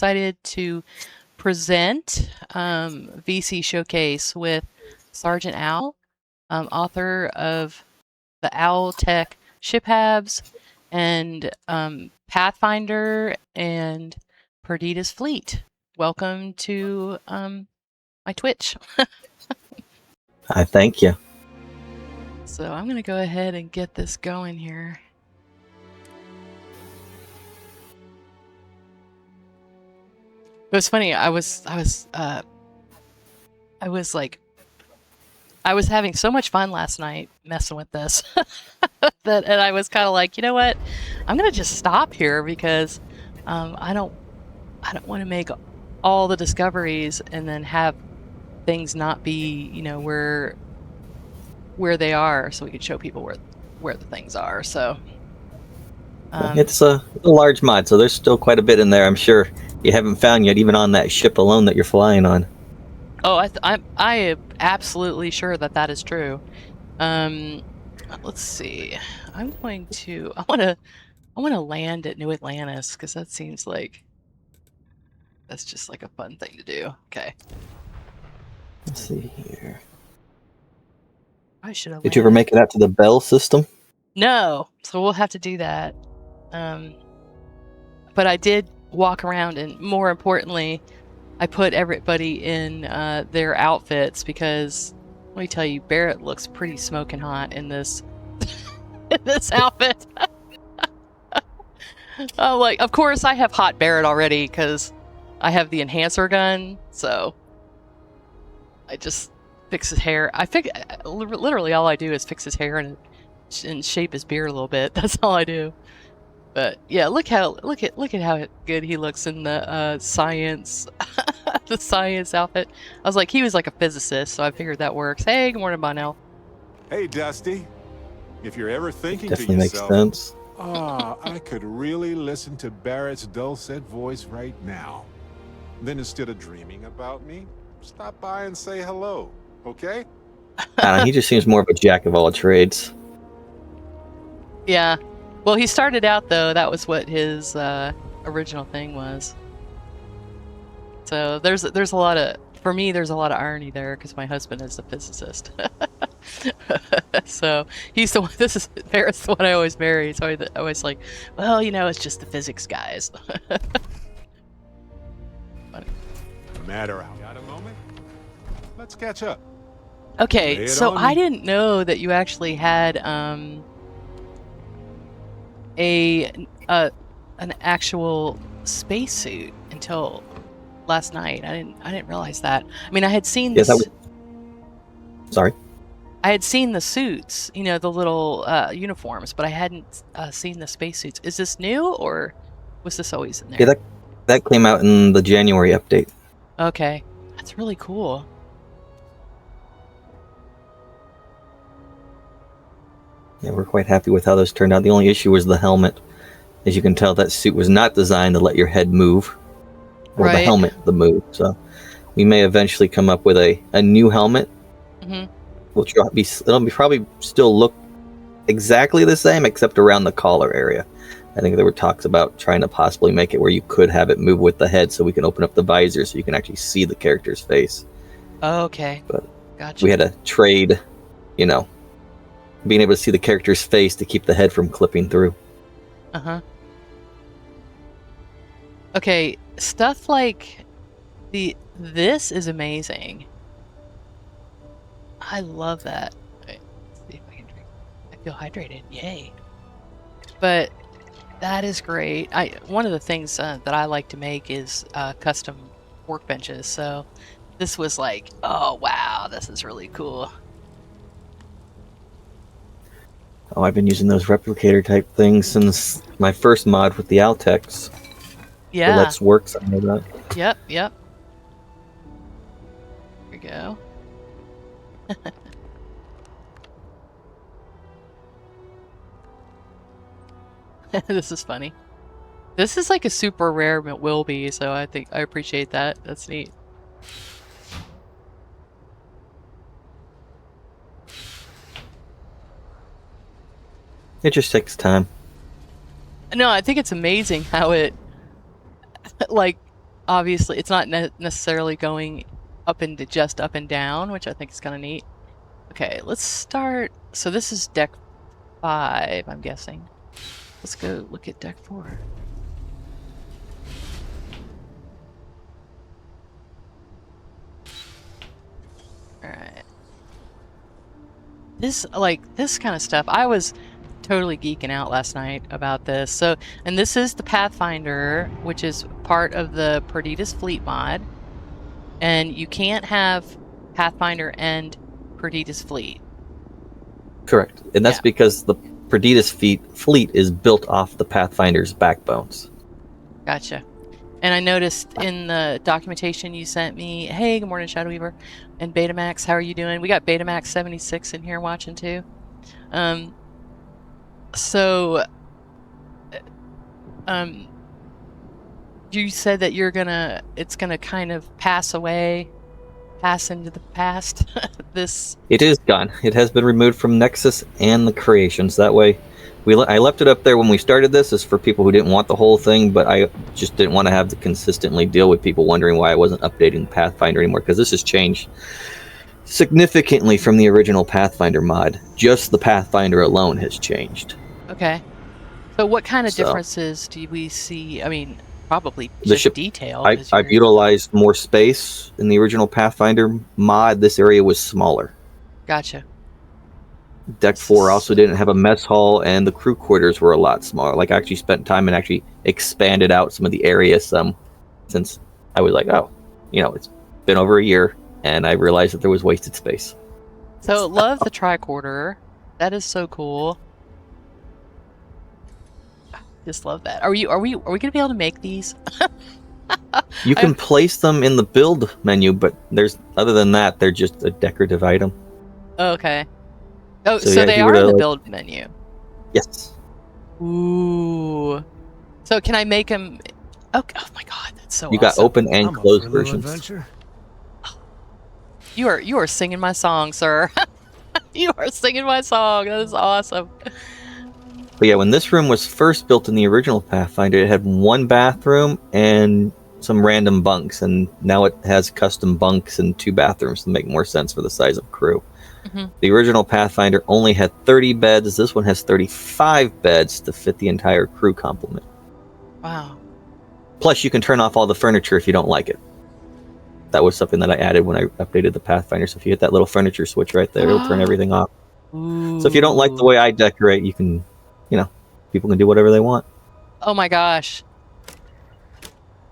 excited to present VC Showcase with Sergeant Owl, author of the Owl Tech Ship Habs and Pathfinder and Perditus Fleet. Welcome to my Twitch. I thank you. So I'm going to go ahead and get this going here. It was funny. I was having so much fun last night messing with this and I was kind of like, you know what? I'm gonna just stop here because I don't want to make all the discoveries and then have things not be, you know, where they are, so we could show people where the things are. So it's a large mod, so there's still quite a bit in there. I'm sure you haven't found yet, even on that ship alone that you're flying on. Oh, I am absolutely sure that is true. Let's see. I want to land at New Atlantis because that seems like that's just like a fun thing to do. Okay. Let's see here. I should have. Did you ever make it out to the Bell system? No, so we'll have to do that. But I did walk around, and more importantly, I put everybody in their outfits because let me tell you, Barrett looks pretty smoking hot in this this outfit. Oh, like, of course I have hot Barrett already because I have the enhancer gun, so I just fix his hair. Literally all I do is fix his hair and shape his beard a little bit. That's all I do. But yeah, look at how good he looks in the science the science outfit. I was like, he was like a physicist, so I figured that works. Hey, good morning, Bonnell. Hey, Dusty. If you're ever thinking definitely to yourself, makes sense. I could really listen to Barrett's dulcet voice right now. Then instead of dreaming about me, stop by and say hello, okay? He just seems more of a jack of all trades. Yeah. Well, he started out, though, that was what his original thing was. So there's a lot of, for me, there's a lot of irony there because my husband is a physicist. So he's the one, Barrett's the one I always marry. So I always like, well, you know, it's just the physics guys. No matter how. Got a moment? Let's catch up. Okay, so I didn't know that you actually had an actual spacesuit until last night. I didn't realize that. I mean, I had seen this. Sorry. I had seen the suits, you know, the little uniforms, but I hadn't seen the spacesuits. Is this new, or was this always in there? Yeah, that came out in the January update. Okay, that's really cool. Yeah, we're quite happy with how those turned out. The only issue was the helmet. As you can tell, that suit was not designed to let your head move, or the helmet the move. So we may eventually come up with a new helmet. Mm-hmm. It'll probably still look exactly the same, except around the collar area. I think there were talks about trying to possibly make it where you could have it move with the head, so we can open up the visor so you can actually see the character's face. Oh, okay. But gotcha. We had to trade, you know, being able to see the character's face to keep the head from clipping through. Uh-huh. Okay, stuff like this is amazing. I love that. Wait, let's see if I can drink. I feel hydrated. Yay. But that is great. One of the things that I like to make is custom workbenches. So this was like, oh wow, this is really cool. Oh, I've been using those replicator type things since my first mod with the Altex. Yeah. The Let's Work something like that. Yep. Here we go. This is funny. This is like a super rare Wilby, so I think I appreciate that. That's neat. It just takes time. No, I think it's amazing how it, like, obviously it's not necessarily going up and just up and down, which I think is kind of neat. Okay, let's start. So this is deck 5, I'm guessing. Let's go look at deck 4. All right. This kind of stuff, I was totally geeking out last night about this. So, and this is the Pathfinder, which is part of the Perditus Fleet mod. And you can't have Pathfinder and Perditus Fleet. Correct. And that's because the Perditus fleet is built off the Pathfinder's backbones. Gotcha. And I noticed in the documentation you sent me, hey, good morning, Shadow Weaver, and Betamax, how are you doing? We got Betamax 76 in here watching too. So, you said that it's gonna kind of pass into the past. It is gone. It has been removed from Nexus and the creations. That way, I left it up there when we started this as for people who didn't want the whole thing, but I just didn't want to have to consistently deal with people wondering why I wasn't updating Pathfinder anymore, because this has changed significantly from the original Pathfinder mod. Just the Pathfinder alone has changed. Okay. So what kind of differences do we see? I mean, probably just detail. I've utilized more space in the original Pathfinder mod. This area was smaller. Gotcha. Deck 4 also didn't have a mess hall, and the crew quarters were a lot smaller. Like, I actually spent time and actually expanded out some of the area some, since I was like, oh, it's been over a year, and I realized that there was wasted space. So, love the tricorder. That is so cool. Just love that. Are we gonna be able to make these? You can place them in the build menu, but other than that, they're just a decorative item. Okay. Oh, so they are in the build menu. Yes. Ooh. So can I make them? Oh my God, that's so. You got open and closed versions. Adventure. You are singing my song, sir. You are singing my song. That is awesome. But yeah, when this room was first built in the original Pathfinder, it had one bathroom and some random bunks, and now it has custom bunks and 2 bathrooms to make more sense for the size of crew. Mm-hmm. The original Pathfinder only had 30 beds. This one has 35 beds to fit the entire crew complement. Wow. Plus, you can turn off all the furniture if you don't like it. That was something that I added when I updated the Pathfinder. So if you hit that little furniture switch right there, it'll turn everything off. Ooh. So if you don't like the way I decorate, you can, people can do whatever they want. Oh my gosh.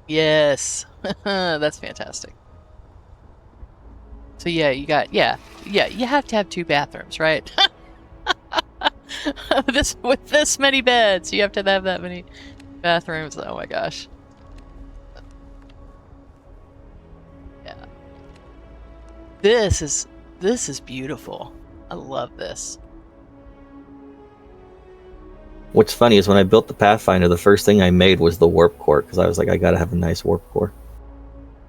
Yes. That's fantastic. So yeah, you have to have 2 bathrooms, right? With this many beds, you have to have that many bathrooms. Oh my gosh. Yeah. This is beautiful. I love this. What's funny is when I built the Pathfinder, the first thing I made was the warp core, because I was like, I gotta have a nice warp core.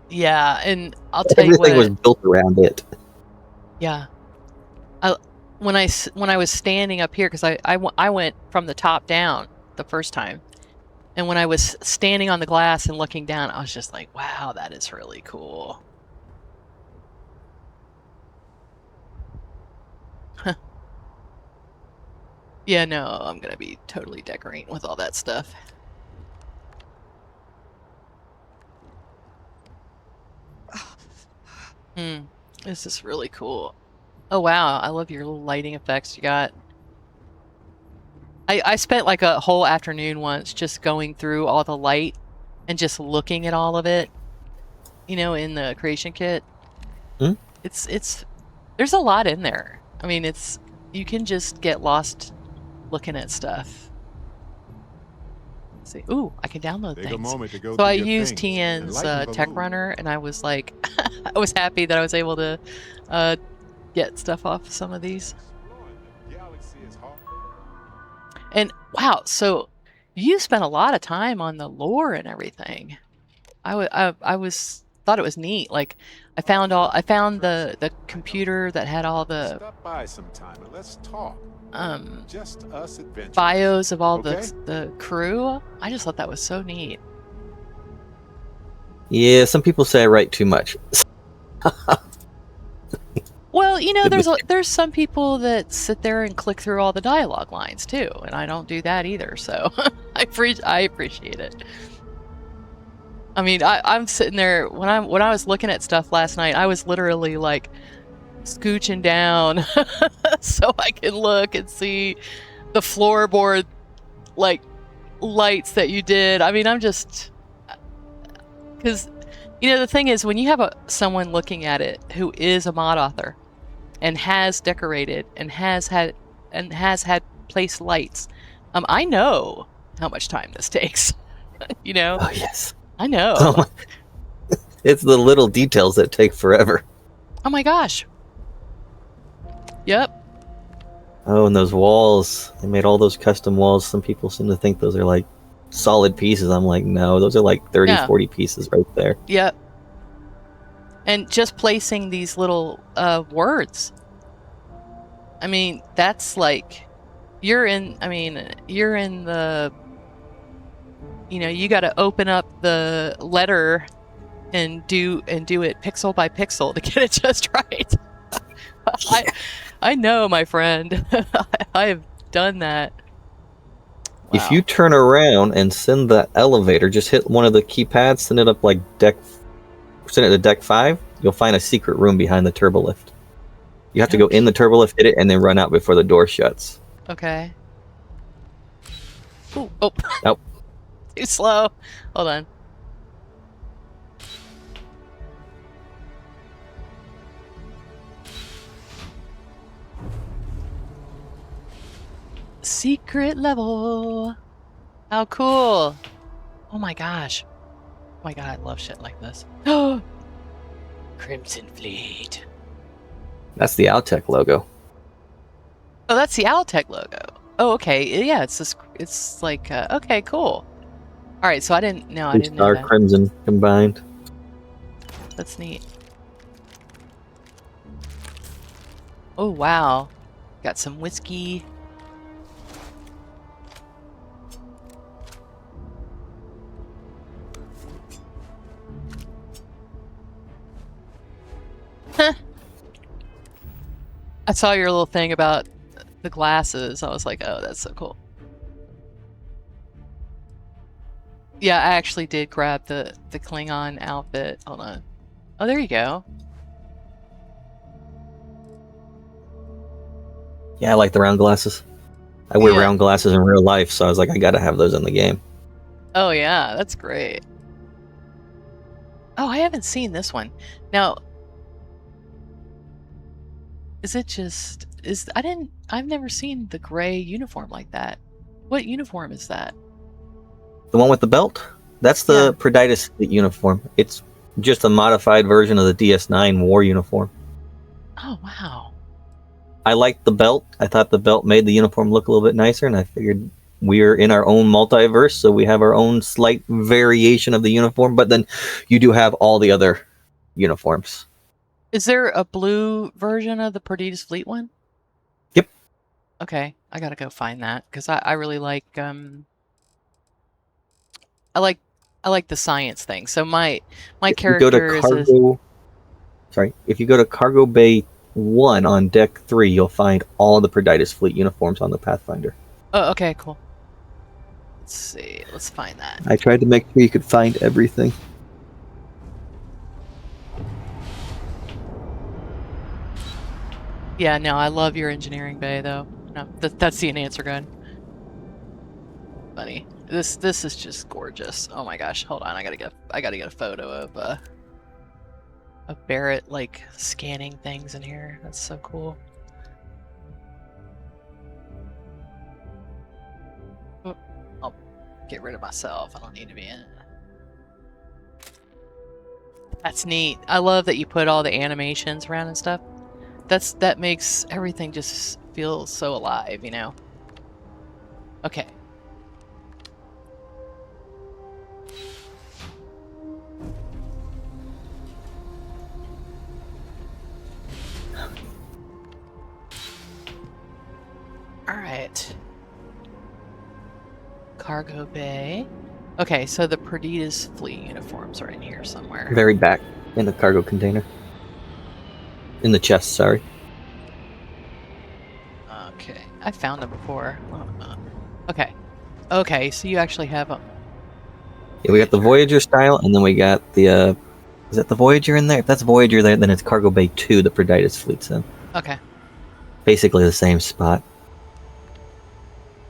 Yeah, and I'll tell you what. Everything was built around it. Yeah. When I was standing up here, because I went from the top down the first time, and when I was standing on the glass and looking down, I was just like, wow, that is really cool. Yeah, no, I'm gonna be totally decorating with all that stuff. This is really cool. Oh wow, I love your little lighting effects you got. I spent like a whole afternoon once just going through all the light and just looking at all of it, in the creation kit. It's there's a lot in there. I mean, you can just get lost looking at stuff. Let's see, ooh, I can download things. So I used TN's Tech Runner, and I was like, I was happy that I was able to get stuff off some of these. And wow, so you spent a lot of time on the lore and everything. I thought it was neat. Like I found the computer that had all the stop by sometime and let's talk. Just us adventurers. Bios of all the crew. I just thought that was so neat. Yeah, some people say I write too much. Well, you know, there's some people that sit there and click through all the dialogue lines too, and I don't do that either. So I appreciate it. I mean, I'm sitting there when I was looking at stuff last night. I was literally like scooching down so I can look and see the floorboard like lights that you did. I mean, I'm just because you know the thing is when you have someone looking at it who is a mod author and has decorated and has had placed lights, I know how much time this takes. You know? Oh yes, I know. Oh, it's the little details that take forever. Oh my gosh. Yep. Oh, and those walls. They made all those custom walls. Some people seem to think those are like solid pieces. I'm like, no, those are like 30, Yeah. 40 pieces right there. Yep. And just placing these little words. I mean, that's like you're in the, you know, you got to open up the letter and do it pixel by pixel to get it just right. I know, my friend. I have done that. Wow. If you turn around and send the elevator, just hit one of the keypads, send it up like send it to deck 5, you'll find a secret room behind the turbo lift. You have to go in the turbo lift, hit it, and then run out before the door shuts. Okay. Ooh, oh. Nope. Too slow. Hold on. Secret level. How cool. Oh my gosh. Oh my god, I love shit like this. Crimson Fleet. That's the Owltech logo. Oh, that's the Owltech logo. Oh, okay. Yeah, it's like okay, cool. All right, so I didn't know Star that. Crimson combined. That's neat. Oh wow, got some whiskey. I saw your little thing about the glasses. I was like, oh, that's so cool. Yeah, I actually did grab the Klingon outfit. Hold on. Oh, there you go. Yeah, I like the round glasses. I wear round glasses in real life, so I was like, I gotta have those in the game. Oh yeah, that's great. Oh, I haven't seen this one. Now, is it just I've never seen the gray uniform like that. What uniform is that? The one with the belt? That's the Perditus Fleet uniform. It's just a modified version of the DS9 war uniform. Oh wow. I liked the belt. I thought the belt made the uniform look a little bit nicer, and I figured we're in our own multiverse, so we have our own slight variation of the uniform, but then you do have all the other uniforms. Is there a blue version of the Perditus Fleet one? Yep. Okay, I gotta go find that because I really like I like the science thing. So my character if you go to Cargo Bay 1 on deck 3, you'll find all the Perditus Fleet uniforms on the Pathfinder. Oh, okay, cool. Let's see. Let's find that. I tried to make sure you could find everything. Yeah, no, I love your engineering bay though. No, that's the enhancer gun. Funny. This is just gorgeous. Oh my gosh, hold on. I gotta get a photo of Barrett like scanning things in here. That's so cool. Oh, I'll get rid of myself. I don't need to be in. That's neat. I love that you put all the animations around and stuff. That makes everything just feel so alive, you know. Okay. All right. Cargo bay. Okay, so the Perditus Fleet uniforms are in here somewhere. Very back in the cargo container. In the chest, sorry. Okay, I found them before. Okay. Okay, so you actually have them. Yeah, we got the Voyager style, and then we got the, is that the Voyager in there? If that's Voyager there, then it's Cargo Bay 2, the Perditus Fleet's in. Okay. Basically the same spot.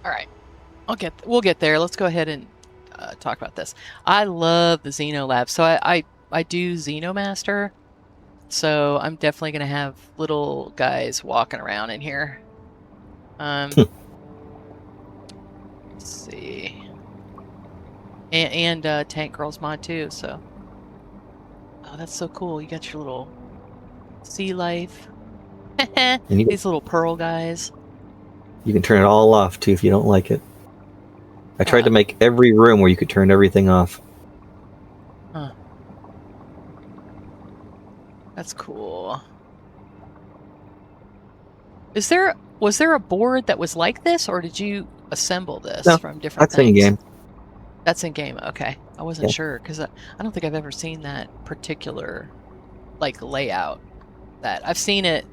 All right. We'll get there. Let's go ahead and talk about this. I love the Xeno Lab. So I do Xenomaster. So I'm definitely going to have little guys walking around in here. Let's see. And Tank Girls mod too, so. Oh, that's so cool. You got your little sea life. These little pearl guys. You can turn it all off too if you don't like it. I tried to make every room where you could turn everything off. Huh. That's cool. Was there a board that was like this, or did you assemble this from different that's things? in game. That's in game. Okay, I wasn't sure because I don't think I've ever seen that particular like layout. That I've seen it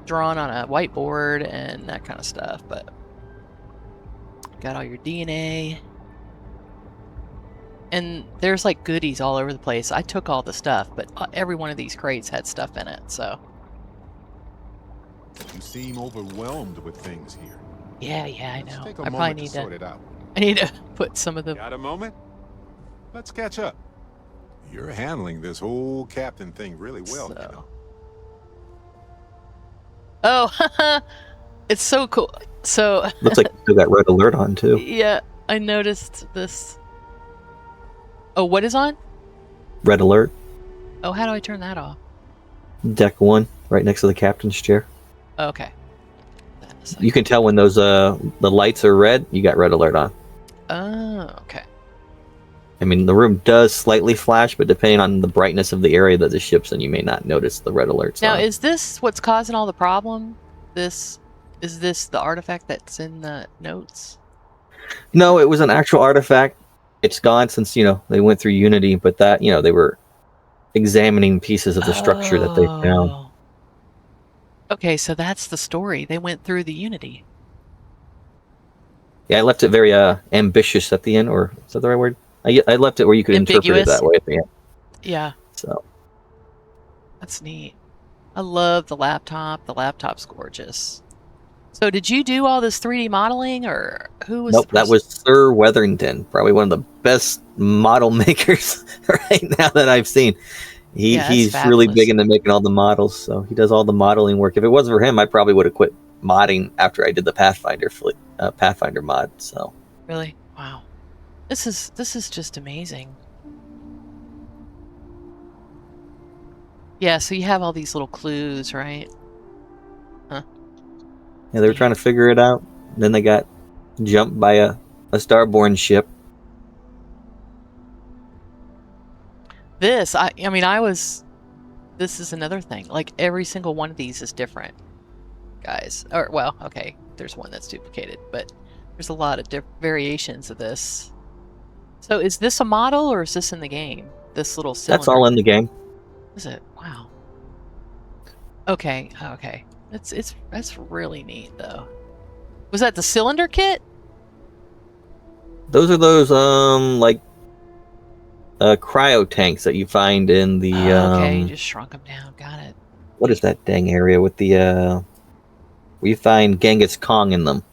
drawn on a whiteboard and that kind of stuff, but got all your DNA. And there's like goodies all over the place. I took all the stuff, but every one of these crates had stuff in it, so. You seem overwhelmed with things here. Yeah, I know. Take a I probably moment need to sort it out. I need to put some of the. Got a moment? Let's catch up. You're handling this whole captain thing really well, you know. Oh, it's so cool. So Looks like you still got red alert on too. yeah, I noticed this. Oh, what is on? Red alert. Oh, how do I turn that off? Deck 1, right next to the captain's chair. Oh, okay. You can tell when those the lights are red, you got red alert on. Oh, okay. I mean, the room does slightly flash, but depending on the brightness of the area that the ship's in, you may not notice the red alerts. Now, on. is this what's causing all the problem? Is this the artifact that's in the notes? No, it was an actual artifact. It's gone since, they went through Unity, but that, they were examining pieces of the structure that they found. Okay, so that's the story. They went through the Unity. Yeah, I left it very ambitious at the end, or is that the right word? I left it where you could interpret it that way at the end. Yeah. So. That's neat. I love the laptop. The laptop's gorgeous. So did you do all this 3D modeling, or who was? Nope, that was Sir Weatherington, probably one of the best model makers right now that I've seen. He's really big into making all the models, so he does all the modeling work. If it wasn't for him, I probably would have quit modding after I did the Pathfinder mod. So really, wow, this is just amazing. Yeah, so you have all these little clues, right? Huh? Yeah, they were trying to figure it out. Then they got jumped by a starborn ship. This is another thing. Like every single one of these is different, guys. Or well, okay, there's one that's duplicated, but there's a lot of variations of this. So is this a model or is this in the game? This little cylinder. That's all in the game. Is it? Wow. Okay. That's really neat though. Was that the cylinder kit? Those are those cryo tanks that you find in the okay, you just shrunk them down. Got it. What is that dang area with the where you find Genghis Kong in them?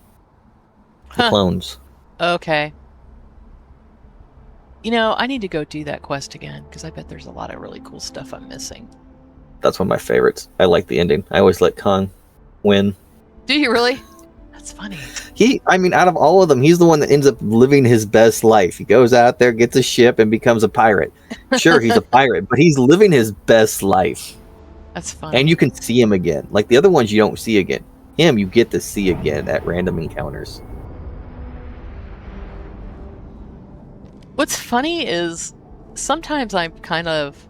The clones. Okay. I need to go do that quest again because I bet there's a lot of really cool stuff I'm missing. That's one of my favorites. I like the ending. I always let Kong win. Do you really? That's funny. Out of all of them, he's the one that ends up living his best life. He goes out there, gets a ship, and becomes a pirate. Sure, he's a pirate, but he's living his best life. That's funny. And you can see him again. Like the other ones, you don't see again. Him, you get to see again at random encounters. What's funny is sometimes I'm kind of,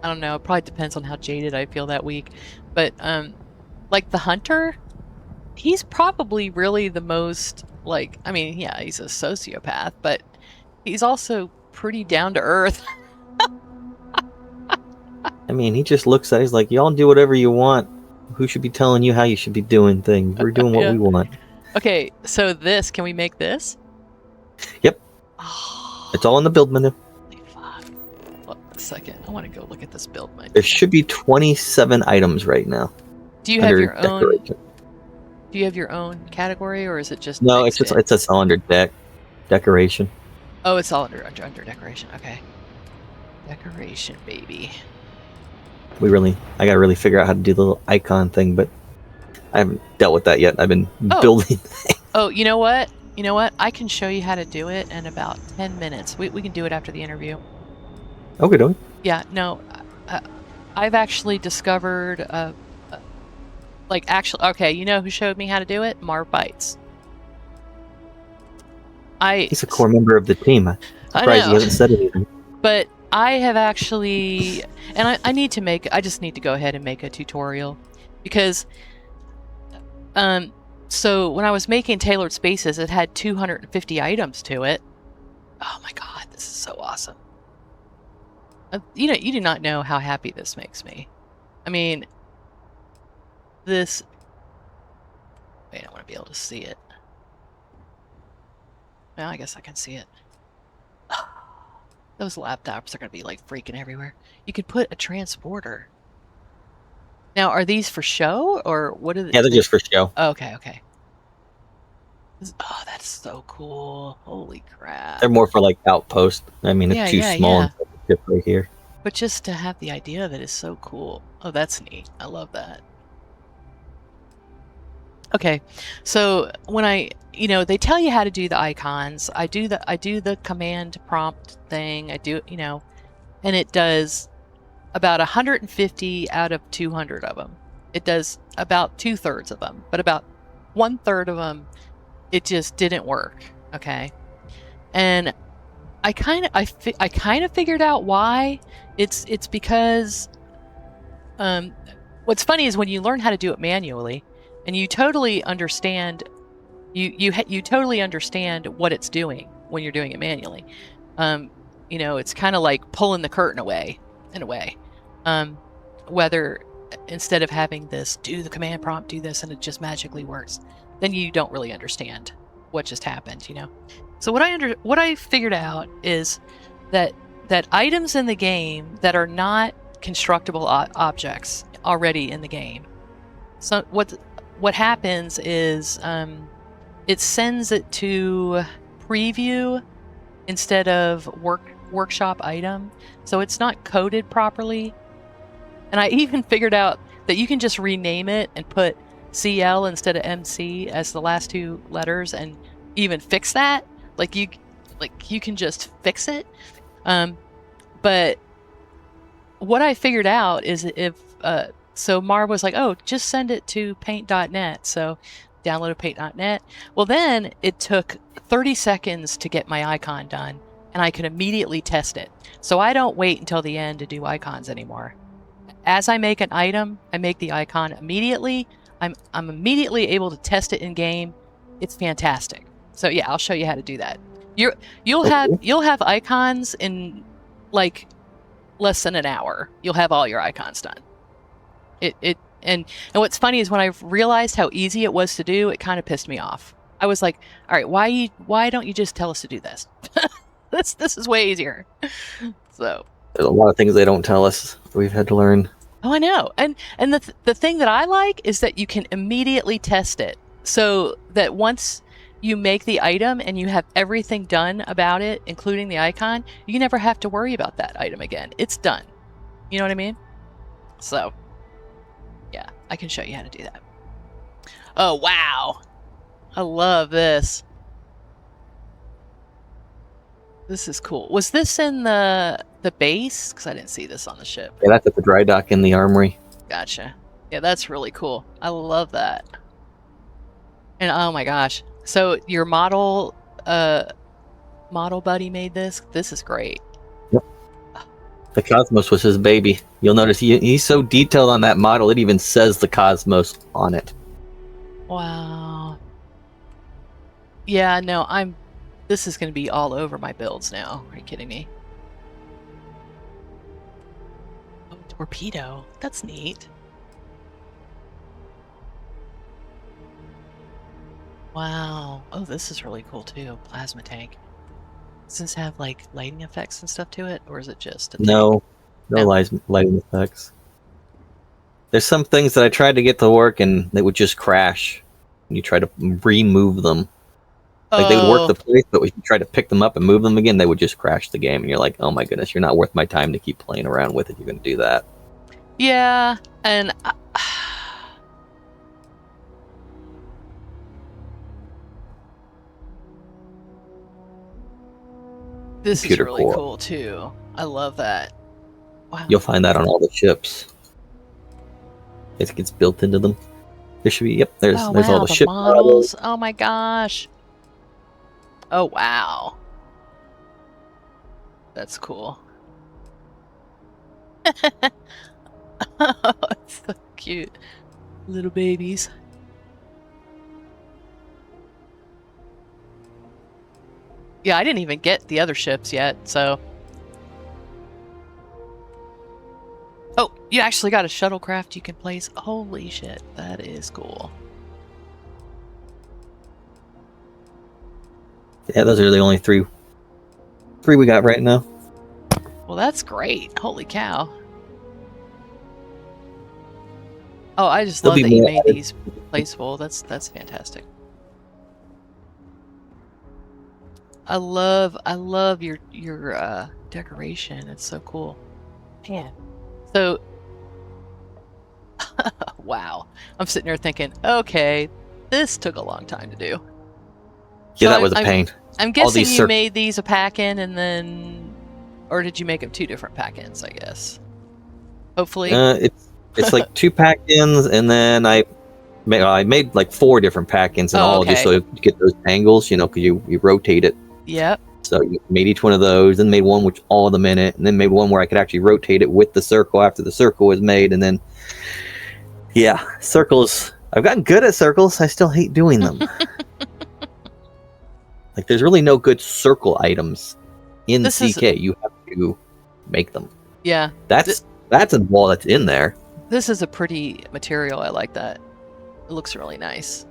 I don't know, it probably depends on how jaded I feel that week, but like the hunter, he's probably really the most he's a sociopath, but he's also pretty down to earth. I mean, he just looks at it, he's like, y'all do whatever you want. Who should be telling you how you should be doing things? We're doing what Yeah. we want. Okay, so this, can we make this? Yep. Oh, It's all in the build menu. holy fuck. Hold on a second. I want to go look at this build menu. There should be 27 items right now. Do you have under your own? decoration. Do you have your own category, or is it just? No, mixed it's in? just all under decoration. Oh, it's all under decoration. Okay. Decoration, baby. I gotta really figure out how to do the little icon thing, but I haven't dealt with that yet. I've been Oh. building. Oh, you know what? You know what? I can show you how to do it in about 10 minutes. We can do it after the interview. Okay, doing. Yeah, no. I've actually discovered, okay, you know who showed me how to do it? Marv Bites. He's a core member of the team. I'm I surprised he know. hasn't said anything. But I have actually, and I just need to go ahead and make a tutorial because, so when I was making Tailored Spaces, it had 250 items to it. Oh my god, this is so awesome. You do not know how happy this makes me. I mean, this, wait, I want to be able to see it. Well, I guess I can see it. Those laptops are going to be like freaking everywhere. You could put a transporter. Now, are these for show or what are they? Yeah, they're just for show. Okay. Oh, that's so cool. Holy crap. They're more for like outpost. I mean, it's too small and fit right here. But just to have the idea of it is so cool. Oh, that's neat. I love that. Okay, so when they tell you how to do the icons, I do the command prompt thing. I do, and it does about 150 out of 200 of them. It does about 2/3 of them, but about 1/3 of them, it just didn't work. Okay, and I kind of figured out why. It's because what's funny is when you learn how to do it manually. And you totally understand, you totally understand what it's doing when you're doing it manually. It's kind of like pulling the curtain away, in a way. Whether instead of having this, do the command prompt, do this, and it just magically works, then you don't really understand what just happened, So what I figured out is that items in the game that are not constructible objects already in the game. So what happens is it sends it to preview instead of workshop item, so it's not coded properly. And I even figured out that you can just rename it and put CL instead of MC as the last two letters and even fix that. You can just fix it. But what I figured out is if so Marv was like, oh, just send it to paint.net. So downloaded paint.net. Well, then it took 30 seconds to get my icon done, and I could immediately test it. So I don't wait until the end to do icons anymore. As I make an item, I make the icon immediately. I'm immediately able to test it in game. It's fantastic. So yeah, I'll show you how to do that. You'll have icons in like less than an hour. You'll have all your icons done. And what's funny is when I realized how easy it was to do, it kind of pissed me off. I was like, all right, why don't you just tell us to do this? This is way easier. So there's a lot of things they don't tell us we've had to learn. Oh, I know. And the thing that I like is that you can immediately test it, so that once you make the item and you have everything done about it, including the icon, you never have to worry about that item again. It's done. You know what I mean? So yeah, I can show you how to do that. Oh, wow. I love this. This is cool. Was this in the base? Because I didn't see this on the ship. Yeah, that's at the dry dock in the armory. Gotcha. Yeah, that's really cool. I love that. And oh my gosh. So your model buddy made this? This is great. Yep. The Cosmos was his baby. You'll notice he's so detailed on that model, it even says the Cosmos on it. Wow. Yeah, no, I'm This is going to be all over my builds now. Are you kidding me? Oh, torpedo. That's neat. Wow. Oh, this is really cool too. Plasma tank. Does this have like lighting effects and stuff to it, or is it just a tank? No No. lighting effects. There's some things that I tried to get to work and they would just crash when you try to remove them. Like they would work the place, but when you try to pick them up and move them again, they would just crash the game. And you're like, oh my goodness, you're not worth my time to keep playing around with if you're going to do that. Yeah, and this Computer is really core. cool too. I love that. Wow. You'll find that on all the ships. It gets built into them. There should be, yep, there's Oh, all wow, the ship models. Oh my gosh. Oh wow. That's cool. Oh, it's so cute. Little babies. Yeah, I didn't even get the other ships yet, so. Oh, you actually got a shuttlecraft you can place. Holy shit, that is cool. Yeah, those are the only three we got right now. Well, that's great. Holy cow. Oh, I just There'll love be that you more made added. these placeable. That's fantastic. I love your decoration. It's so cool. Man. So wow. I'm sitting here thinking, okay, this took a long time to do. Yeah, So that was a pain. I'm All guessing these you made these a pack-in and then, or did you make them two different pack-ins, I guess? Hopefully. It's like 2 pack-ins, and then I made like 4 different pack-ins and all, just so you get those angles, because you rotate it. Yep. So you made each one of those, then made one with all of them in it, and then made one where I could actually rotate it with the circle after the circle was made, and then, yeah, circles. I've gotten good at circles. I still hate doing them. Like, there's really no good circle items in CK. You have to make them. Yeah. That's a wall that's in there. This is a pretty material. I like that. It looks really nice.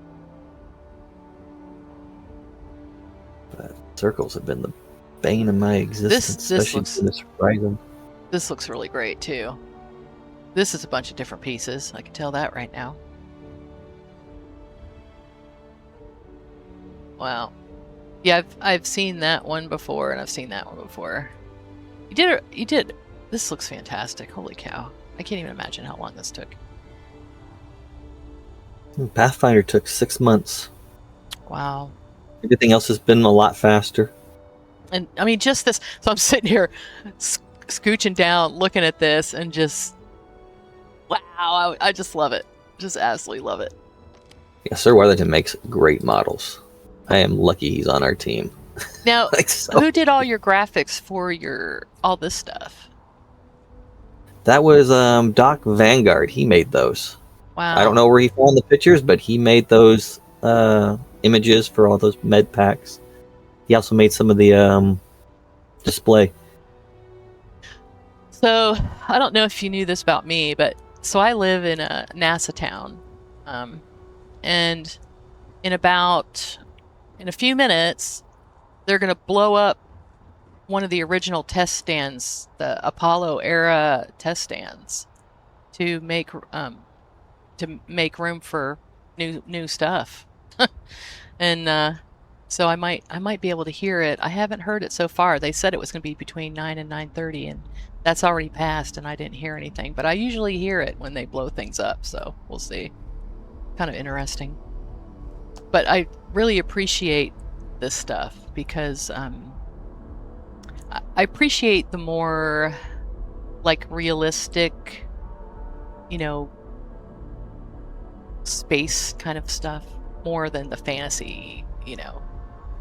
But circles have been the bane of my existence, especially in this horizon. This looks really great too. This is a bunch of different pieces. I can tell that right now. Wow. Yeah, I've seen that one before, and I've seen that one before. You did. This looks fantastic. Holy cow! I can't even imagine how long this took. Pathfinder took 6 months. Wow. Everything else has been a lot faster. And I mean, just this. So I'm sitting here, scooching down, looking at this, and just wow! I just love it. Just absolutely love it. Yeah, Sir Weatherton makes great models. I am lucky he's on our team. Now, Like, so- who did all your graphics for all this stuff? That was Doc Vanguard. He made those. Wow. I don't know where he found the pictures, but he made those images for all those med packs. He also made some of the display. So, I don't know if you knew this about me, but so I live in a NASA town. And in a few minutes, they're going to blow up one of the original test stands, the Apollo era test stands, to make room for new stuff. And so I might be able to hear it. I haven't heard it so far. They said it was going to be between 9 and 9:30, and that's already passed, and I didn't hear anything. But I usually hear it when they blow things up, so we'll see. Kind of interesting. But I really appreciate this stuff because I appreciate the more like realistic, space kind of stuff more than the fantasy,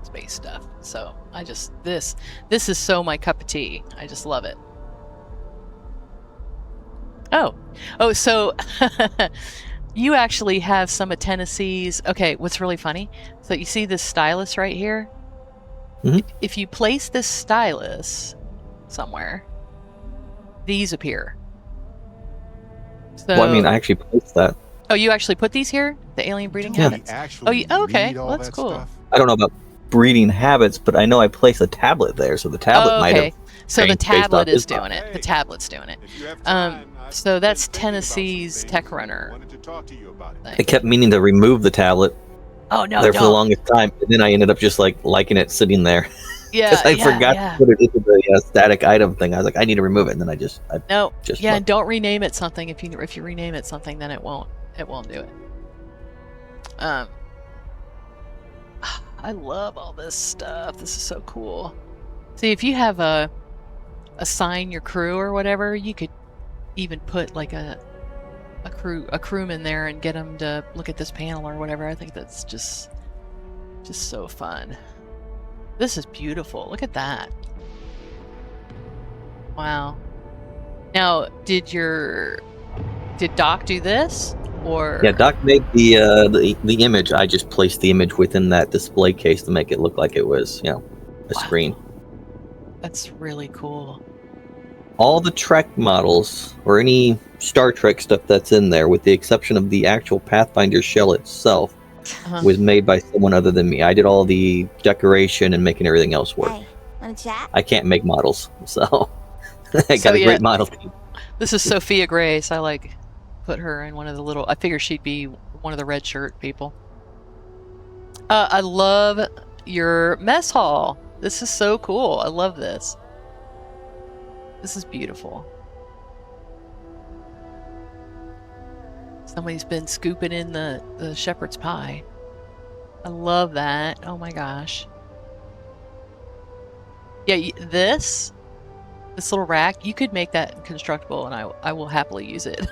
space stuff. So I just this is so my cup of tea. I just love it. Oh, so you actually have some of Tennessee's. Okay, what's really funny? So you see this stylus right here? Mhm. If you place this stylus somewhere, these appear. So, Well, I mean, I actually placed that. oh, you actually put these here? The alien breeding Do we habits? actually okay. need all Well, that's that cool. stuff? I don't know about breeding habits, but I know I placed a tablet there, so the tablet might have. So the changed based tablet off his is doing it. The Hey, tablet's doing it. If you have time, I've So that's been thinking about some Tennessee's things Tech and Runner wanted to talk to you about it. I thing. kept meaning to remove the tablet Oh no, there for the don't. longest time, and then I ended up just like liking it sitting there Yeah, because I forgot to put it into the static item thing. I was like, I need to remove it, and then I just No. just Yeah, left. and don't rename it something. If you rename it something, then it won't do it. I love all this stuff. This is so cool. See, if you have assign your crew or whatever, you could even put like a crewman there and get them to look at this panel or whatever. I think that's just so fun. This is beautiful. Look at that. Wow. Now, did Doc do this? Or Yeah, Doc made the image. I just placed the image within that display case to make it look like it was, a Wow. screen. That's really cool. All the Trek models, or any Star Trek stuff that's in there, with the exception of the actual Pathfinder shell itself, was made by someone other than me. I did all the decoration and making everything else work. Hey, wanna chat? I can't make models, so I got a great model team. This is Sophia Grace. I put her in one of the little. I figure she'd be one of the red shirt people. I love your mess hall. This is so cool. I love this. This is beautiful. Somebody's been scooping in the shepherd's pie. I love that. Oh my gosh. Yeah, this little rack, you could make that constructible, and I will happily use it.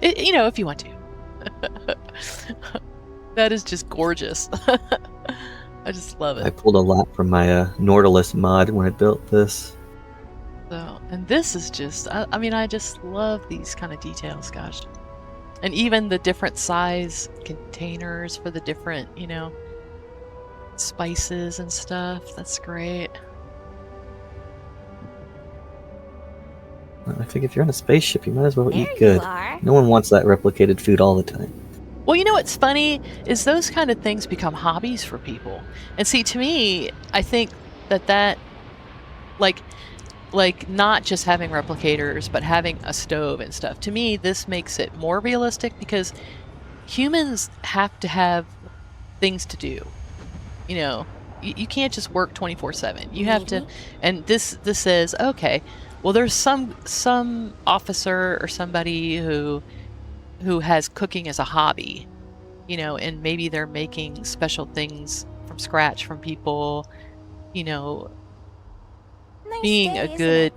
If you want to. That is just gorgeous. I just love I it. pulled a lot from my Nautilus mod when I built this. So, and this is just, I just love these kind of details, gosh. And even the different size containers for the different, spices and stuff. That's great. I think if you're on a spaceship, you might as well There eat good. you are. No one wants that replicated food all the time. Well, what's funny is those kind of things become hobbies for people. And see, to me, I think that like not just having replicators, but having a stove and stuff. To me, this makes it more realistic because humans have to have things to do. You can't just work 24/7. You have to, and this says, okay, well, there's some officer or somebody who has cooking as a hobby, and maybe they're making special things from scratch from people, Nice being day, a isn't good,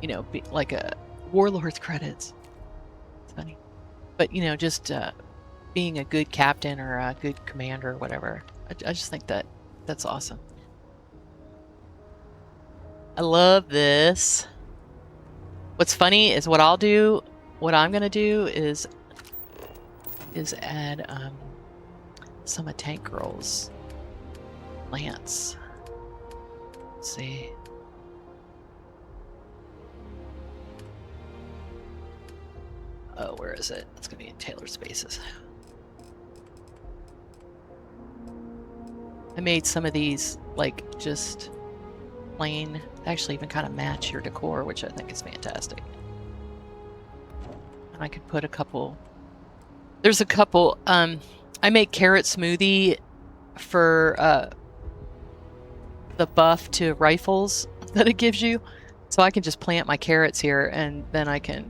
it? like a warlord's credits. It's funny, but just being a good captain or a good commander or whatever. I just think that's awesome. I love this. What's funny is what I'm gonna do is add some of Tank Girl's plants. Let's see. Oh, where is it? It's gonna be in Tailored Spaces. I made some of these just plain, actually even kind of match your decor, which I think is fantastic. And I could put a couple. There's a couple. I make carrot smoothie for the buff to rifles that it gives you, so I can just plant my carrots here, and then I can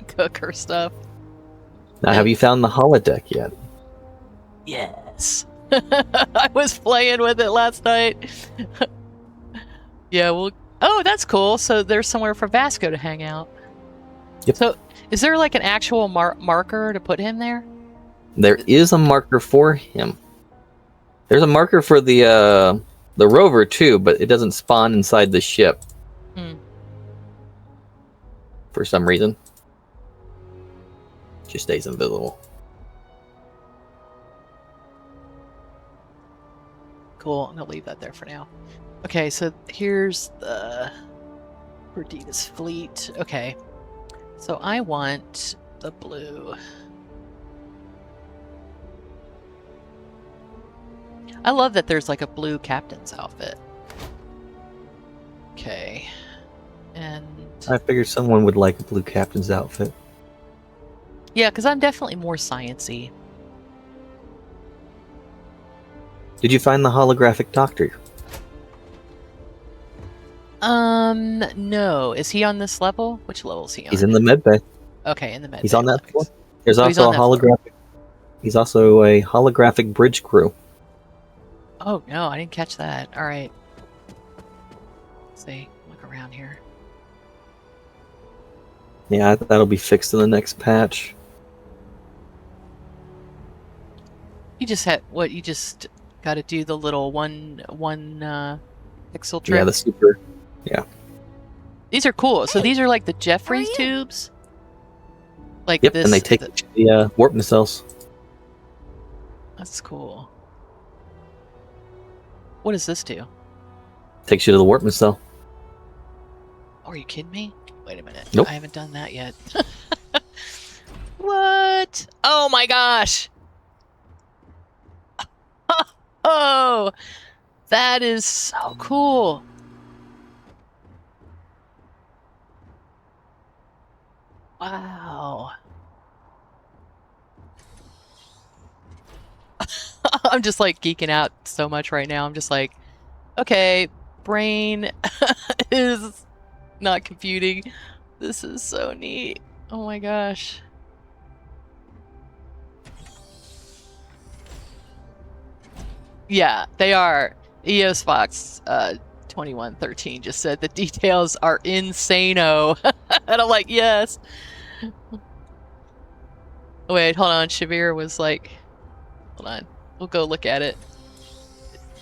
cook her stuff. Now, have you found the holodeck yet? Yes. I was playing with it last night. Yeah, well, oh, that's cool. So there's somewhere for Vasco to hang out. Yep. So is there an actual marker to put him there? There is a marker for him. There's a marker for the rover too, but it doesn't spawn inside the ship. For some reason. Just stays invisible. Cool. I'm gonna leave that there for now. Okay, so here's the Perditus Fleet. Okay, so I want the blue. I love that there's like a blue captain's outfit. Okay, and I figured someone would like a blue captain's outfit. yeah, because I'm definitely more sciencey. Did you find the holographic doctor? No. Is he on this level? Which level is he on? He's in the med bay. Okay, in the med. He's bay, on that nice. floor. There's Oh, he's also on a that floor. holographic. He's also a holographic bridge crew. Oh no, I didn't catch that. All right. Let's see. Look around here. Yeah, that'll be fixed in the next patch. You just had what? You just got to do the little one pixel trick. Yeah, the super. These are cool. So Hey, these are like the Jeffries you? tubes. Like Yep, this. and they take you to the warp nacelles. That's cool. What does this do? Takes you to the warp nacelle. Oh, are you kidding me? Wait a minute. Nope. I haven't done that yet. What? Oh my gosh. Oh, that is so cool. Wow. I'm just like geeking out so much right now. I'm just like, okay, brain is not computing. This is so neat. Oh my gosh. Yeah, they are. EOS Fox 2113 just said the details are insano. And I'm like, yes. Wait, hold on. Shabir was like, hold on. We'll go look at it.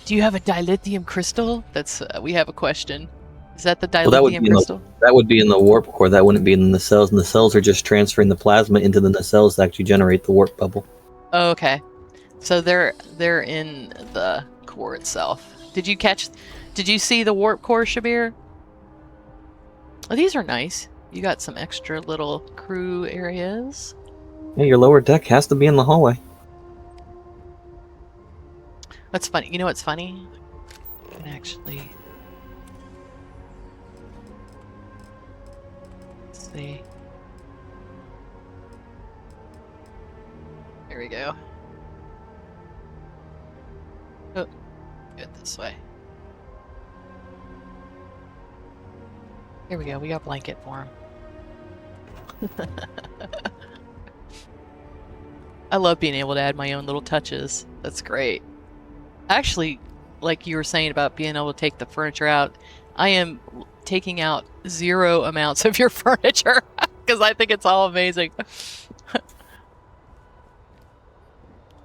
Do you have a dilithium crystal? That's we have a question. Is that the Well, that would dilithium be in crystal? that would be in the warp core. That wouldn't be in the nacelles. And the nacelles are just transferring the plasma into the nacelles to actually generate the warp bubble. Oh, okay. So they're in the core itself. Did you see the warp core, Shabir? Oh, these are nice. You got some extra little crew areas. Yeah, your lower deck has to be in the hallway. That's funny. You know what's funny? I can actually... Let's see. There we go. Oh, do it this way. Here we go. We got a blanket for him. I love being able to add my own little touches. That's great. Actually, like you were saying about being able to take the furniture out, I am taking out 0 amounts of your furniture because I think it's all amazing.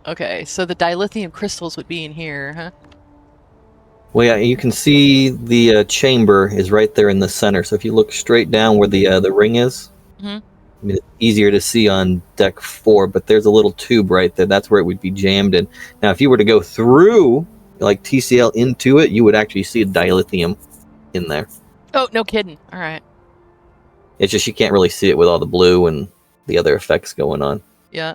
Okay, so the dilithium crystals would be in here, huh? Well, yeah, you can see the chamber is right there in the center. So if you look straight down where the ring is, Mhm. I mean, it's easier to see on deck 4, but there's a little tube right there. That's where it would be jammed in. Now, if you were to go through, like TCL into it, you would actually see a dilithium in there. Oh, no kidding. All right. It's just you can't really see it with all the blue and the other effects going on. Yeah.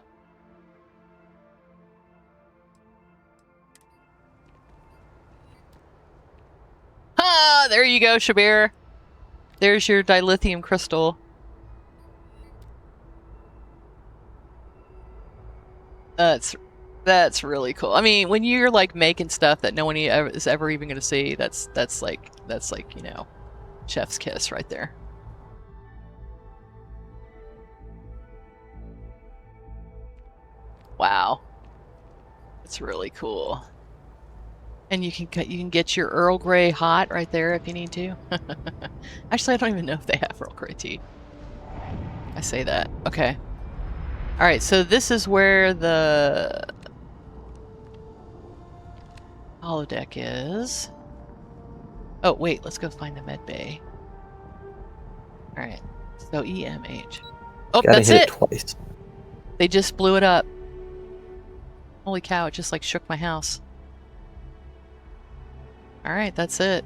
Ah, there you go, Shabir. There's your dilithium crystal. That's really cool. I mean, when you're like making stuff that no one is ever even going to see, that's like you know, chef's kiss right there. Wow, it's really cool. And you can get your Earl Grey hot right there if you need to. Actually, I don't even know if they have Earl Grey tea. I say that. Okay. All right, so this is where the holodeck is. Oh, wait, let's go find the med bay. All right, so EMH. Oh, Gotta that's hit it. it twice. They just blew it up. Holy cow, it just like shook my house. All right, that's it.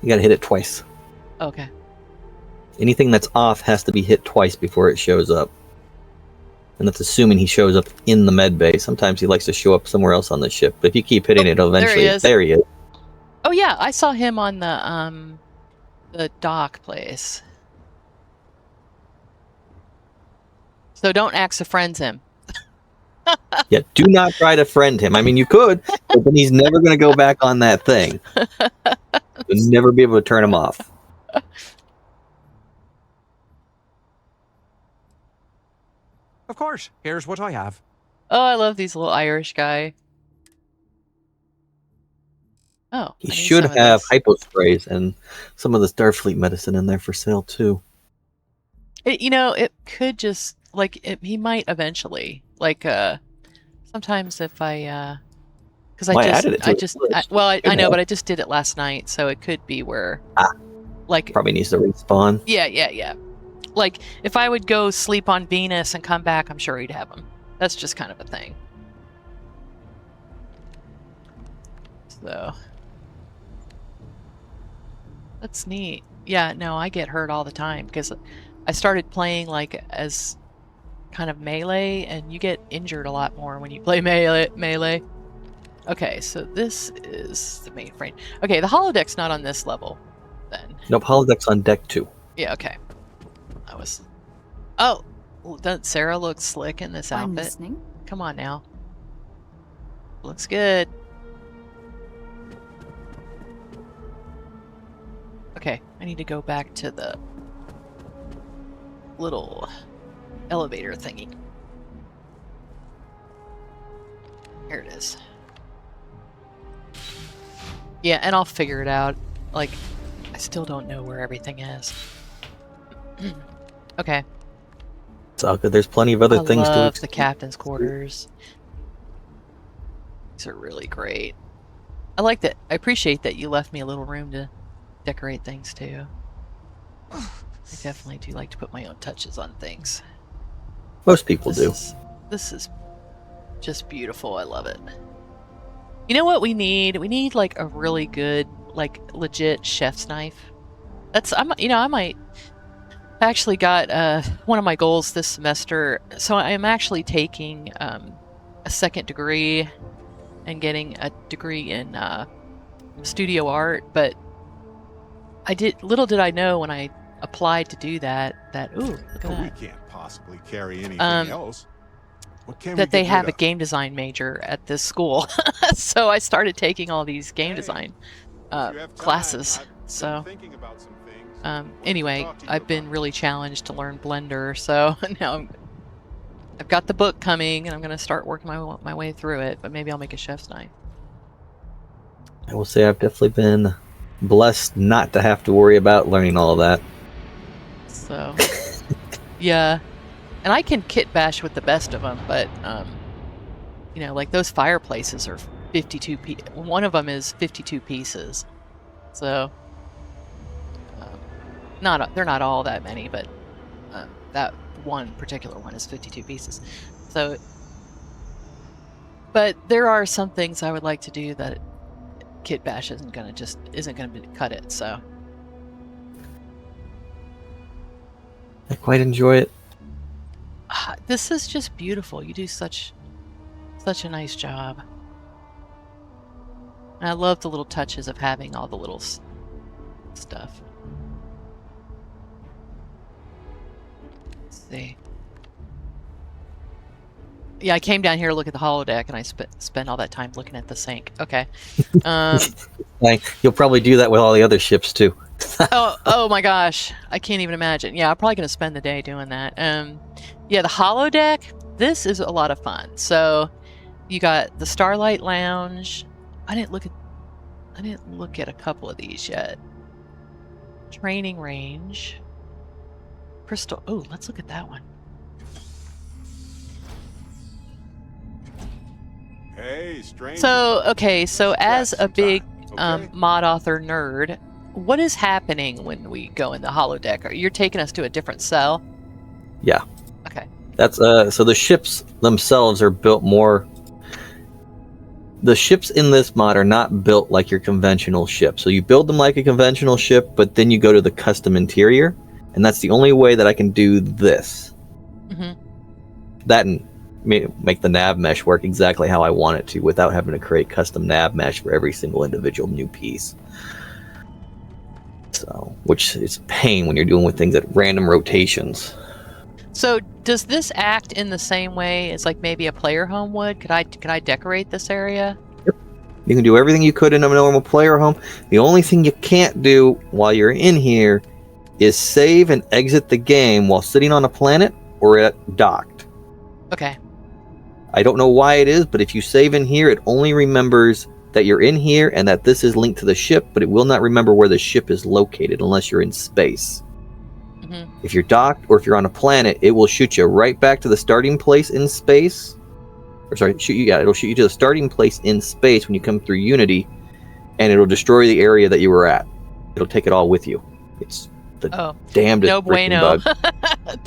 You gotta hit it twice. Okay. Anything that's off has to be hit twice before it shows up. And that's assuming he shows up in the med bay. Sometimes he likes to show up somewhere else on the ship. But if you keep hitting it, eventually... There he is. There he is. Oh yeah, I saw him on the dock place. So don't axe a friend him. Yeah, do not try to friend him. I mean, you could, but then he's never going to go back on that thing. You'll never be able to turn him off. Of course, here's what I have. Oh, I love these little Irish guy. Oh, He I need should some of have this. hypo sprays and some of the Starfleet medicine in there for sale, too. It could just he might eventually. Sometimes if I because Well, I added it to his list. I know, have. but I just did it last night, so it could be where Probably needs to respawn. yeah. Like if I would go sleep on Venus and come back, I'm sure he'd have them. That's just kind of a thing. So that's neat. Yeah, no, I get hurt all the time because I started playing as kind of melee, and you get injured a lot more when you play melee. Okay, so this is the mainframe. Okay, the holodeck's not on this level, then. Nope, holodeck's on deck 2. Yeah, okay. Oh, doesn't Sarah look slick in this I'm outfit? listening. Come on now. Looks good. Okay, I need to go back to the little elevator thingy. Here it is. Yeah, and I'll figure it out. I still don't know where everything is. Okay. It's all good. There's plenty of other I things to love the explore. captain's quarters. These are really great. I like that. I appreciate that you left me a little room to decorate things too. I definitely do like to put my own touches on things. Most people do. This is just beautiful. I love it. You know what we need? We need a really good, legit chef's knife. I might. I actually got one of my goals this semester. So I am actually taking a second degree and getting a degree in studio art. But little did I know when I applied to do that ooh, look at But we that. can't possibly carry anything else. What can we That they get have rid a game design major at this school. So I started taking all these game design of? If you have time, classes. I've been So thinking about some things. anyway, Talk to you I've been about really challenged to learn Blender, so now I've got the book coming, and I'm going to start working my way through it, but maybe I'll make a chef's knife. I will say I've definitely been blessed not to have to worry about learning all of that. So, yeah. And I can kit bash with the best of them, but, those fireplaces are 52 one of them is 52 pieces. So, they're not all that many, but that one particular one is 52 pieces. So, but there are some things I would like to do that kit bash isn't gonna cut it. So I quite enjoy it. this is just beautiful. You do such a nice job. And I love the little touches of having all the little stuff. Let's see. Yeah, I came down here to look at the holodeck, and I spent all that time looking at the sink. Okay. You'll probably do that with all the other ships too. oh my gosh, I can't even imagine. Yeah, I'm probably gonna spend the day doing that. Yeah, the holodeck. This is a lot of fun. So, you got the Starlight Lounge. I didn't look at a couple of these yet. Training range. Crystal. Oh, let's look at that one. Hey, stranger. So, okay, so as a big Okay. mod author nerd, what is happening when we go in the holodeck? You're taking us to a different cell? Yeah. Okay. That's so the ships themselves are built more the ships in this mod are not built like your conventional ship. So you build them like a conventional ship, but then you go to the custom interior, and that's the only way that I can do this. Mhm. That and make the nav mesh work exactly how I want it to without having to create custom nav mesh for every single individual new piece. So, which is a pain when you're dealing with things at random rotations. So does this act in the same way as like maybe a player home would? Could I decorate this area? You can do everything you could in a normal player home. The only thing you can't do while you're in here is save and exit the game while sitting on a planet or at docked. Okay. I don't know why it is, but if you save in here, it only remembers that you're in here and that this is linked to the ship, but it will not remember where the ship is located unless you're in space. Mhm. If you're docked or if you're on a planet, it will shoot you right back to the starting place in space. Or sorry, it'll shoot you to the starting place in space when you come through Unity, and it'll destroy the area that you were at. It'll take it all with you. It's the damnedest No freaking bueno. bug.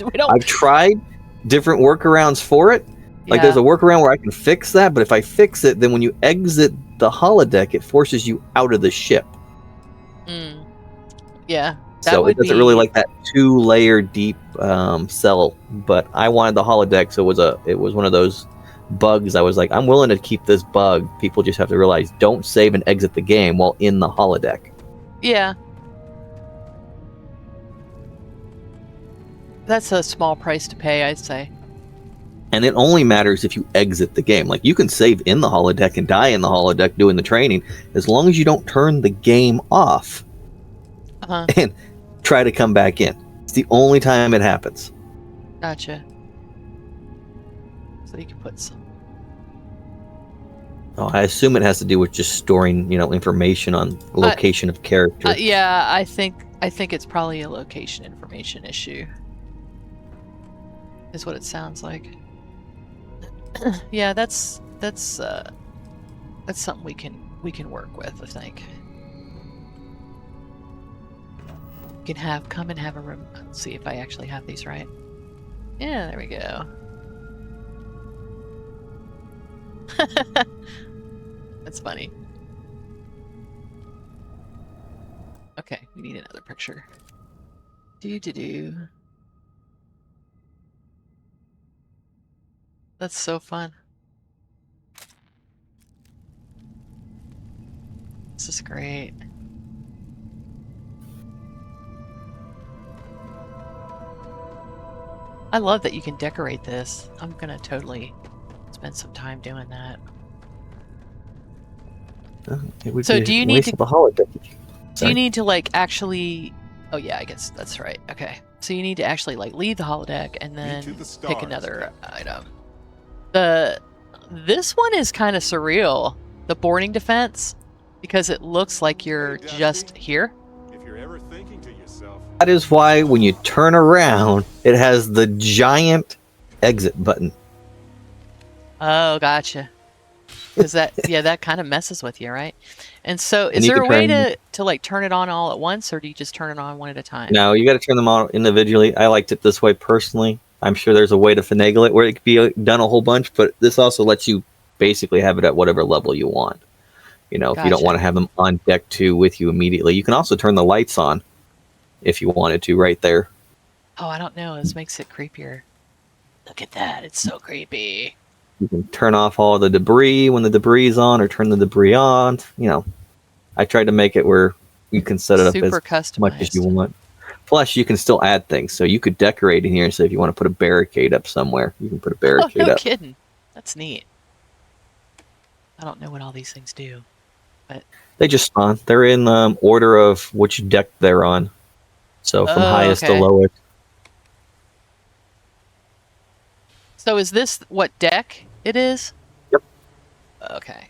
We don't. I've tried different workarounds for it. Like there's a workaround where I can fix that, but if I fix it, then when you exit the holodeck, it forces you out of the ship. Mm. Yeah. So it doesn't really like that 2-layer deep cell. But I wanted the holodeck, so it was one of those bugs. I was like, I'm willing to keep this bug. People just have to realize, don't save and exit the game while in the holodeck. Yeah. That's a small price to pay, I'd say. And it only matters if you exit the game. Like, you can save in the holodeck and die in the holodeck doing the training, as long as you don't turn the game off and try to come back in. It's the only time it happens. Gotcha. So you can put some. Oh, I assume it has to do with just storing, information on location of character. Yeah, I think it's probably a location information issue. Is what it sounds like. Yeah, that's something we can work with, I think. You can come and have a room. Let's see if I actually have these right. Yeah, there we go. That's funny. Okay, we need another picture. Do. That's so fun. This is great. I love that you can decorate this. I'm gonna totally spend some time doing that. It would So be do you a need waste to? of a holodeck. Do you need to like actually? Oh yeah, I guess that's right. Okay, so you need to actually like leave the holodeck and then pick another item. This one is kind of surreal. The boarding defense, because it looks like you're just here. If you're ever thinking to yourself, That is why when you turn around, it has the giant exit button. Oh, gotcha. Because that kind of messes with you, right? And so, is And you there can a way turn- to like turn it on all at once, or do you just turn it on one at a time? No, you got to turn them on individually. I liked it this way personally. I'm sure there's a way to finagle it where it could be done a whole bunch, but this also lets you basically have it at whatever level you want. If you don't Gotcha. want to have them on deck 2 with you immediately, you can also turn the lights on if you wanted to right there. Oh, I don't know. This makes it creepier. Look at that. It's so creepy. You can turn off all the debris when the debris is on or turn the debris on. I tried to make it where you can set it up Super as much as you customized. want. Plus, you can still add things. So you could decorate in here and say if you want to put a barricade up somewhere, you can put a Oh, barricade no up. kidding. That's neat. I don't know what all these things do, but They just spawn. They're in order of which deck they're on. So from highest to okay. lowest. So is this what deck it is? Yep. Okay.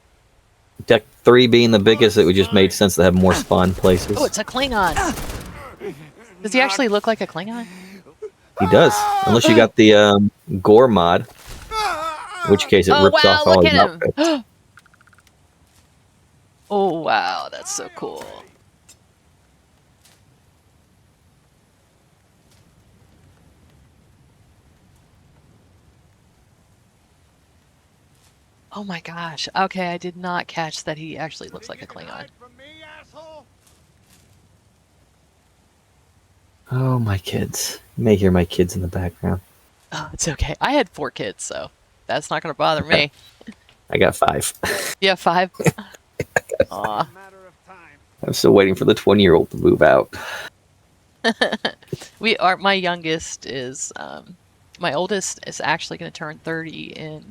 Deck 3 being the biggest, it would just made sense to have more spawn places. Oh, it's a Klingon. Does he actually look like a Klingon? He does. Unless you got the gore mod. In which case it rips off all look his at him. outfits. Oh, wow. That's so cool. Oh my gosh. Okay, I did not catch that he actually looks like a Klingon. Oh, my kids. You may hear my kids in the background. Oh, it's okay. I had 4 kids, so that's not going to bother me. I got 5. Yeah, 5. Aw. I'm still waiting for the 20-year-old to move out. My youngest is, my oldest is actually going to turn 30 in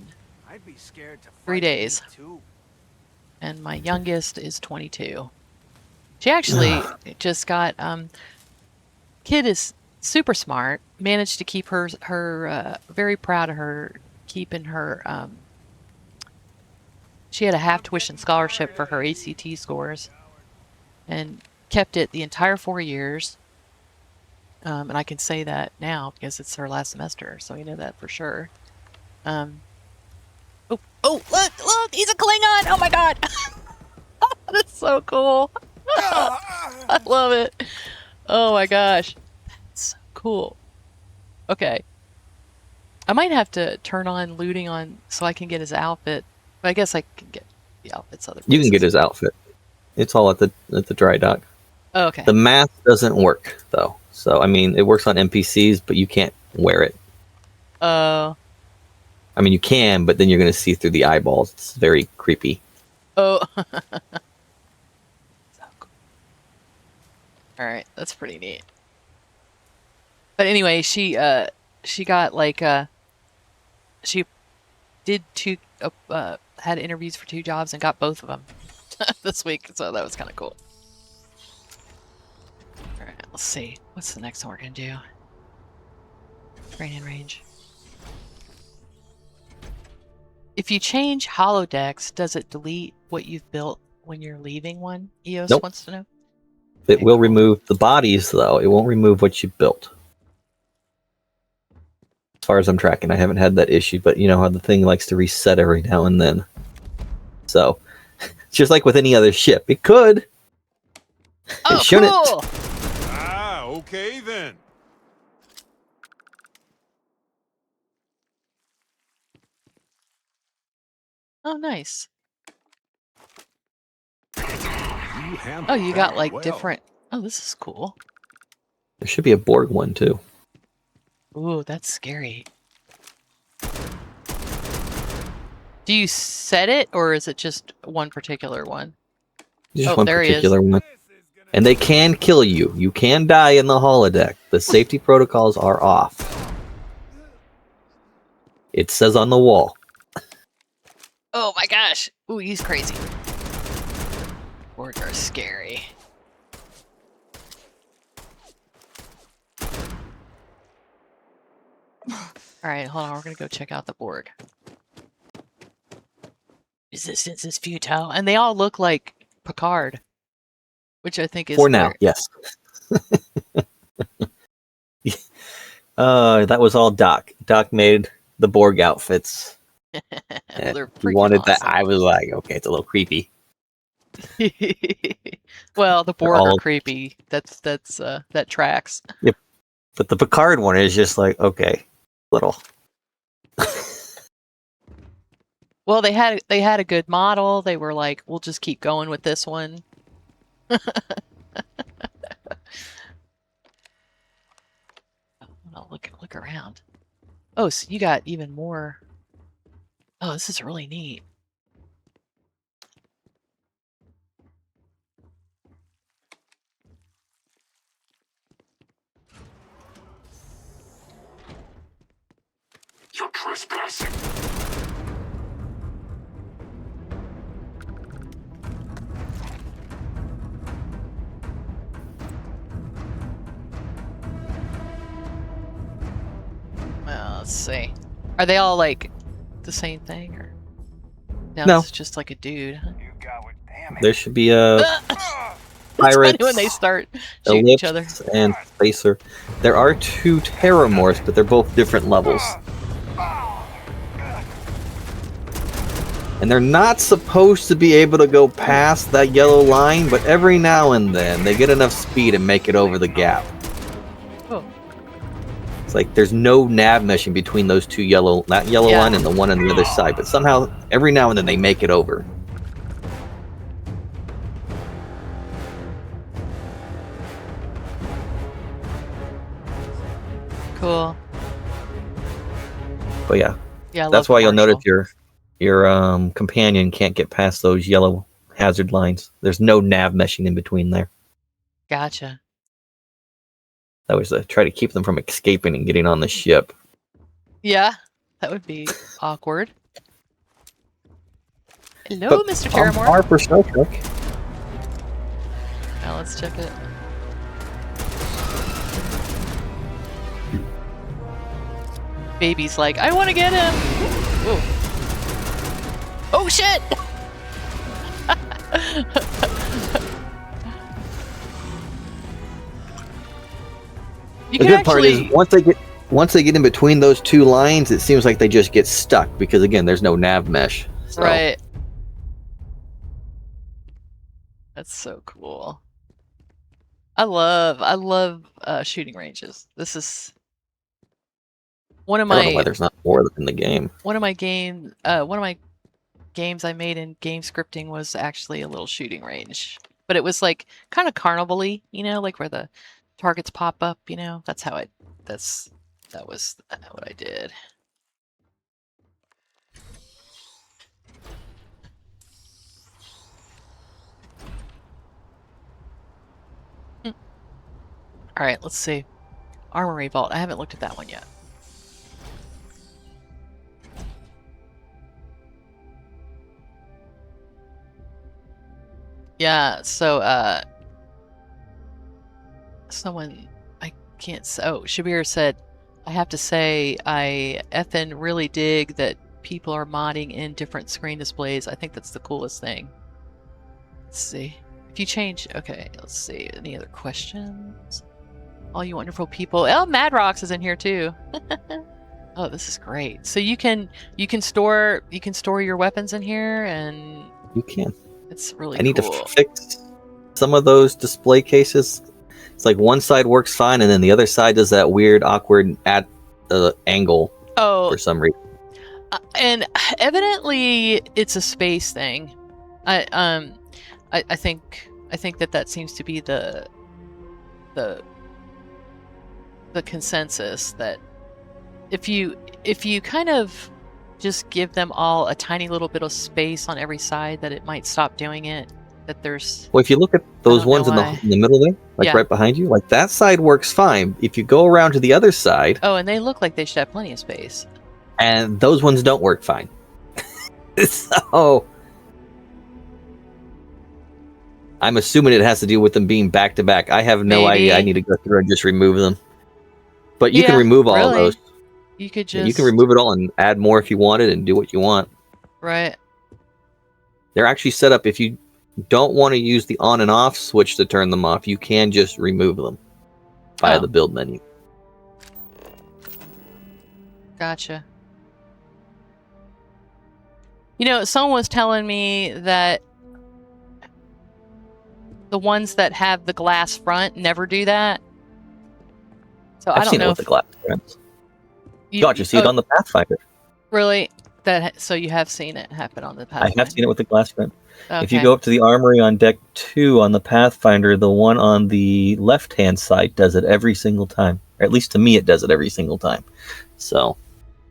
I'd be scared to 3 days. And my youngest is 22. She actually just got, kid is super smart, managed to keep her very proud of her, keeping her, she had a half tuition scholarship for her ACT scores and kept it the entire 4 years. And I can say that now because it's her last semester, so we know that for sure. Oh, look, he's a Klingon! Oh my god! That's so cool. I love it. Oh my gosh. That's so cool. Okay. I might have to turn on looting on so I can get his outfit. But I guess I can get the outfits other places. You can get his outfit. It's all at the dry dock. Oh, okay. The mask doesn't work, though. So, I mean, it works on NPCs, but you can't wear it. Oh. I mean, you can, but then you're going to see through the eyeballs. It's very creepy. Oh. So cool. Alright, that's pretty neat. But anyway, she got like, she did had interviews for 2 jobs and got both of them this week, so that was kind of cool. Alright, let's see. What's the next one we're going to do? Training range. If you change holodecks, does it delete what you've built when you're leaving one? EOS Nope. wants to know. It will remove the bodies, though. It won't remove what you built. As far as I'm tracking, I haven't had that issue, but you know how the thing likes to reset every now and then. So, just like with any other ship, it could. Oh, It shouldn't. cool! Ah, okay then. Oh, nice. You handled Oh, you got that like well. different... Oh, this is cool. There should be a Borg one, too. Ooh, that's scary. Do you set it, or is it just one particular one? Just Oh, one there he is. particular one. And they can kill you. You can die in the holodeck. The safety protocols are off. It says on the wall. Oh my gosh! Ooh, he's crazy. Borg are scary. Alright, hold on, we're gonna go check out the Borg. Resistance is futile. And they all look like Picard. Which I think is... For now, yes. That was all Doc. Doc made the Borg outfits. They're He freaking wanted that. awesome. I was like, okay, it's a little creepy. Well, the Borg are all- creepy. That tracks. But the Picard one is just like, okay, little. Well, they had a good model. They were like, we'll just keep going with this one. Oh, look around. Oh, so you got even more. Oh, this is really neat. You're trespassing. Well, let's see. Are they all like the same thing, or No. It's just like a dude? Huh? You got what? Damn There should be a It's Pirates, funny when they start shooting each Ellipse, other. and Spacer. There are 2 Terramorphs, but they're both different levels. And they're not supposed to be able to go past that yellow line, but every now and then they get enough speed and make it over the gap. Oh. It's like there's no nav meshing between those two that yellow Yeah. line and the one on the other side. But somehow, every now and then, they make it over. Cool. But yeah, Yeah, I that's love why you'll notice commercial. your companion can't get past those yellow hazard lines. There's no nav meshing in between there. Gotcha. That was to try to keep them from escaping and getting on the ship. Yeah, that would be awkward. Hello, But Mr. on Terramore. par for Star Trek. Now let's check it. Baby's like, I want to get him. Whoa. Oh shit! You The can good part actually, is once they get in between those two lines, it seems like they just get stuck because again, there's no nav mesh. So, right? That's so cool. I love shooting ranges. This is one of I don't know why my there's not more of them in the game. one of my games I made in game scripting was actually a little shooting range, but it was like kind of carnival-y, you know, like where the targets pop up, you know. That was what I did. All right, let's see. Armory Vault. I haven't looked at that one yet. Yeah, so someone I can't say. Oh, Shabir said, I have to say I effing really dig that people are modding in different screen displays. I think that's the coolest thing. Let's see. If you change, okay, let's see. Any other questions? All you wonderful people. Oh, Mad Rocks is in here too. Oh, this is great. So you can store your weapons in here, and You can. it's really I need cool. to fix some of those display cases. It's like one side works fine, and then the other side does that weird, awkward at angle Oh, for some reason. and evidently it's a space thing. I think that seems to be the consensus, that if you kind of just give them all a tiny little bit of space on every side, that it might stop doing it. That there's Well, if you look at those don't know ones why. in the middle there, like Yeah. right behind you, like that side works fine. If you go around to the other side, oh, and they look like they should have plenty of space. and those ones don't work fine. So I'm assuming it has to do with them being back to back. I have no Maybe. idea. I need to go through and just remove them. But you can Yeah, remove all of really. those. You could Yeah, just you can remove it all and add more if you wanted and do what you want. right. They're actually set up if you don't want to use the on and off switch to turn them off, you can just remove them via Oh. the build menu. Gotcha. You know, someone was telling me that the ones that have the glass front never do that. So I I've don't seen it know with if the glass frames. you Gotcha, see it on the Pathfinder. really so you have seen it happen on the I Pathfinder. have seen it with the glass frame. Okay. If you go up to the armory on deck 2 on the Pathfinder, the one on the left-hand side does it every single time. Or at least to me, it does it every single time. So,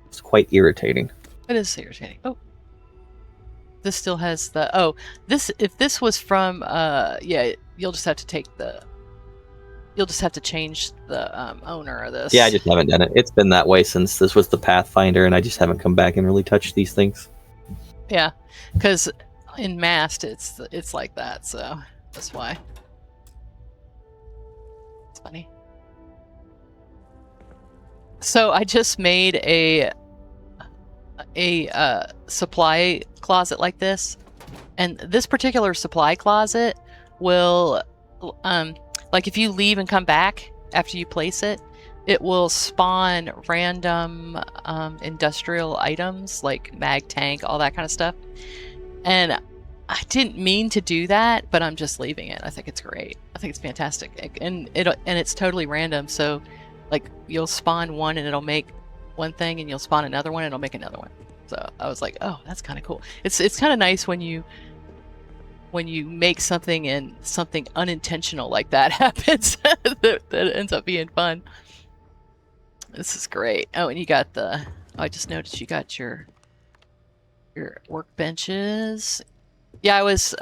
it's quite irritating. It is irritating. Oh. This still has the if this was from yeah, you'll just have to change the owner of this. Yeah, I just haven't done it. It's been that way since this was the Pathfinder, and I just haven't come back and really touched these things. Yeah, because in Mast it's like that, so that's why. It's funny. So I just made a supply closet like this, and this particular supply closet will like if you leave and come back after you place it, it will spawn random industrial items like mag tank, all that kind of stuff. And I didn't mean to do that, but I'm just leaving it. I think it's great. I think it's fantastic, and it's totally random. So Like you'll spawn one and it'll make one thing, and you'll spawn another one and it'll make another one. So I was like, oh, that's kind of cool. It's kind of nice when you make something and something unintentional like that happens that ends up being fun. This is great. Oh, and you got the. I just noticed you got your workbenches. Yeah, I was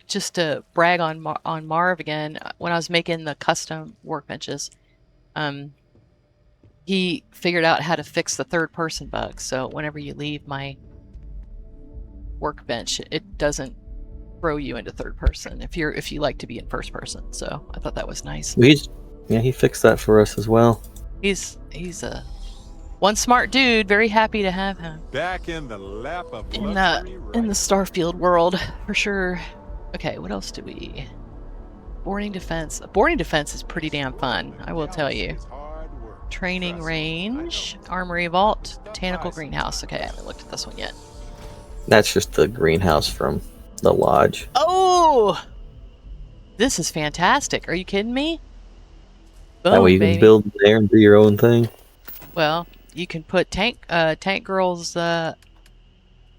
just to brag on Marv again when I was making the custom workbenches. He figured out how to fix the third person bug. So whenever you leave my workbench, it doesn't throw you into third person if you like to be in first person. So I thought that was nice. He fixed that for us as well. He's a one smart dude. Very happy to have him Back in the lap of in luxury, the Starfield world for sure. Okay, what else do we? Boarding defense. Boarding defense is pretty damn fun, I will tell you. Training range, armory vault, botanical greenhouse. Okay, I haven't looked at this one yet. That's just the greenhouse from the lodge. Oh, this is fantastic. Are you kidding me? Boom, That way you baby. can build there and do your own thing. Well, you can put Tank Girl's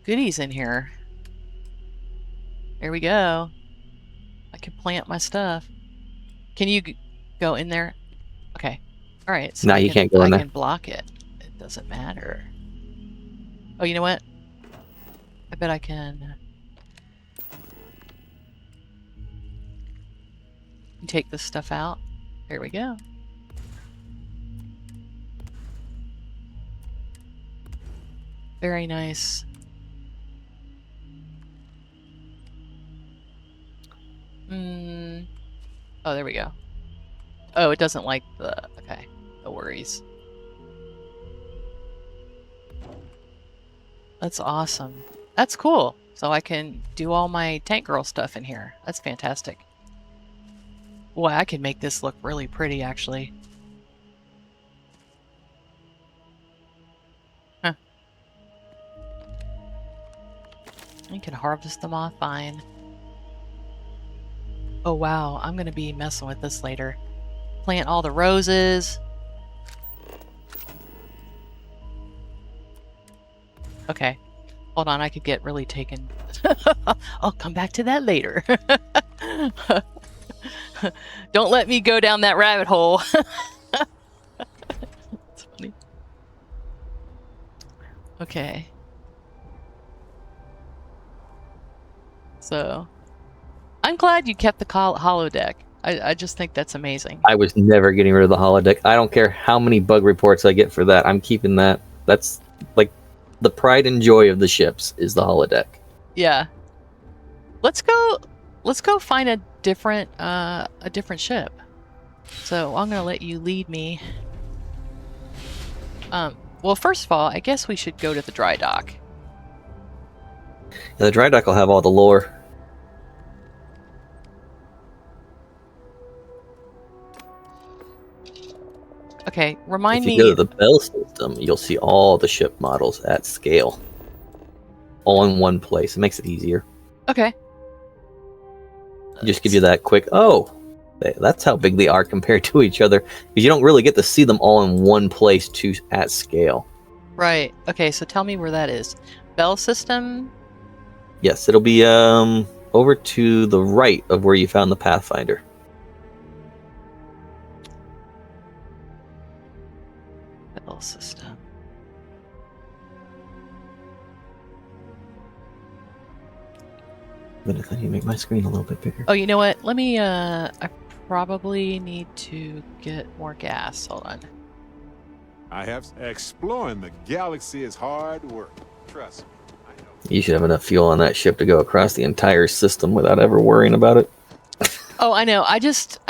goodies in here. There we go. I can plant my stuff. Can you go in there? Okay. All right. So No, I you can, can't go in I there. can block it. It doesn't matter. Oh, you know what? I bet I can. Take this stuff out. There we go. Very nice. Oh, there we go. Oh, it doesn't like the... Okay, no worries. That's awesome. That's cool. So I can do all my Tank Girl stuff in here. That's fantastic. Boy, I can make this look really pretty, actually. Huh. You can harvest them off fine. Oh, wow. I'm going to be messing with this later. Plant all the roses. Okay. Hold on, I could get really taken. I'll come back to that later. Don't let me go down that rabbit hole. That's funny. Okay. So, I'm glad you kept the holodeck. I just think that's amazing. I was never getting rid of the holodeck. I don't care how many bug reports I get for that. I'm keeping that. That's like the pride and joy of the ships is the holodeck. Yeah. Let's go find a different ship. So I'm gonna let you lead me. Well, first of all, I guess we should go to the dry dock. Yeah, the dry dock will have all the lore. Okay, remind If you me. go to the Bell system, you'll see all the ship models at scale. All in one place. It makes it easier. Okay. It just gives you that quick, oh, that's how big they are compared to each other. Because you don't really get to see them all in one place at scale. Right. Okay, so tell me where that is. Bell system? Yes, it'll be over to the right of where you found the Pathfinder. Bell system. But I need to make my screen a little bit bigger. Oh, you know what? Let me, I probably need to get more gas. Hold on. Exploring the galaxy is hard work. Trust me, I know. You should have enough fuel on that ship to go across the entire system without ever worrying about it. Oh, I know. I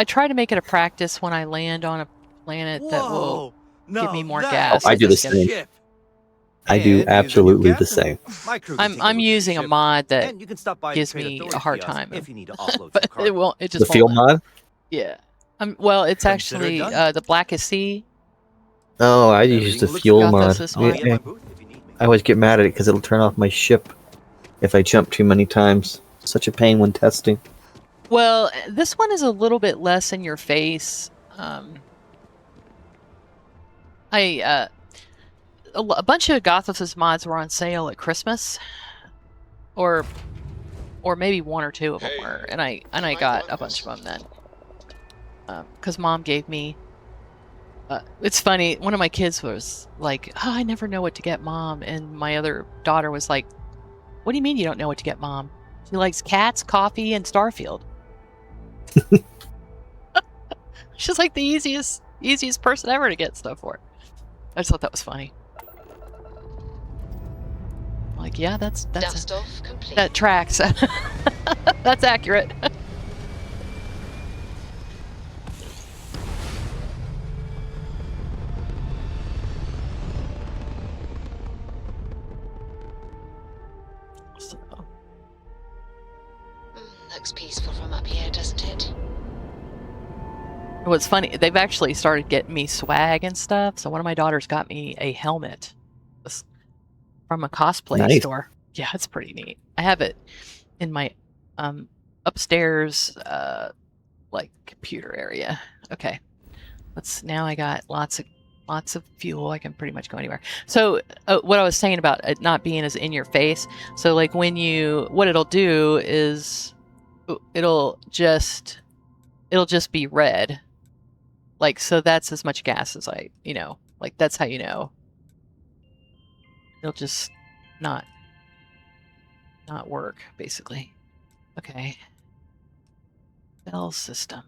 try to make it a practice when I land on a planet that will give me more gas. I do the It's gonna- same. I do absolutely the same. I'm using a mod that And you can stop by gives the Trader me Dory's a hard kiosk time. if you need to offload But some cargo. it won't. It The just fuel won't. mod? Yeah. Well, it's Consider it actually done. the Blackest Sea. Oh, I Everything use the looks fuel good. Got mod. this this I'll be way. at my booth if you need me. I always get mad at it because it'll turn off my ship if I jump too many times. Such a pain when testing. Well, this one is a little bit less in your face. A bunch of Gothos' mods were on sale at Christmas, or maybe one or two of them were, and I got a bunch of them then, because Mom gave me. It's funny. One of my kids was like, "Oh, I never know what to get Mom," and my other daughter was like, "What do you mean you don't know what to get Mom? She likes cats, coffee, and Starfield." She's like the easiest person ever to get stuff for. I just thought that was funny. Like, yeah, that's Dust off complete. that tracks. That's accurate. So, Looks peaceful from up here, doesn't it? what's funny, they've actually started getting me swag and stuff. So one of my daughters got me a helmet from a cosplay store. Yeah, it's pretty neat. I have it in my upstairs like computer area. Okay. Now I got lots of fuel. I can pretty much go anywhere. So what I was saying about it not being as in your face. So like what it'll do is it'll just be red. Like, so that's as much gas as like that's how you know. It'll just not work, basically. Okay. Bell system.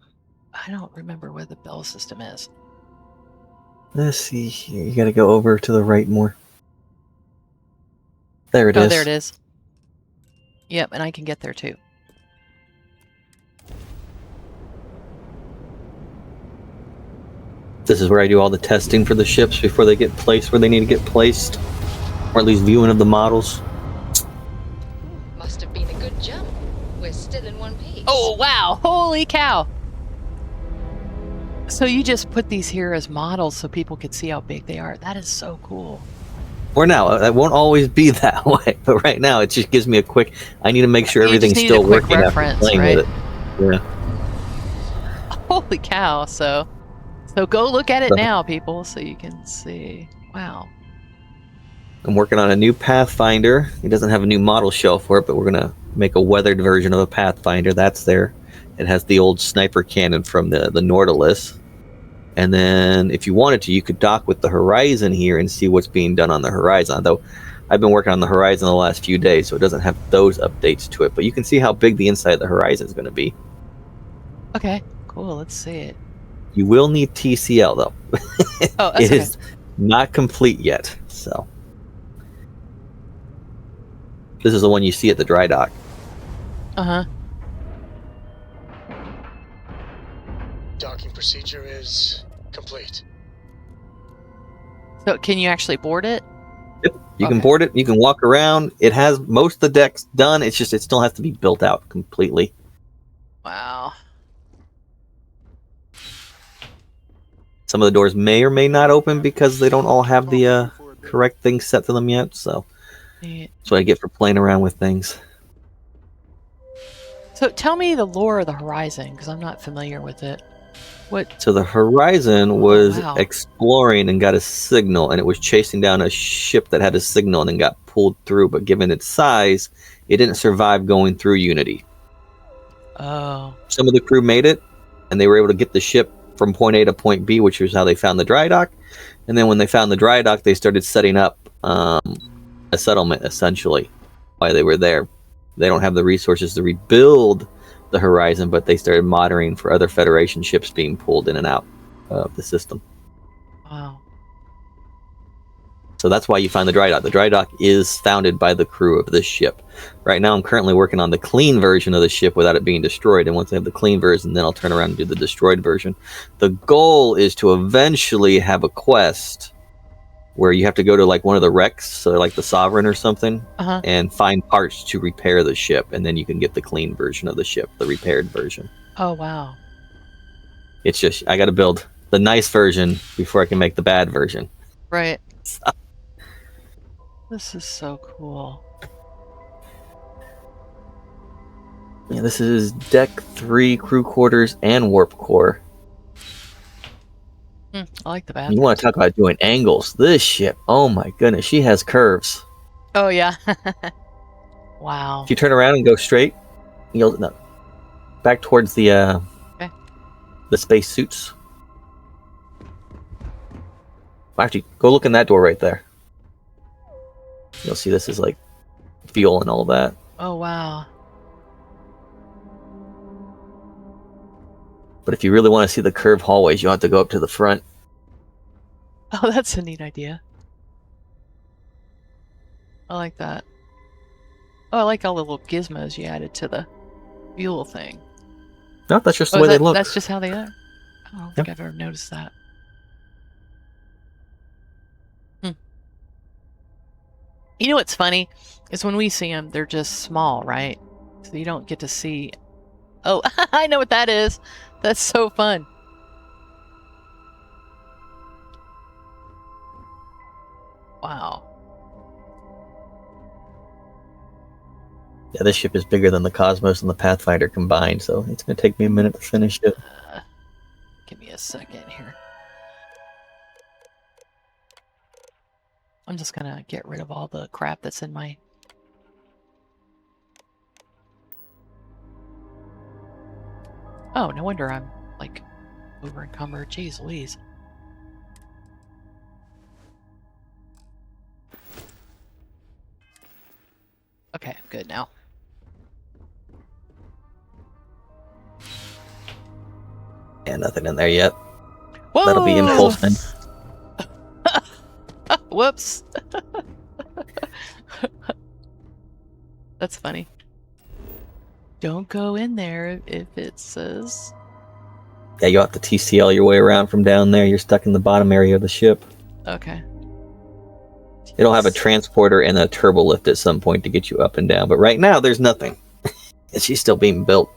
I don't remember where the bell system is. Let's see here. You gotta go over to the right more. There it is. Oh, there it is. Yep, and I can get there too. This is where I do all the testing for the ships before they get placed where they need to get placed. Or at least viewing of the models. Must have been a good jump. We're still in one piece. Oh, wow. Holy cow. So you just put these here as models so people could see how big they are. That is so cool. Or now, it won't always be that way, but right now it just gives me a quick. I need to make sure You just everything's needed still a quick working after reference, playing right? with it. Yeah. Holy cow. So go look at it now, people, so you can see. Wow. I'm working on a new Pathfinder. It doesn't have a new model shelf for it, but we're gonna make a weathered version of a Pathfinder. That's there. It has the old sniper cannon from the Nautilus. And then, if you wanted to, you could dock with the Horizon here and see what's being done on the Horizon. Though, I've been working on the Horizon the last few days, so it doesn't have those updates to it. But you can see how big the inside of the Horizon is going to be. Okay, cool. Let's see it. You will need TCL, though. Oh, that's It okay. is not complete yet, so. This is the one you see at the dry dock. Uh-huh. Docking procedure is complete. So can you actually board it? Yep. You can Okay. board it. You can walk around. It has most of the decks done. It's just it still has to be built out completely. Wow. Some of the doors may or may not open because they don't all have the correct things set to them yet. So Neat. that's what I get for playing around with things. So tell me the lore of the Horizon, because I'm not familiar with it. What? So the Horizon was wow. exploring and got a signal, and it was chasing down a ship that had a signal and then got pulled through. But given its size, it didn't survive going through Unity. Oh. Some of the crew made it, and they were able to get the ship from point A to point B, which was how they found the dry dock. And then when they found the dry dock, they started setting up a settlement, essentially, while they were there. They don't have the resources to rebuild the Horizon, but they started monitoring for other Federation ships being pulled in and out of the system. Wow. So that's why you find the dry dock. The dry dock is founded by the crew of this ship. Right now I'm currently working on the clean version of the ship without it being destroyed, and once I have the clean version, then I'll turn around and do the destroyed version. The goal is to eventually have a quest where you have to go to like one of the wrecks, so like the Sovereign or something, Uh-huh. and find parts to repair the ship, and then you can get the clean version of the ship, the repaired version. Oh, wow. It's just, I gotta build the nice version before I can make the bad version. Right. This is so cool. Yeah, this is Deck 3, Crew Quarters, and Warp Core. I like the bath. You want to talk about doing angles? This ship, oh my goodness, she has curves. Oh yeah. Wow. If you turn around and go straight, you'll back towards the space suits. Actually, go look in that door right there. You'll see this is like fuel and all that. Oh wow. But if you really want to see the curved hallways, you'll have to go up to the front. Oh, that's a neat idea. I like that. Oh, I like all the little gizmos you added to the fuel thing. No, that's just the Oh, way they look. that's just how they are? I don't think I've ever noticed that. You know what's funny? Is when we see them, they're just small, right? So you don't get to see... Oh, I know what that is! That's so fun! Wow. Yeah, this ship is bigger than the Cosmos and the Pathfinder combined, so it's going to take me a minute to finish it. Give me a second here. I'm just gonna get rid of all the crap that's in my... Oh, no wonder I'm, like, over encumbered. Jeez Louise. Okay, I'm good now. Yeah, nothing in there yet. Whoa! That'll be impulsion. Whoops. That's funny. Don't go in there if it says... Yeah, you'll have to TCL your way around from down there. You're stuck in the bottom area of the ship. Okay. It'll have a transporter and a turbo lift at some point to get you up and down, but right now there's nothing. She's still being built.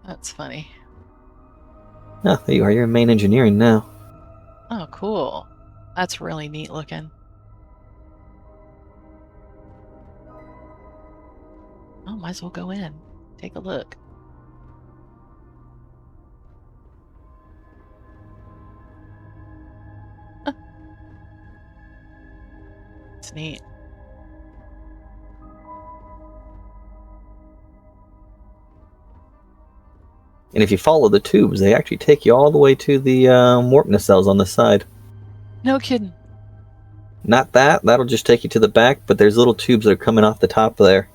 That's funny. Oh, there you are. You're in main engineering now. Oh, cool. That's really neat looking. Oh, might as well go in. Take a look. Huh. It's neat. And if you follow the tubes, they actually take you all the way to the warp nacelles on the side. No kidding. Not that. That'll just take you to the back, but there's little tubes that are coming off the top there.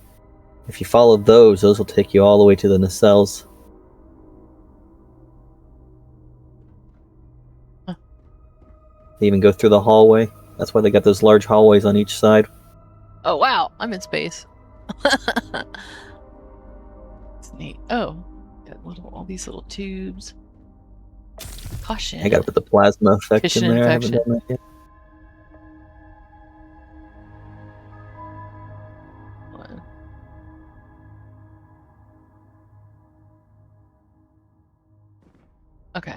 If you follow those will take you all the way to the nacelles. Huh. They even go through the hallway. That's why they got those large hallways on each side. Oh, wow. I'm in space. It's neat. Oh, got all these little tubes. Caution. I gotta put the plasma effect Fission in there. I infection. haven't done that yet. Okay.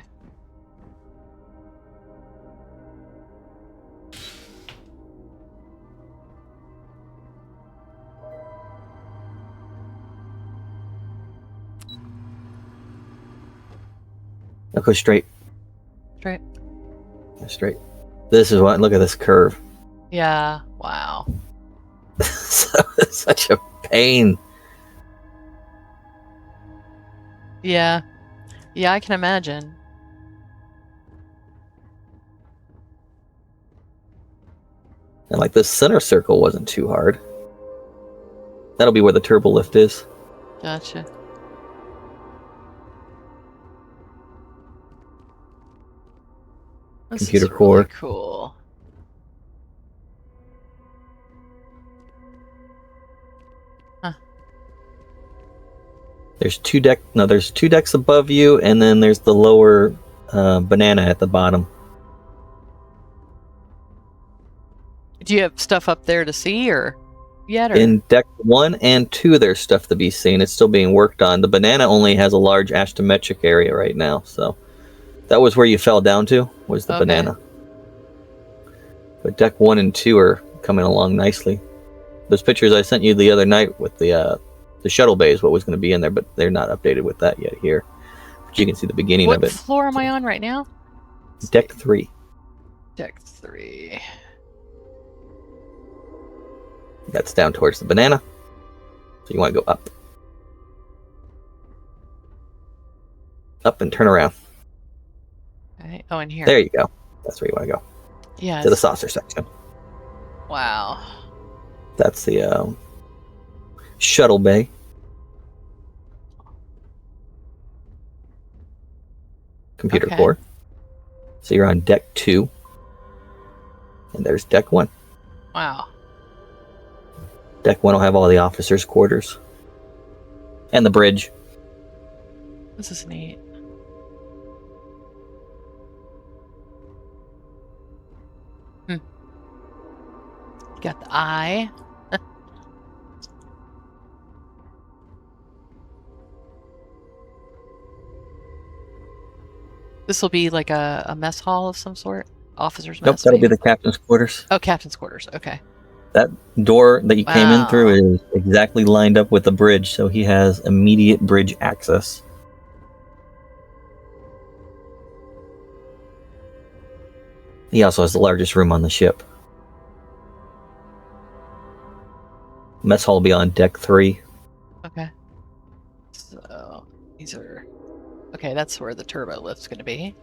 Now go straight. Straight. Yeah, straight. This is what. Look at this curve. Yeah. Wow. Such a pain. Yeah. Yeah, I can imagine. And like this center circle wasn't too hard. That'll be where the turbo lift is. Gotcha. This Computer is core. Really cool. There's two decks above you, and then there's the lower banana at the bottom. Do you have stuff up there to see, or yet? Or? In deck 1 and 2, there's stuff to be seen. It's still being worked on. The banana only has a large astrometric area right now, so that was where you fell down to, was the banana. But deck 1 and 2 are coming along nicely. Those pictures I sent you the other night with the shuttle bay is what was going to be in there, but they're not updated with that yet here. You can see the beginning What of it. floor am I on right now? Deck 3. Deck 3. That's down towards the banana. So you want to go up. Up and turn around. Okay. Oh, in here. There you go. That's where you want to go. Yeah. To the saucer section. Wow. That's the shuttle bay. Computer Okay. core. So you're on deck 2. And there's deck 1. Wow. Deck 1 will have all the officers' quarters. And the bridge. This is neat. Got the eye. This will be like a mess hall of some sort? Officer's Nope, mess? that'll be maybe? the captain's quarters. Oh, captain's quarters. Okay. That door that you came in Wow. through is exactly lined up with the bridge, so he has immediate bridge access. He also has the largest room on the ship. Mess hall will be on deck 3. Okay. So, these are... Okay, that's where the turbo lift's going to be.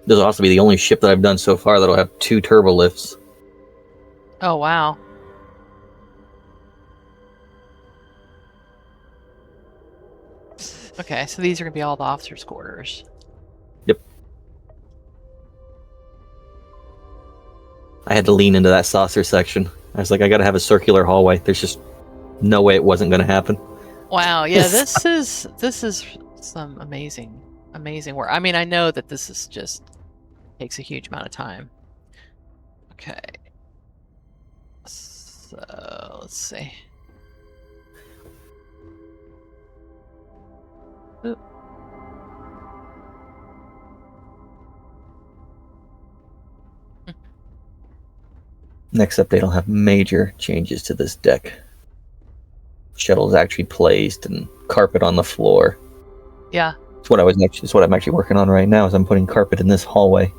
This will also be the only ship that I've done so far that'll have 2 turbo lifts. Oh, wow. Okay, so these are going to be all the officers' quarters. Yep. I had to lean into that saucer section. I was like, I gotta have a circular hallway. There's just no way it wasn't gonna happen. Wow, yeah, this is some amazing work. I mean, I know that this is just takes a huge amount of time. Okay. So, let's see. Oop. Next update, I'll have major changes to this deck. Shuttles actually placed and carpet on the floor. Yeah. It's what I'm actually working on right now. Is I'm putting carpet in this hallway.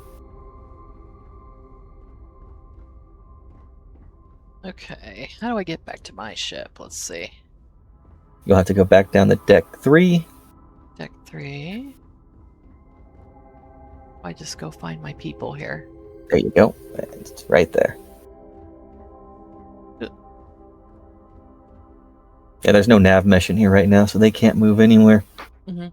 Okay. How do I get back to my ship? Let's see. You'll have to go back down to deck 3. Deck 3. I just go find my people here. There you go. It's right there. Yeah, there's no nav mesh in here right now, so they can't move anywhere. Mm-hmm.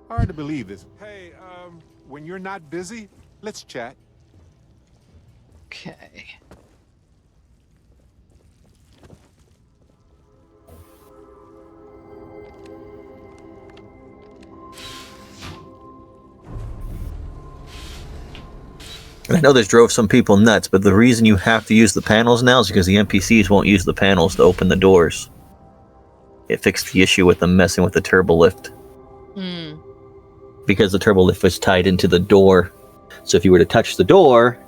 Hard to believe this. Hey, when you're not busy, let's chat. Okay. And I know this drove some people nuts, but the reason you have to use the panels now is because the NPCs won't use the panels to open the doors. It fixed the issue with them messing with the turbo lift. Hmm. Because the turbo lift was tied into the door. So if you were to touch the door,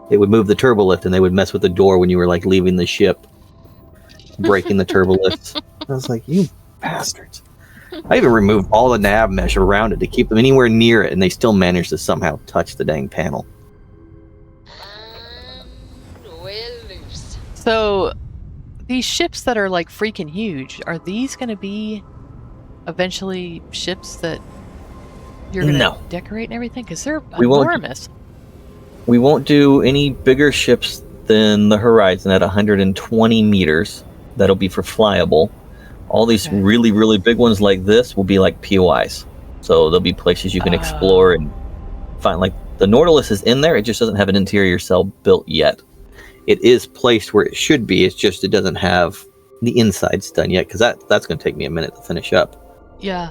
it would move the turbo lift and they would mess with the door when you were like leaving the ship. Breaking the turbo lifts. I was like, you bastards. I even removed all the nav mesh around it to keep them anywhere near it, and they still managed to somehow touch the dang panel. And we're loose. So, these ships that are like freaking huge, are these going to be eventually ships that you're going to No. decorate and everything? Because they're We won't- enormous. We won't do any bigger ships than the Horizon at 120 meters. That'll be for flyable. All these Okay. really, really big ones like this will be like POIs. So there'll be places you can explore and find. Like the Nautilus is in there, it just doesn't have an interior cell built yet. It is placed where it should be, it's just it doesn't have the insides done yet, because that's going to take me a minute to finish up. Yeah.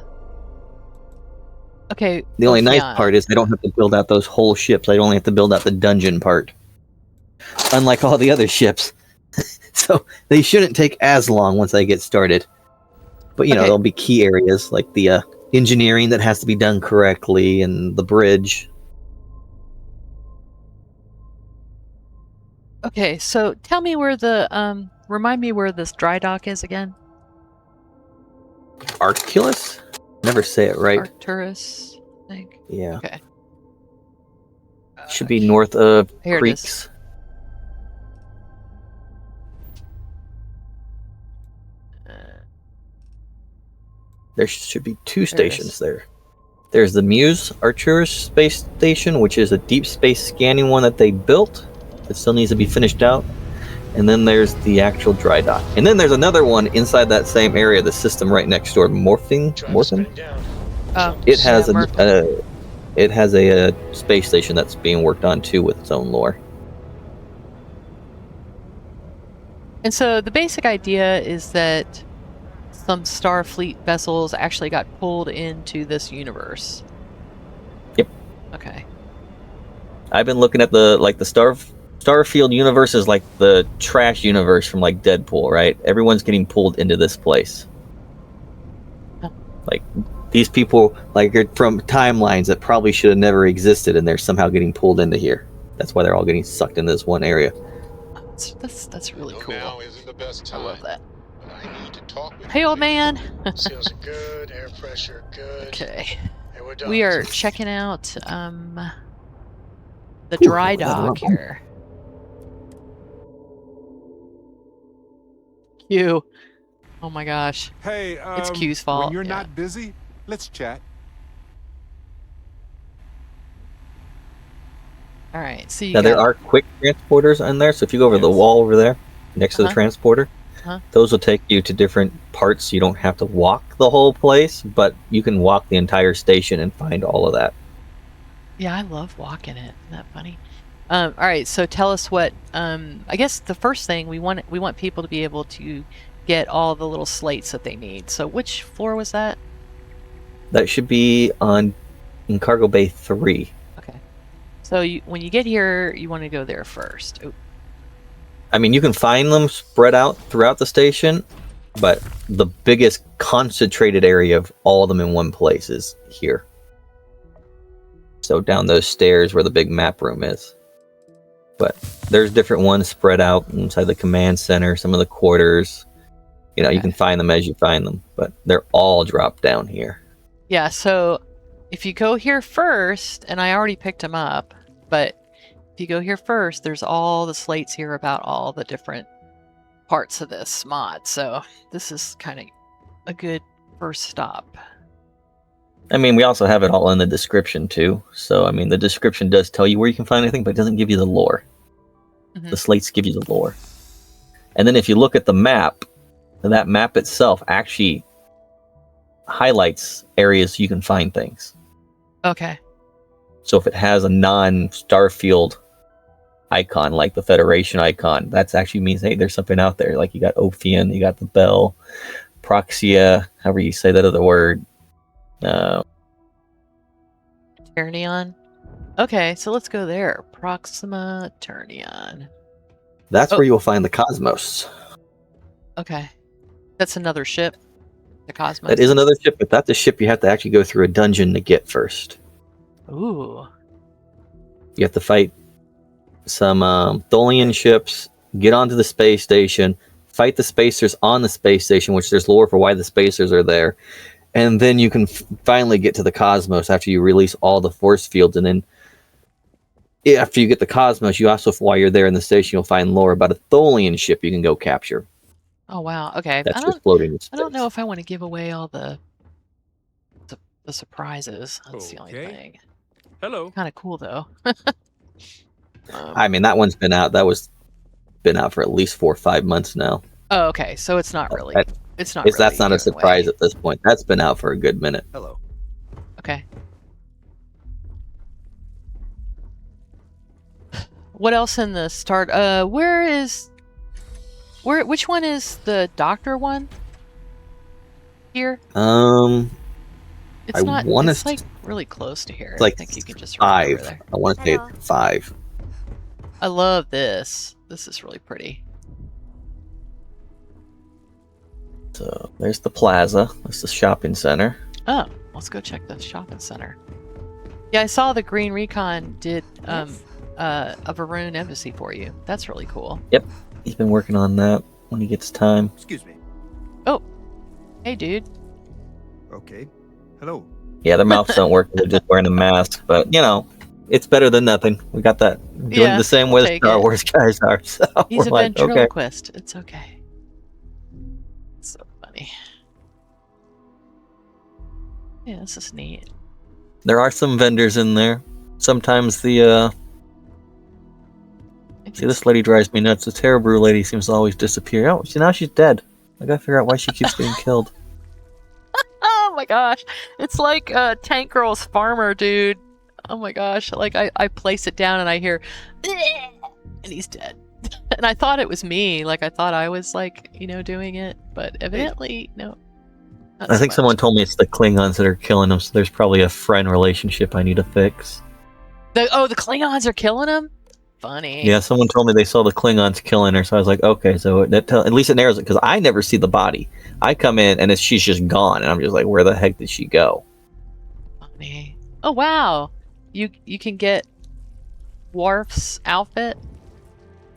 Okay. The only nice Ophion. part is I don't have to build out those whole ships. I only have to build out the dungeon part. Unlike all the other ships. So they shouldn't take as long once I get started. But, you know, Okay. there'll be key areas like the engineering that has to be done correctly, and the bridge. Okay, so tell me where the remind me where this dry dock is again. Arculus? Never say it right. Arcturus, I think. Yeah. Okay. Should be north of Here it is. Creeks. There should be two There it stations is. there. There's the Muse Arcturus space station, which is a deep space scanning one that they built that still needs to be finished out. And then there's the actual dry dock. And then there's another one inside that same area, the system right next door, Morphing. Spinning down. Oh, It has yeah, Murphy. a space station that's being worked on too with its own lore. And so the basic idea is that some Starfleet vessels actually got pulled into this universe. Yep. Okay. I've been looking at the Starfield universe is like the trash universe from like Deadpool, right? Everyone's getting pulled into this place. Huh. Like these people like are from timelines that probably should have never existed, and they're somehow getting pulled into here. That's why they're all getting sucked into this one area. That's really Well, cool. now isn't the best I time. love that. But I need to talk with Hey, you old man. Seals are good, air pressure good. Okay. And we're done. We are checking out the Ooh, dry that dock went well. here. Q. Oh my gosh. Hey, It's Q's fault, when you're yeah. not busy, let's chat. All right. So you Now there got are quick transporters on there, so if you go over the Yes. wall over there next to the Uh-huh. transporter, Uh-huh. those will take you to different parts. You don't have to walk the whole place, but you can walk the entire station and find all of that. Yeah, I love walking it. Isn't that funny? All right, so tell us what. I guess the first thing we want people to be able to get all the little slates that they need. So which floor was that? That should be in Cargo Bay 3. Okay. So when you get here, you want to go there first. Oop. I mean, you can find them spread out throughout the station, but the biggest concentrated area of all of them in one place is here. So down those stairs where the big map room is. But there's different ones spread out inside the command center, some of the quarters. You know, you can find them as you find them, but they're all dropped down here. Yeah. So if you go here first, and I already picked them up, but if you go here first, there's all the slates here about all the different parts of this mod. So this is kind of a good first stop. I mean, we also have it all in the description too. So, I mean, the description does tell you where you can find anything, but it doesn't give you the lore. Mhm. The slates give you the lore. And then if you look at the map, that map itself actually highlights areas you can find things. Okay. So if it has a non-Starfield icon, like the Federation icon, that actually means, hey, there's something out there. Like you got Ophion, you got the Bell, Proxia, however you say that other word. Ternion. Okay, so let's go there. Proxima Ternion. That's Oh. where you'll find the Cosmos. Okay. That's another ship. The Cosmos. That is another ship, but that's a ship you have to actually go through a dungeon to get first. Ooh. You have to fight some Tholian ships, get onto the space station, fight the spacers on the space station, which there's lore for why the spacers are there. And then you can finally get to the Cosmos after you release all the force fields. And then after you get the Cosmos, you also, while you're there in the station, you'll find lore about a Tholian ship you can go capture. Oh wow. Okay. That's just floating in space. I don't know if I want to give away all the surprises. That's the only Okay. thing. Hello. Kind of cool though. I mean, that one's been out. That was been out for at least 4 or 5 months now. Oh, okay. So it's not really. That- It's not. That's not a given surprise away. at this point. That's been out for a good minute. Hello. Okay. What else in the start? Which one is the doctor one? Here? I It's not. wanna It's like really close to here. It's like I think you can just run over 5. there. I want to say it's 5. I love this. This is really pretty. So there's the plaza. That's the shopping center. Oh, Let's go check the shopping center. Yeah, I saw the Green Recon did a Varun embassy for you. That's really cool. Yep, he's been working on that when he gets time. Excuse me. Oh, hey, dude. Okay. Hello. Yeah, their mouths don't work. They're just wearing a mask, but you know, it's better than nothing. We got that. We're doing Yeah, the same we'll way the take Star it. Wars guys are. So He's a we're like, okay. ventriloquist. It's okay. It's so funny. Yeah, this is neat. There are some vendors in there. Sometimes the see, this lady drives me nuts. The Terror Brew lady seems to always disappear. Oh, see, now she's dead. I gotta figure out why she keeps getting killed. Oh my gosh. It's like Tank Girl's farmer, dude. Oh my gosh. Like I place it down and I hear and he's dead. And I thought it was me. Like I thought I was like, you know, doing it, but evidently no. Not I so think much. someone told me it's the Klingons that are killing them, so there's probably a friend relationship I need to fix. The Klingons are killing him? Funny. Yeah, someone told me they saw the Klingons killing her, so I was like, okay, so at least it narrows it, because I never see the body. I come in, and she's just gone, and I'm just like, where the heck did she go? Funny. Oh wow. You can get Worf's outfit?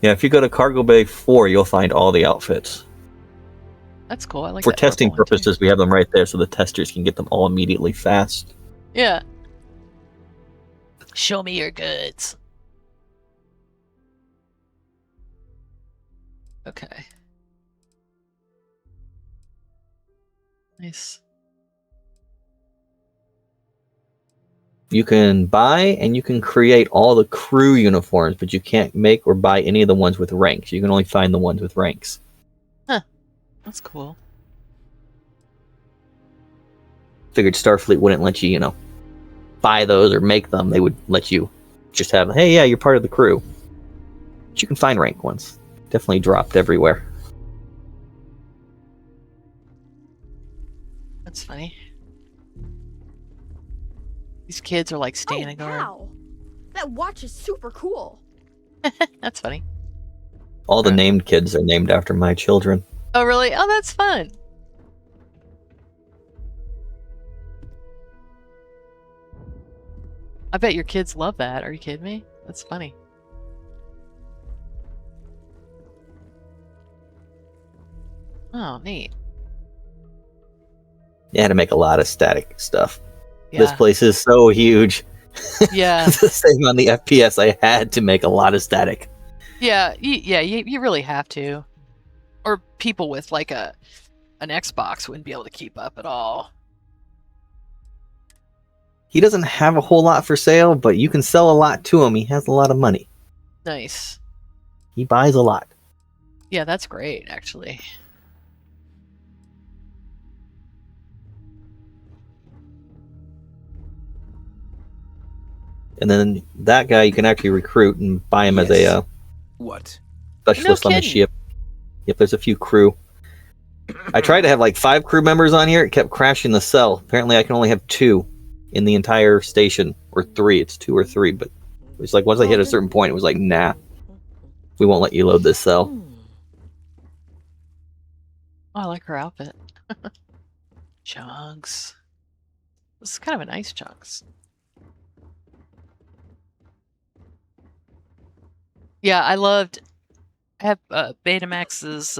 Yeah, if you go to Cargo Bay 4, you'll find all the outfits. That's cool. I like For that testing purple one, too. purposes, we have them right there, so the testers can get them all immediately fast. Yeah. Show me your goods. Okay. Nice. You can buy and you can create all the crew uniforms, but you can't make or buy any of the ones with ranks. You can only find the ones with ranks. That's cool. Figured Starfleet wouldn't let you, you know, buy those or make them. They would let you just have, hey, yeah, you're part of the crew. But you can find rank ones. Definitely dropped everywhere. That's funny. These kids are like standing guard. Wow. That watch is super cool. That's funny. All the named kids are named after my children. Oh, really? Oh, that's fun. I bet your kids love that. Are you kidding me? That's funny. Oh, neat. You had to make a lot of static stuff. Yeah. This place is so huge. Yeah. The same on the FPS. I had to make a lot of static. Yeah. You really have to. Or people with like an Xbox wouldn't be able to keep up at all. He doesn't have a whole lot for sale, but you can sell a lot to him. He has a lot of money. Nice. He buys a lot. Yeah, that's great, actually. And then that guy you can actually recruit and buy him as a What? specialist No on the kidding. ship. Yep, there's a few crew. I tried to have like 5 crew members on here. It kept crashing the cell. Apparently I can only have 2 in the entire station. Or 3. It's 2 or 3. But it's like once I hit a certain point, it was like, nah. We won't let you load this cell. Oh, I like her outfit. Chunks. This is kind of a nice chunks. Yeah, I have Betamax's,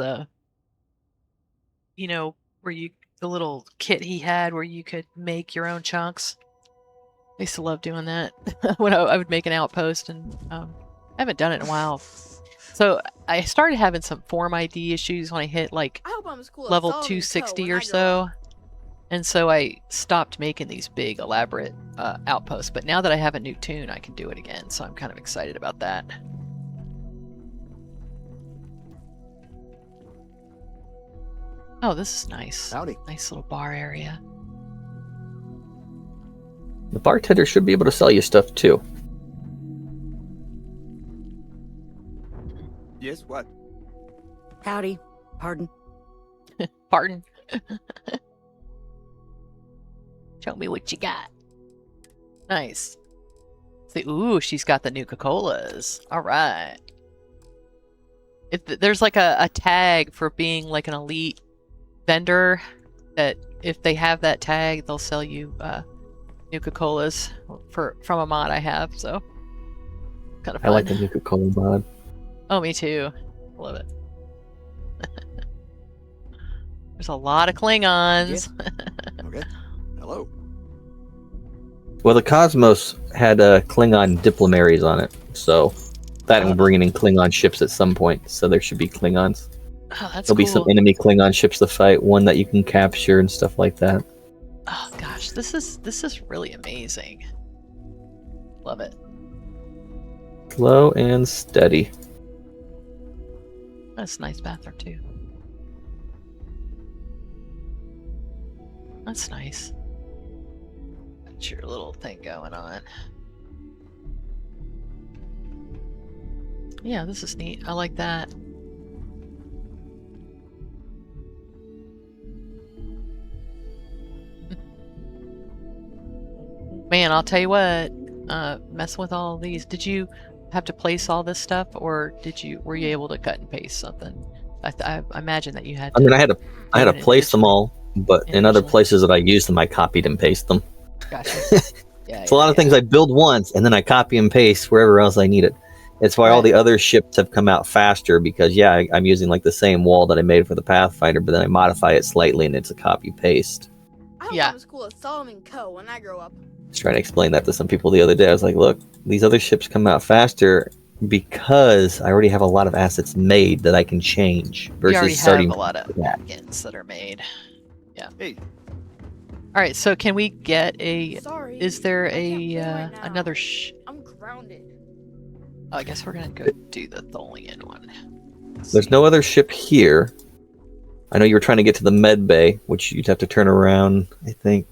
you know, where the little kit he had where you could make your own chunks. I used to love doing that when I would make an outpost, and I haven't done it in a while. So I started having some form ID issues when I hit like I hope I'm as cool as level Sullivan Coe 260 when or I grow so. up. And so I stopped making these big, elaborate outposts. But now that I have a new tune, I can do it again. So I'm kind of excited about that. Oh, this is nice. Howdy. Nice little bar area. The bartender should be able to sell you stuff too. Yes, what? Howdy. Pardon. Pardon. Show me what you got. Nice. See, ooh, she's got the Nuka-Colas. All right. If there's like a tag for being like an elite vendor that if they have that tag, they'll sell you Nuka-Colas from a mod I have. So kind of fun. I like the Nuka-Cola mod. Oh, me too. Love it. There's a lot of Klingons. Okay. Hello. Well, the Cosmos had Klingon diplomaries on it, so that will bring in Klingon ships at some point. So there should be Klingons. Oh, that's There'll be some enemy Klingon ships to fight, one that you can capture and stuff like that. Oh gosh, this is really amazing. Love it. Slow and steady. That's a nice bathroom too. That's nice. Got your little thing going on. Yeah, this is neat. I like that. Man, I'll tell you what. Messing with all these. Did you have to place all this stuff, or were you able to cut and paste something? I imagine that you had. I mean, I had to place them all, but in other individually. places that I used them, I copied and pasted them. Gotcha. Yeah, It's a lot of things I build once and then I copy and paste wherever else I need it. It's why all Right. the other ships have come out faster because I'm using like the same wall that I made for the Pathfinder, but then I modify it slightly and it's a copy paste. I hope Yeah. I'm as cool as Solomon Co. when I grow up. I was trying to explain that to some people the other day. I was like, look, these other ships come out faster because I already have a lot of assets made that I can change You already versus starting have a lot of Yeah. skins that are made. Yeah. Hey. All right. So can we get a? Sorry. Is there I can't play right now. another? I'm grounded. Oh, I guess we're gonna go do the Tholian one. There's no other ship here. I know you were trying to get to the med bay, which you'd have to turn around, I think.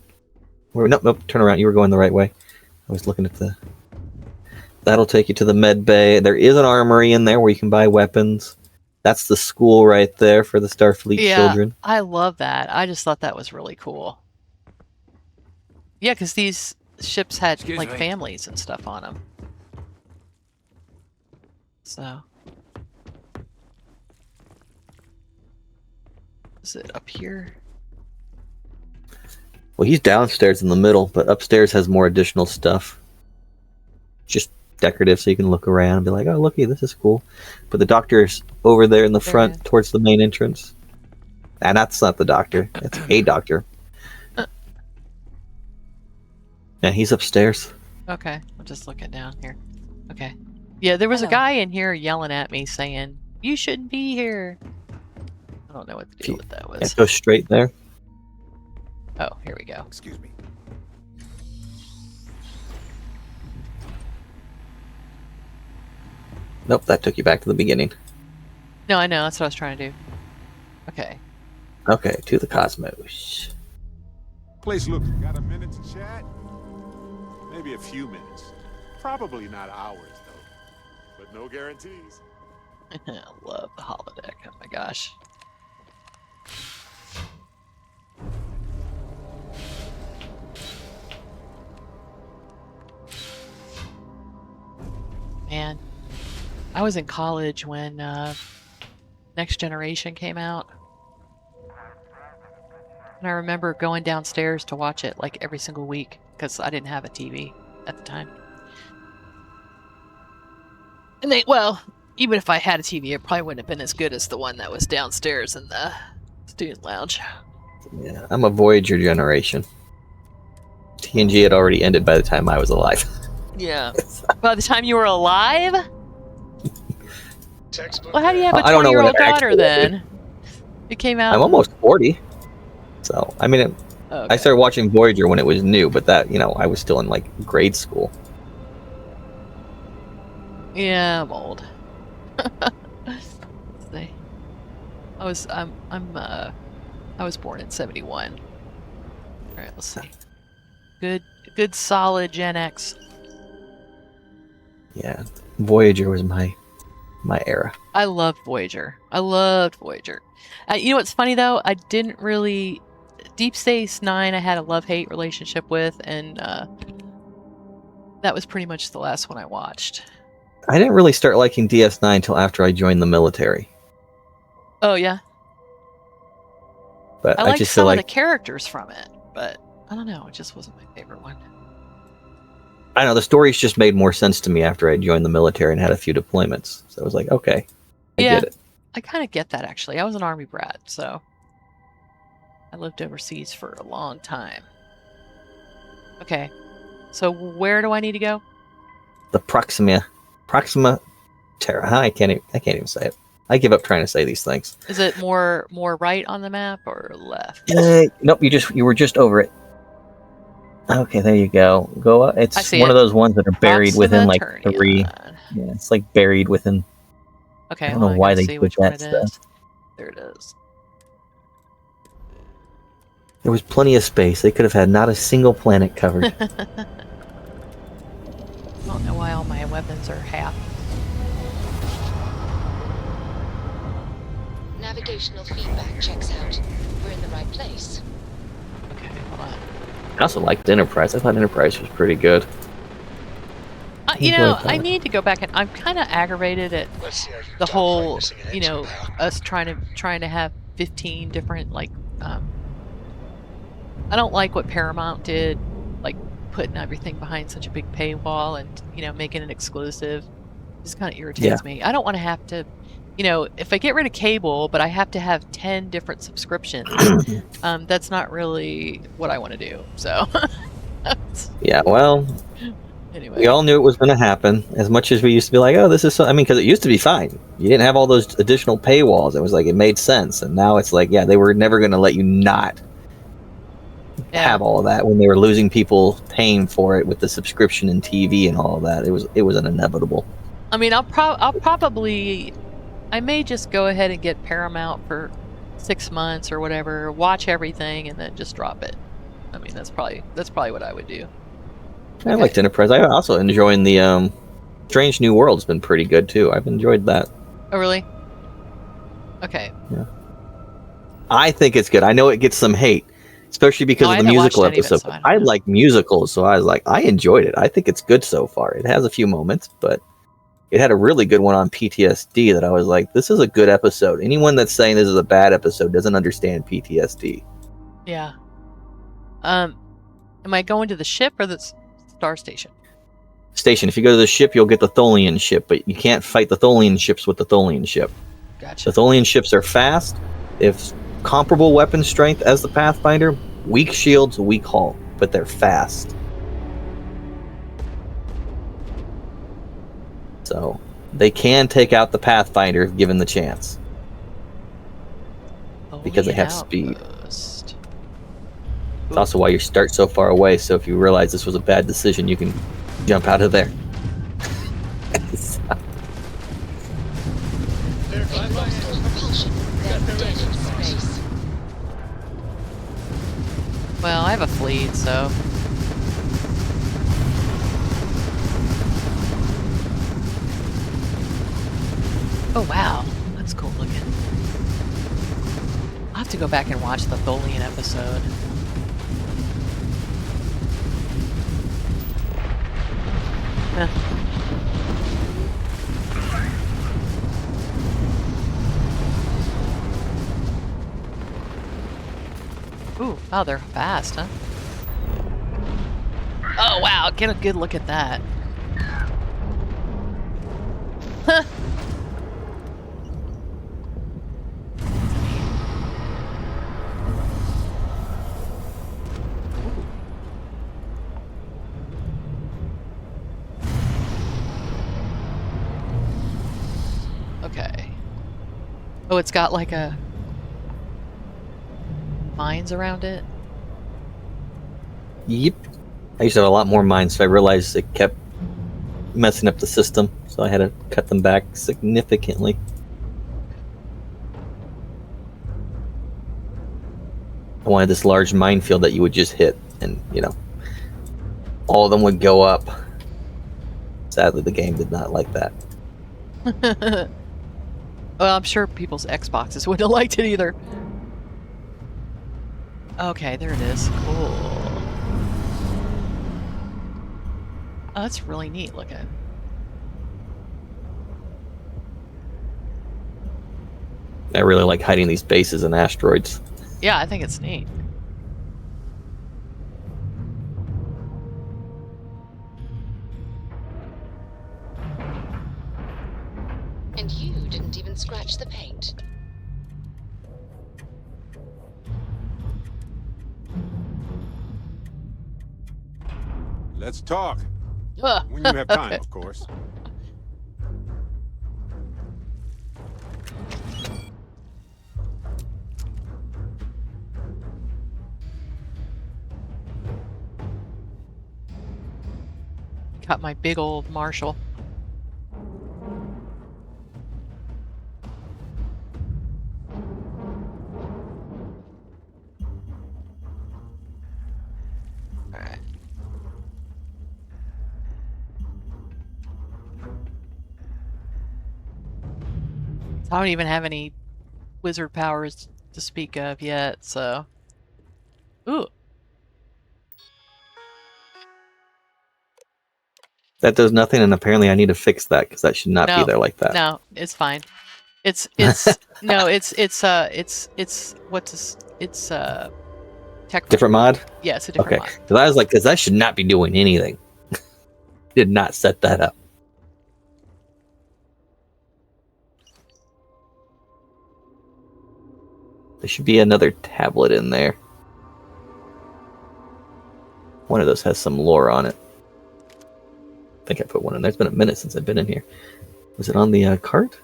Nope, turn around. You were going the right way. I was looking at the... That'll take you to the med bay. There is an armory in there where you can buy weapons. That's the school right there for the Starfleet children. I love that. I just thought that was really cool. Yeah, because these ships had Excuse like me. families and stuff on them. So, is it up here? Well, he's downstairs in the middle, but upstairs has more additional stuff. Just decorative, so you can look around and be like, oh, looky, this is cool. But the doctor's over there in the There front it is. towards the main entrance. And that's not the doctor. That's a doctor. Yeah, he's upstairs. Okay, I'm just looking down here. Okay. Yeah, there was a Hello. guy in here yelling at me saying, "You shouldn't be here." I don't know what the deal with that Yeah, was. go straight there. Oh, here we go. Excuse me. Nope, that took you back to the beginning. No, I know. That's what I was trying to do. Okay. Okay, to the Cosmos. Place looks. Got a minute to chat? Maybe a few minutes. Probably not hours, though. But no guarantees. I love the holodeck. Oh my gosh. Man, I was in college when Next Generation came out. And I remember going downstairs to watch it like every single week because I didn't have a TV at the time. And even if I had a TV, it probably wouldn't have been as good as the one that was downstairs in the student lounge. Yeah, I'm a Voyager generation. TNG had already ended by the time I was alive. Yeah. By the time you were alive? Textbook. Well, how do you have a I don't know when 20-year-old it daughter actually then? It came out. I'm almost 40. So, I mean, Okay. I started watching Voyager when it was new, but that, I was still in like grade school. Yeah, I'm old. See. I was born in 71. All right, let's see. Good solid Gen X. Yeah, Voyager was my era. I loved Voyager. You know what's funny though? I didn't really Deep Space Nine. I had a love-hate relationship with, and that was pretty much the last one I watched. I didn't really start liking DS9 until after I joined the military. Oh yeah. But I I like just some feel of like the characters from it, but I don't know. It just wasn't my favorite one. I don't know, the stories just made more sense to me after I joined the military and had a few deployments. So I was like, okay, I Yeah. get it. I kind of get that, actually. I was an Army brat, so I lived overseas for a long time. Okay, so where do I need to go? The Proxima Terra. I can't even say it. I give up trying to say these things. Is it more right on the map or left? Nope, you were just over it. Okay, there you go. Go up. I It's see one it. of those ones that are buried within like Proxima 3. Turnion. Yeah, it's like buried within. Okay, I don't hold know on, why gotta they see did which one that it stuff. is. There it is. There was plenty of space. They could have had not a single planet covered. I don't know why all my weapons are half. Navigational feedback checks out. We're in the right place. Okay, hold on. I also liked Enterprise. I thought Enterprise was pretty good. You Enjoyed know, that. I need to go back and I'm kind of aggravated at Let's see how you the dogfight whole, missing an you engine, know, pal. us trying to have 15 different I don't like what Paramount did, like putting everything behind such a big paywall and, you know, making it exclusive. It just kind of irritates me. I don't want to have to, you know, if I get rid of cable, but I have to have 10 different subscriptions, that's not really what I want to do. So, Yeah, well, anyway. we all knew it was going to happen. As much as we used to be like, oh, this is so. I mean, because it used to be fine. You didn't have all those additional paywalls. It was like, it made sense. And now it's like, yeah, they were never going to let you not have all of that when they were losing people paying for it with the subscription and TV and all of that. It was an inevitable. I mean, I'll probably, I may just go ahead and get Paramount for 6 months or whatever, watch everything, and then just drop it. I mean, that's probably what I would do. I liked Enterprise. I also enjoying the Strange New World's been pretty good too. I've enjoyed that. Oh, really? Okay. Yeah. I think it's good. I know it gets some hate, especially because of the musical episode. I like musicals, so I was like, I enjoyed it. I think it's good so far. It has a few moments, but it had a really good one on PTSD that I was like, this is a good episode. Anyone that's saying this is a bad episode doesn't understand PTSD. Yeah. Am I going to the ship or the star station? Station. If you go to the ship, you'll get the Tholian ship, but you can't fight the Tholian ships with the Tholian ship. Gotcha. The Tholian ships are fast. If comparable weapon strength as the Pathfinder, weak shields, weak hull, but they're fast. So they can take out the Pathfinder if given the chance. Because they have speed. It's also why you start so far away, so if you realize this was a bad decision, you can jump out of there. They've lost all propulsion. They're dead in space. Well, I have a fleet, so. Oh, wow. That's cool looking. I'll have to go back and watch the Tholian episode. Ooh, wow, they're fast, huh? Oh, wow, get a good look at that. Huh. Okay. Oh, it's got like a mines around it? Yep. I used to have a lot more mines, so I realized it kept messing up the system, so I had to cut them back significantly. I wanted this large minefield that you would just hit, and, you know, all of them would go up. Sadly, the game did not like that. Well, I'm sure people's Xboxes wouldn't have liked it either. Okay, there it is. Cool. Oh, that's really neat looking. I really like hiding these bases and asteroids. Yeah, I think it's neat. And you didn't even scratch the paint. Let's talk. Ugh. When you have time, of course. Got my big old Marshall. Alright. I don't even have any wizard powers to speak of yet, so. Ooh. That does nothing, and apparently I need to fix that because that should not be No, there like that. No, it's fine. It's no, it's what's this? It's tech Different mod? Yeah, it's a different Okay. mod. Because I was like, because that should not be doing anything. Did not set that up. There should be another tablet in there. One of those has some lore on it. I think I put one in there. It's been a minute since I've been in here. Was it on the cart?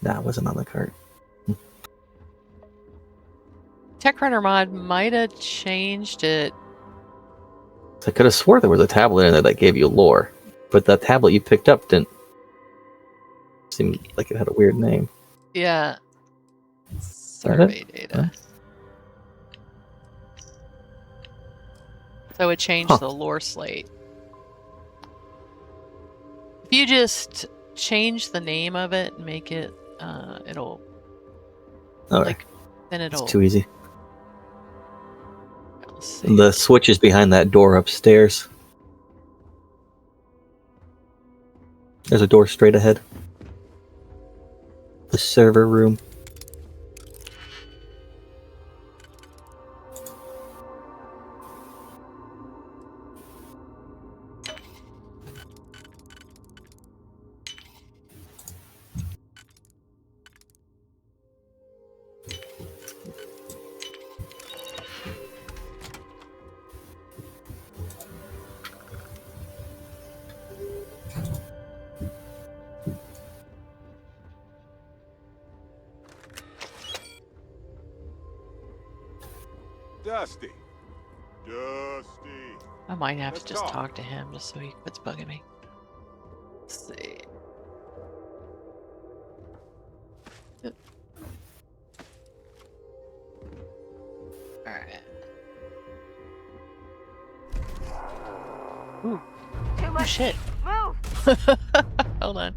Nah, it wasn't on the cart. Tech Runner mod might have changed it. So I could have swore there was a tablet in there that gave you lore, but the tablet you picked up didn't seem like it had a weird name. Yeah. that Survey it? data. So it changed the lore slate. If you just change the name of it and make it, it'll Okay. like then it'll. It's too easy. Let's see. The switch is behind that door upstairs. There's a door straight ahead. The server room. Dusty. Dusty. I might have Let's to just talk. talk to him just so he quits bugging me. Let's see. Alright. Ooh. Oh shit. Hold on.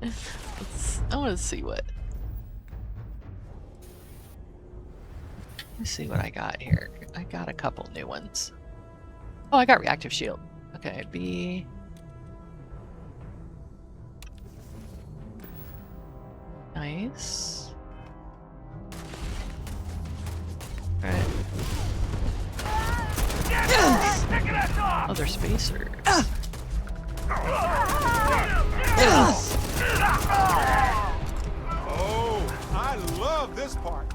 I want to see what. Let me see what I got here. I got a couple new ones. Oh, I got reactive shield. Okay, B. Nice. Alright. Oh, they're spacers. Oh, I love this part.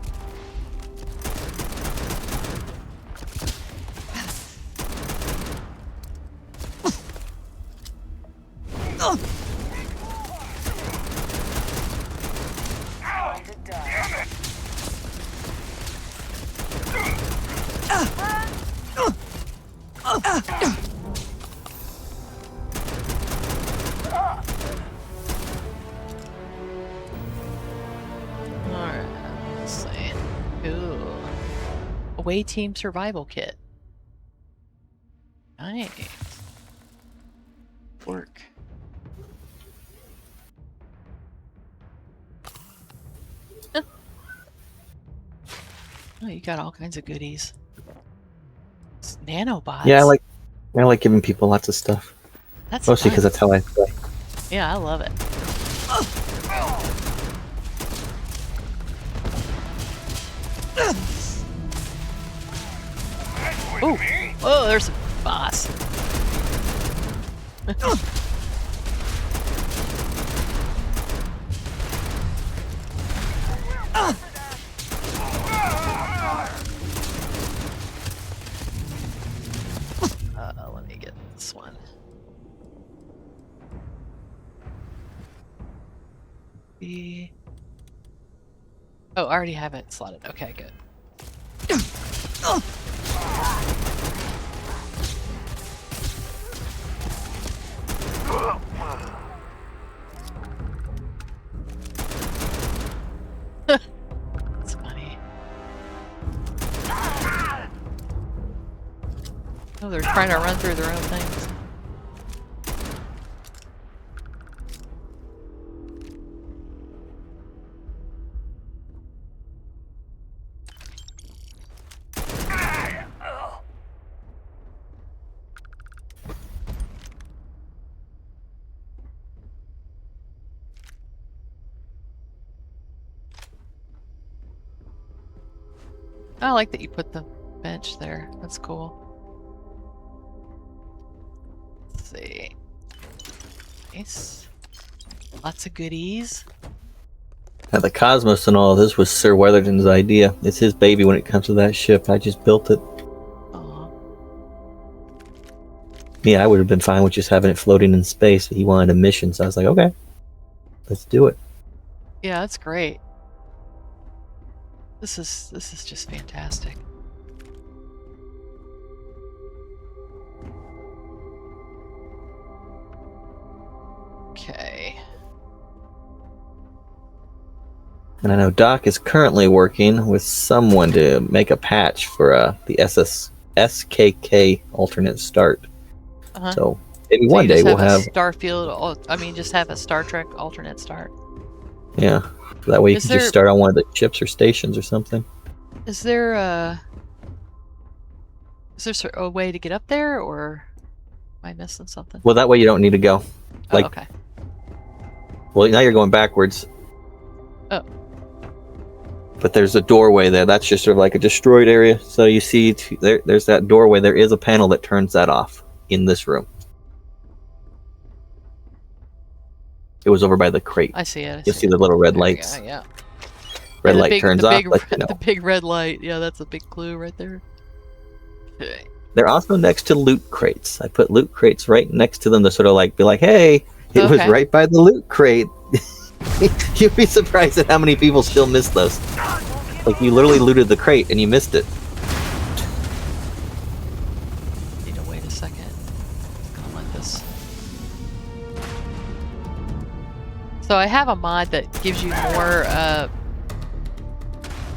Alright, let's see. Ooh. Away team survival kit. Nice. Work. Oh, you got all kinds of goodies. It's nanobots. Yeah, I like giving people lots of stuff. That's Mostly because fun. that's how I play. Yeah, I love it. Ooh. Oh, there's a boss. Let me get this one. Oh, I already have it slotted. Okay, good. That's funny. Oh, they're trying to run through their own things. I like that you put the bench there. That's cool. Let's see. Nice. Lots of goodies. Now, the Cosmos and all of this was Sir Weatherden's idea. It's his baby when it comes to that ship. I just built it. Aw. Yeah, I would have been fine with just having it floating in space. He wanted a mission, so I was like, okay, let's do it. Yeah, that's great. This is just fantastic. Okay. And I know Doc is currently working with someone to make a patch for the SKK alternate start. Uh-huh. So maybe So one you day just we'll a have, Starfield. I mean, just have a Star Trek alternate start. yeah. That way you Is can just there- start on one of the ships or stations or something. Is there a way to get up there, or am I missing something? Well, that way you don't need to go. Oh, like- okay. Well, now you're going backwards. Oh. But there's a doorway there. That's just sort of like a destroyed area. So you see, there's that doorway. There is a panel that turns that off in this room. It was over by the crate. I see it. You'll see the little red There we lights. go, yeah. Red Yeah, the light big- turns the off. big, Let you know. The big red light. Yeah, that's a big clue right there. Okay. They're also next to loot crates. I put loot crates right next to them to sort of like be like, hey, it was Okay. right by the loot crate. You'd be surprised at how many people still miss those. Like, you literally looted the crate and you missed it. Need to wait a second. Gonna let this. So I have a mod that gives you more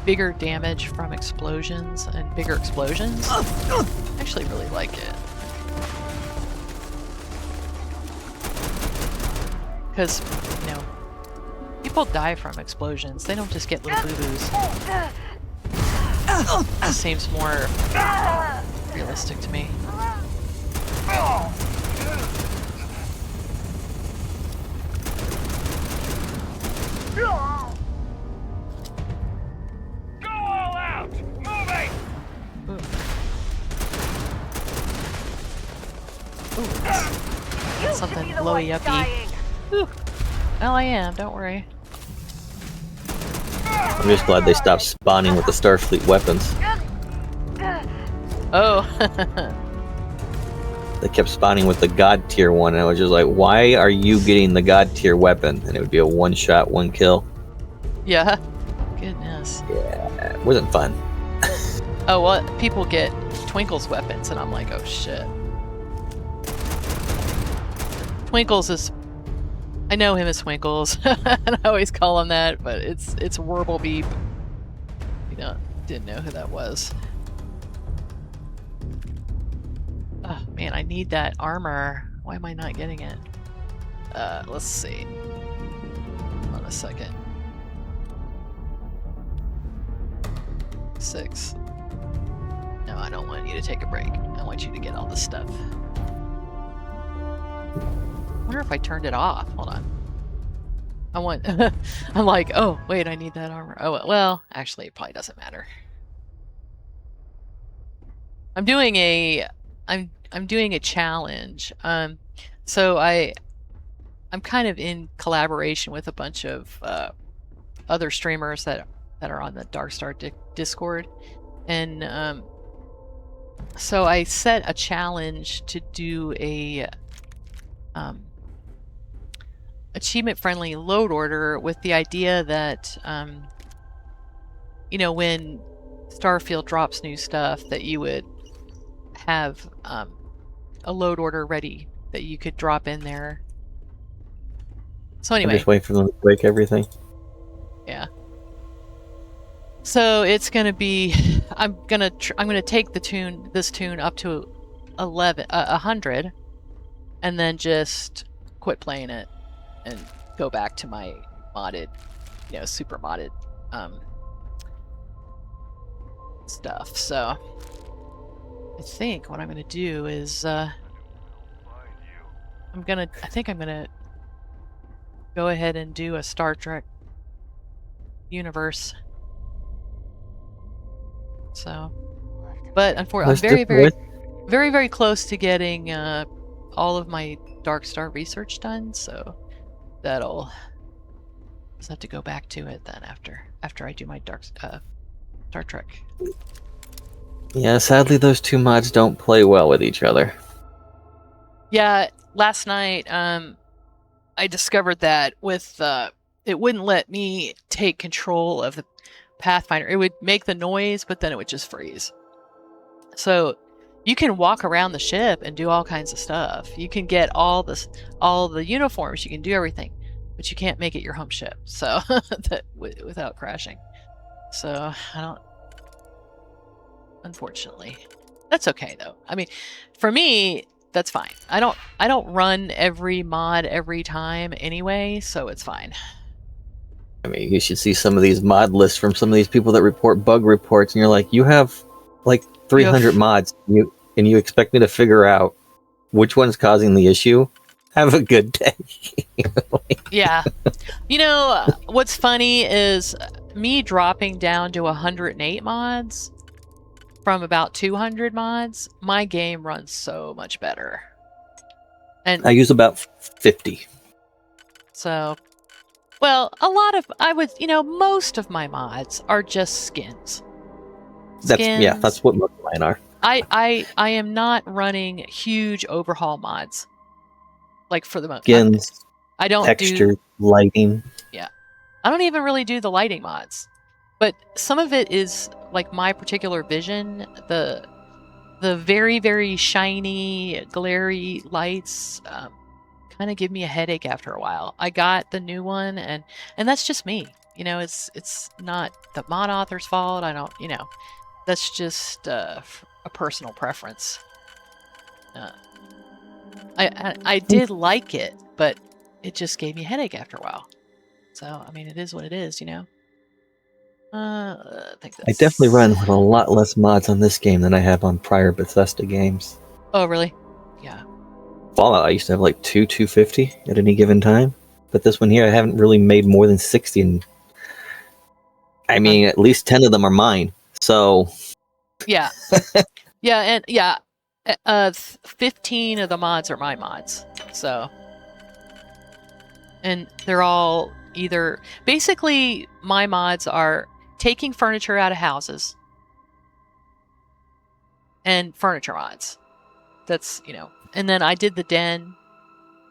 bigger damage from explosions and bigger explosions. I actually really like it. Because, you know, people die from explosions. They don't just get little boo-boos. It seems more realistic to me. Ooh, that's something blowy uppy. Ooh. Well, I am. Don't worry. I'm just glad they stopped spawning with the Starfleet weapons. Oh. They kept spawning with the God tier one, and I was just like, why are you getting the God tier weapon? And it would be a one shot, one kill. Yeah. Goodness. Yeah, it wasn't fun. Oh, well, people get Twinkle's weapons, and I'm like, oh shit. Twinkles is... I know him as Twinkles, and I always call him that, but it's Wurble You know, didn't know who that was. Oh man, I need that armor. Why am I not getting it? Let's see. Hold on a second. 6. No, I don't want you to take a break. I want you to get all this stuff. I wonder if I turned it off. Hold on. I want... I'm like, oh, wait, I need that armor. Oh, well, actually, it probably doesn't matter. I'm doing a I'm doing a challenge. So I'm kind of in collaboration with a bunch of other streamers that are on the Darkstar Discord, and so I set a challenge to do a achievement-friendly load order with the idea that you know, when Starfield drops new stuff, that you would have a load order ready that you could drop in there. So I'm anyway, just waiting for them to break everything. yeah. So it's gonna be, I'm gonna take this tune up to 100, and then just quit playing it and go back to my modded, you know, super modded stuff. So I think what I'm gonna do is I think I'm gonna go ahead and do a Star Trek universe. So, but unfortunately, I'm very close to getting all of my Darkstar research done. So that'll just have to go back to it then after I do my Star Trek. Yeah, sadly, those two mods don't play well with each other. Yeah, last night I discovered that with it wouldn't let me take control of the Pathfinder. It would make the noise, but then it would just freeze. So you can walk around the ship and do all kinds of stuff. You can get all the uniforms. You can do everything, but you can't make it your home ship. So without crashing. So I don't. Unfortunately, that's okay though. I mean, for me, that's fine. I don't run every mod every time anyway, so it's fine. I mean, you should see some of these mod lists from some of these people that report bug reports, and you're like, you have like 300 mods, and you expect me to figure out which one's causing the issue? Have a good day. Yeah. You know, what's funny is me dropping down to 108 mods from about 200 mods, my game runs so much better. And I use about 50. So, well, most of my mods are just skins. That's what most of mine are. I am not running huge overhaul mods. Like for the most Skins, I don't texture, lighting. Yeah. I don't even really do the lighting mods. But some of it is like my particular vision. The very, very shiny, glary lights kind of give me a headache after a while. I got the new one, and that's just me. You know, it's not the mod author's fault. I don't, you know, that's just a personal preference. I did like it, but it just gave me a headache after a while. So, I mean, it is what it is, you know? I definitely run with a lot less mods on this game than I have on prior Bethesda games. Oh, really? Yeah. Fallout, I used to have like 250 at any given time. But this one here, I haven't really made more than 60. And I mean, at least 10 of them are mine. So... Yeah. Yeah, and yeah, 15 of the mods are my mods. So... And they're all either... Basically, my mods are taking furniture out of houses and furniture mods. That's, you know... And then I did the den.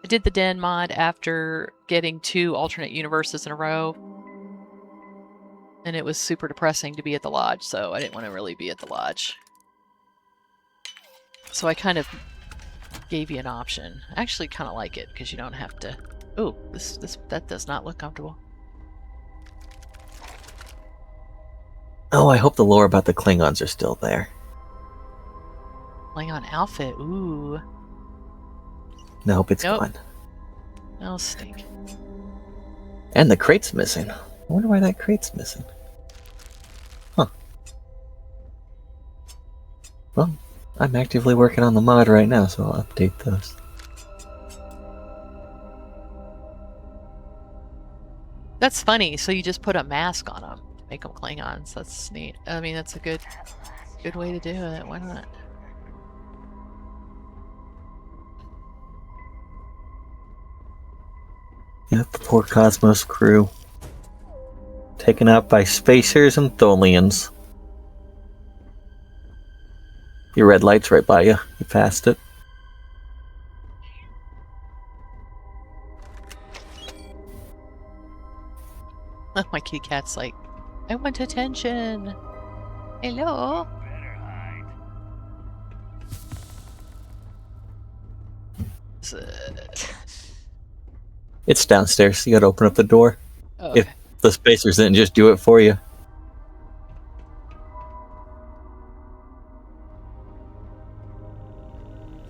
I did the den mod after getting 2 alternate universes in a row. And it was super depressing to be at the lodge, so I didn't want to really be at the lodge. So I kind of gave you an option. I actually kind of like it, because you don't have to... Oh, that does not look comfortable. Oh, I hope the lore about the Klingons are still there. Klingon outfit, ooh. I hope it's Nope. gone. That'll stink. And the crate's missing. I wonder why that crate's missing. Huh. Well, I'm actively working on the mod right now, so I'll update those. That's funny, so you just put a mask on them to make them Klingons. That's neat. I mean, that's a good way to do it. Why not? Yep, the poor Cosmos crew. Taken out by spacers and Tholians. Your red light's right by you. You passed it. My kitty cat's like, I want attention. Hello. It's downstairs. You gotta open up the door. Okay. If the spacers didn't just do it for you.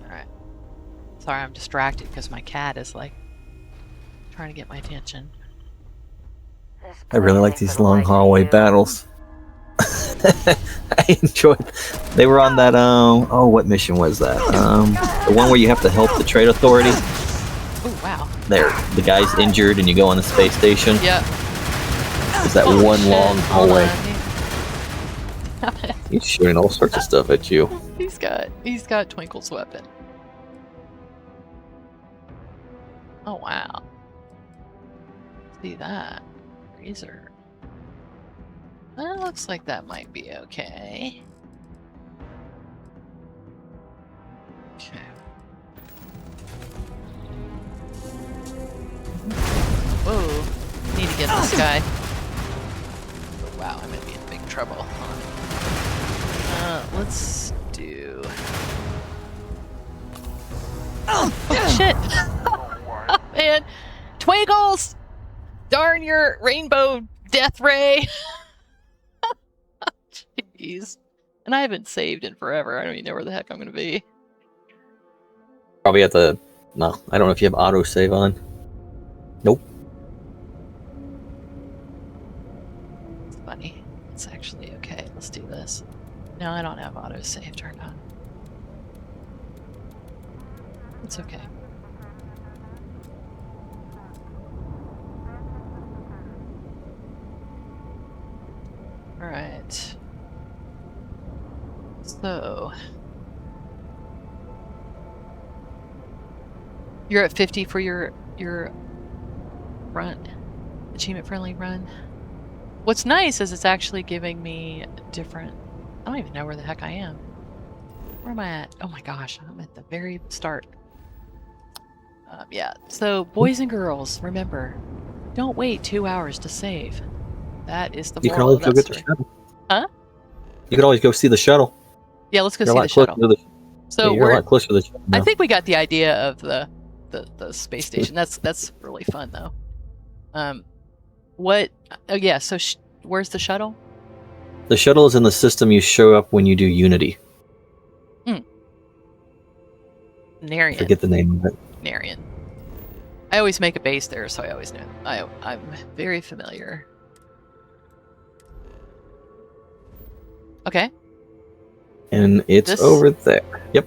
Alright. Sorry, I'm distracted because my cat is like trying to get my attention. I really like these long hallway battles. I enjoyed. They were on that. Oh, what mission was that? The one where you have to help the trade authority. Oh wow. There, the guy's injured, and you go on the space station. Yep. There's that Oh, one shit. long Hold hallway. on. He's shooting all sorts of stuff at you. He's got Twinkle's weapon. Oh wow. See that. Razor. That looks like that might be okay. Okay. Whoa. Need to get this guy. Oh, wow, I'm gonna be in big trouble. Let's do... Oh, shit! Oh, man! Twinkles! Darn your rainbow death ray! Jeez. And I haven't saved in forever. I don't even know where the heck I'm gonna be. Probably at the. No, I don't know if you have autosave on. Nope. It's funny. It's actually okay. Let's do this. No, I don't have autosave turned on. It's okay. Alright. So... You're at 50 for your run. Achievement friendly run. What's nice is it's actually giving me different... I don't even know where the heck I am. Where am I at? Oh my gosh, I'm at the very start. Yeah, so boys and girls, remember, don't wait 2 hours to save. That is the You can moral always of go that get the story. shuttle. Huh? You can always go see the shuttle. Yeah, let's go You're a see lot the closer shuttle. to the. So you're a we're, lot closer to the shuttle I now. think we got the idea of the space station. That's really fun though. What? Oh yeah. So where's the shuttle? The shuttle is in the system you show up when you do Unity. Narian. Forget the name of it. Narian. I always make a base there, so I always know. I'm very familiar. Okay. And it's This- over there. Yep.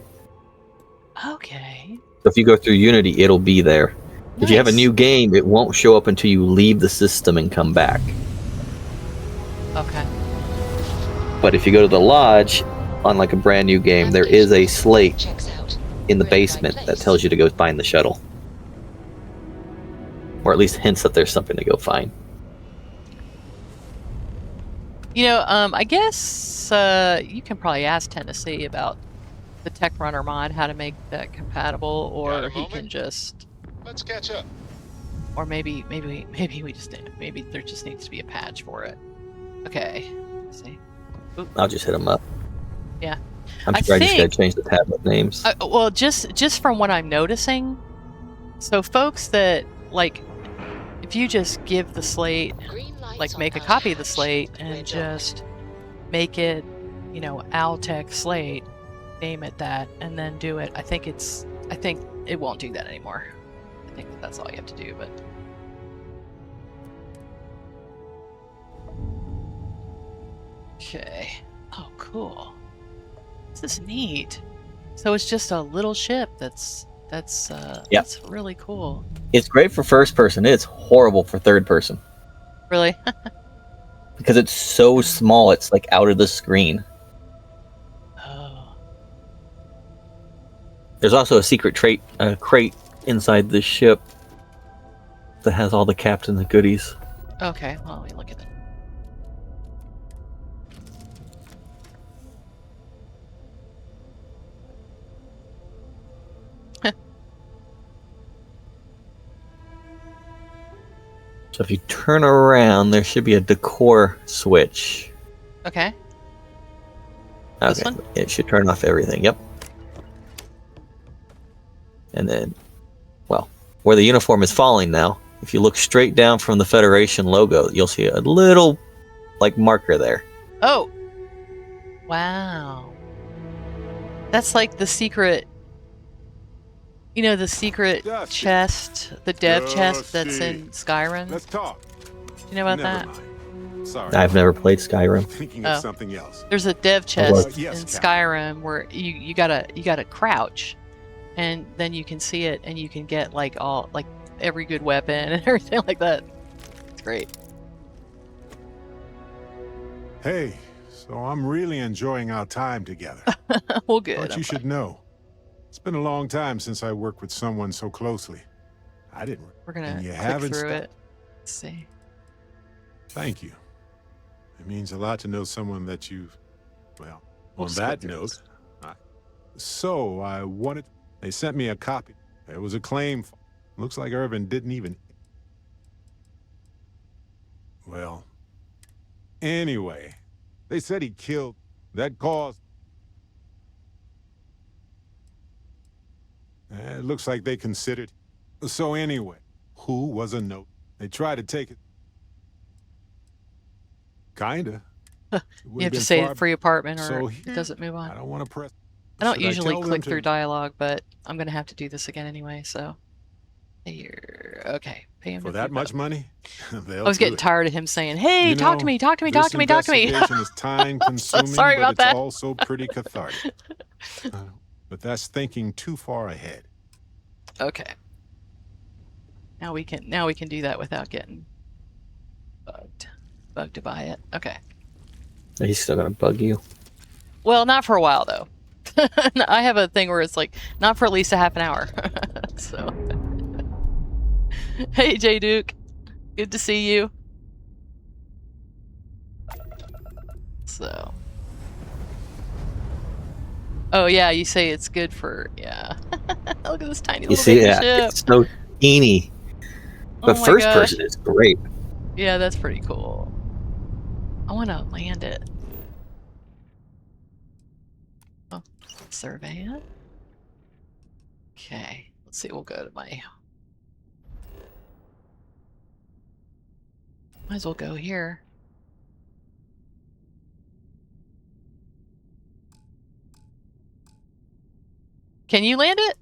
Okay. So if you go through Unity, it'll be there. If you have a Nice. new game, it won't show up until you leave the system and come back. Okay. But if you go to the lodge, on like a brand new game, there is a slate Checks out. in the We're in the right basement that place. tells you to go find the shuttle. Or at least hints that there's something to go find. You know, I guess you can probably ask Tennessee about the Tech Runner mod, how to make that compatible, Got or a he can moment? just, Let's catch up. or maybe we just maybe there just needs to be a patch for it. Okay. Let's see. I'll just hit them up. Yeah. I'm I sure I just gotta think- change the tablet names. Well, just from what I'm noticing, so folks that like, if you just give the slate, Green lights like on make a our copy of the hatch. slate We're and done. just make it, you know, Owltech slate, name it that, and then do it. I think it won't do that anymore. I think that's all you have to do, but. Okay. Oh, cool. This is neat. So it's just a little ship that's really cool. It's great for first person. It's horrible for third person. Really? Because it's so small, it's like out of the screen. Oh. There's also a secret crate inside the ship that has all the captain's goodies. Okay, well, let me look at it. So if you turn around, there should be a decor switch. Okay. This Okay, one? it should turn off everything. Yep. And then, well, where the uniform is falling now, if you look straight down from the Federation logo, you'll see a little, like, marker there. Oh! Wow. That's like the secret... You know, the secret Dusty. chest, the dev chest that's Dusty. in Skyrim? Let's talk. Do you know about Never that? mind. Sorry. I've never played Skyrim. Thinking Oh. of something else. There's a dev chest Yes, in Captain. Skyrim where you gotta crouch, and then you can see it, and you can get like every good weapon and everything like that. It's great. Hey, so I'm really enjoying our time together. Well, good. But I'm you should know, it's been a long time since I worked with someone so closely. I didn't. We're gonna and you click haven't through stopped. it. Let's see. Thank you. It means a lot to know someone that you've. Well, We'll on skip that through note, so I wanted. They sent me a copy. There was a claim. Looks like Irvin didn't even. Well. Anyway, they said he killed. That caused. It looks like they considered. So anyway, who was a note? They tried to take it. Kinda. You have to say free apartment, or it doesn't move I on. don't want to press. I don't Should I usually tell them click to- through dialogue, but I'm gonna have to do this again anyway. So, here, okay. Pay him For to that keep much up. money? I was getting tired of him saying, "Hey, You talk know, to me, talk to me, talk to me, talk to me." Investigation is time-consuming, sorry but about it's that. also pretty cathartic. But that's thinking too far ahead. Okay. Now we can do that without getting bugged to buy it. Okay. He's still gonna bug you. Well, not for a while though. I have a thing where it's like not for at least a half an hour. So, hey J Duke, good to see you. So, oh yeah, you say it's good for Look at this tiny You little see, baby yeah, ship. it's so teeny. Oh But my first gosh. person is great. Yeah, that's pretty cool. I want to land it. Oh, survey it. Okay, let's see. We'll go to my. Might as well go here. Can you land it?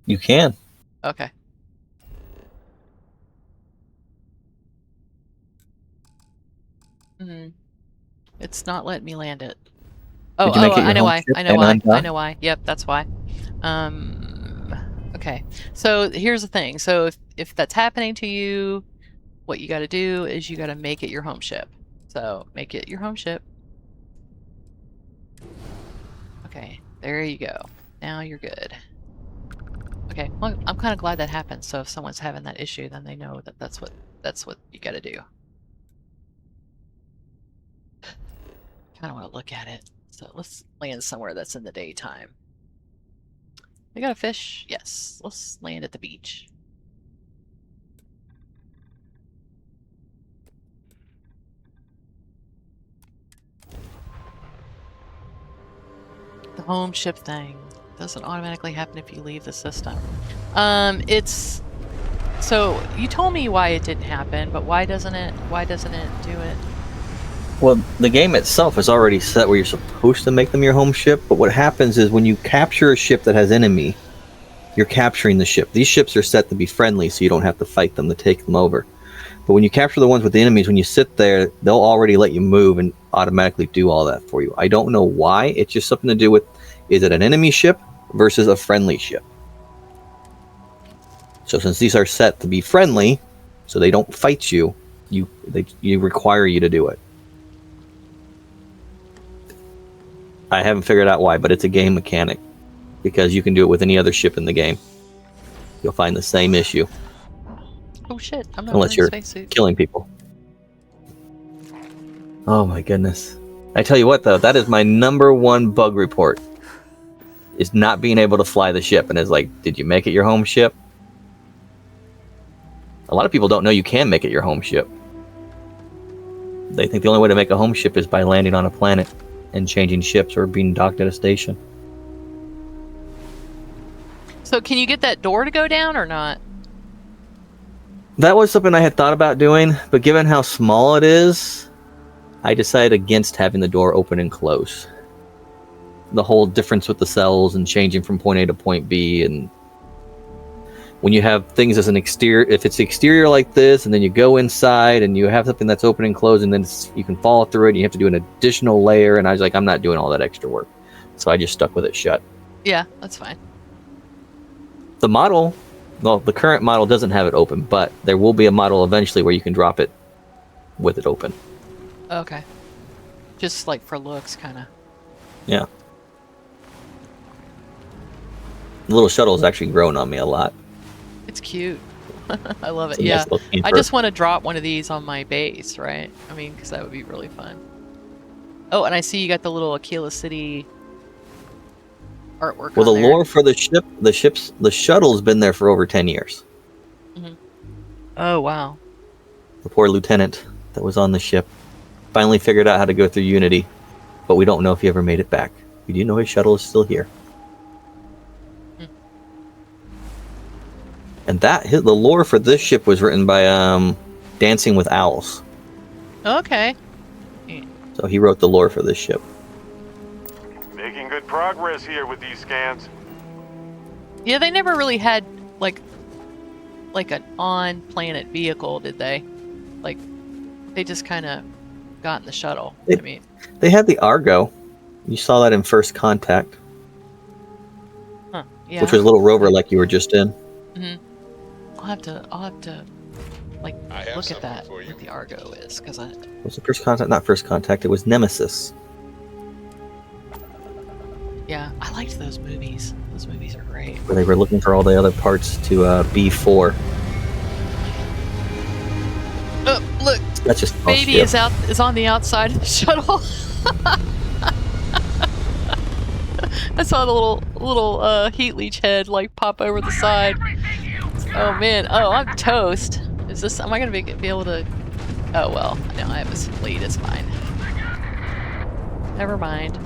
You can. Okay. It's not letting me land it. Oh, Did you make it I your know home why. ship I know and why. I undock? know why. Yep, that's why. Okay. So here's the thing. So if that's happening to you, what you got to do is you got to make it your home ship. So make it your home ship. Okay, there you go. Now you're good. Okay, well, I'm kind of glad that happened. So if someone's having that issue, then they know that that's what you got to do. Kind of want to look at it. So let's land somewhere that's in the daytime. We got a fish? Yes. Let's land at the beach. The home ship thing doesn't automatically happen if you leave the system. It's so you told me why it didn't happen, but why doesn't it do it? Well, the game itself is already set where you're supposed to make them your home ship, but what happens is when you capture a ship that has enemy, you're capturing the ship. These ships are set to be friendly, so you don't have to fight them to take them over. But when you capture the ones with the enemies, when you sit there, they'll already let you move and automatically do all that for you. I don't know why. It's just something to do with, is it an enemy ship versus a friendly ship? So since these are set to be friendly, so they don't fight you, you require you to do it. I haven't figured out why, but it's a game mechanic. Because you can do it with any other ship in the game. You'll find the same issue. Oh shit! I'm not Unless wearing a you're spacesuit. killing people. Oh my goodness. I tell you what, though, that is my number one bug report. Is not being able to fly the ship. And it's like, did you make it your home ship? A lot of people don't know you can make it your home ship. They think the only way to make a home ship is by landing on a planet and changing ships or being docked at a station. So can you get that door to go down or not? That was something I had thought about doing, but given how small it is, I decided against having the door open and close. The whole difference with the cells and changing from point A to point B, and when you have things as an exterior, if it's exterior like this, and then you go inside and you have something that's open and closed, and then you can fall through it, and you have to do an additional layer, and I was like, I'm not doing all that extra work. So I just stuck with it shut. Yeah, that's fine. The model, well, the current model doesn't have it open, but there will be a model eventually where you can drop it with it open. Okay. Just like for looks, kind of. Yeah. The little shuttle has actually grown on me a lot. It's cute. I love it. It's a nice Yeah. little I camper. just want to drop one of these on my base, right? I mean, because that would be really fun. Oh, and I see you got the little Aquila City artwork. Well, the on there. lore for the shuttle's been there for over 10 years. Oh, wow. The poor lieutenant that was on the ship finally figured out how to go through Unity, but we don't know if he ever made it back. We do know his shuttle is still here. And the lore for this ship was written by Dancing with Owls. Okay. So he wrote the lore for this ship. Making good progress here with these scans. Yeah, they never really had like an on-planet vehicle, did they? Like, they just kind of got in the shuttle. I mean, They had the Argo. You saw that in First Contact, huh? Yeah. which was a little rover like you were just in. Mm-hmm. I'll have to like I have look at something that for you. what the Argo is, because I. Was it First Contact? Not First Contact. It was Nemesis. Yeah, I liked those movies. Those movies are great. Where they were looking for all the other parts to B4. Oh, look, That's just baby is on the outside of the shuttle. I saw the little heat leech head like pop over the side. Oh man, oh I'm toast. Am I gonna be able to? Oh well, no, I have a fleet. It's fine. Never mind.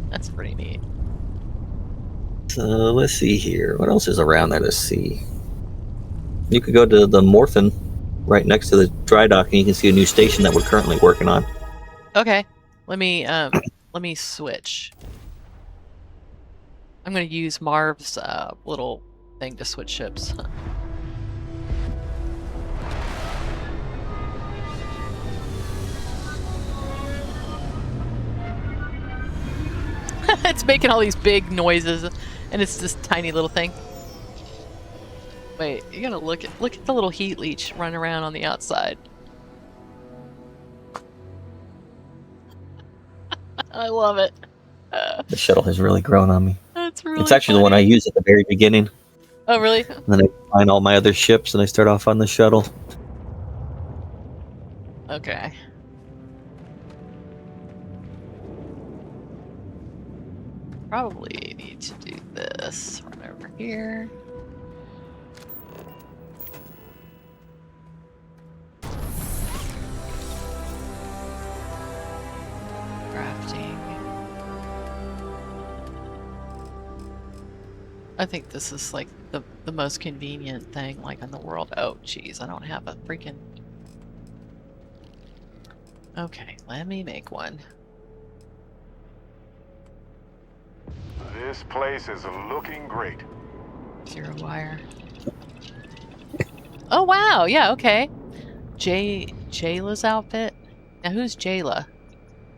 That's pretty neat. So let's see here. What else is around there to see? You could go to the Morphin right next to the dry dock, and you can see a new station that we're currently working on. Okay, let me switch. I'm gonna use Marv's little thing to switch ships. It's making all these big noises, and it's this tiny little thing. Wait, you gotta look at the little heat leech running around on the outside. I love it. The shuttle has really grown on me. That's really. It's actually the one I funny. use at the very beginning. Oh, really? And then I find all my other ships, and I start off on the shuttle. Okay. Probably need to do this. Run over here. Crafting. I think this is like the most convenient thing like in the world. Oh, geez, I don't have a freaking... Okay, let me make one. This place is looking great. 0 wire. Oh wow, yeah, okay. Jayla's outfit. Now who's Jayla?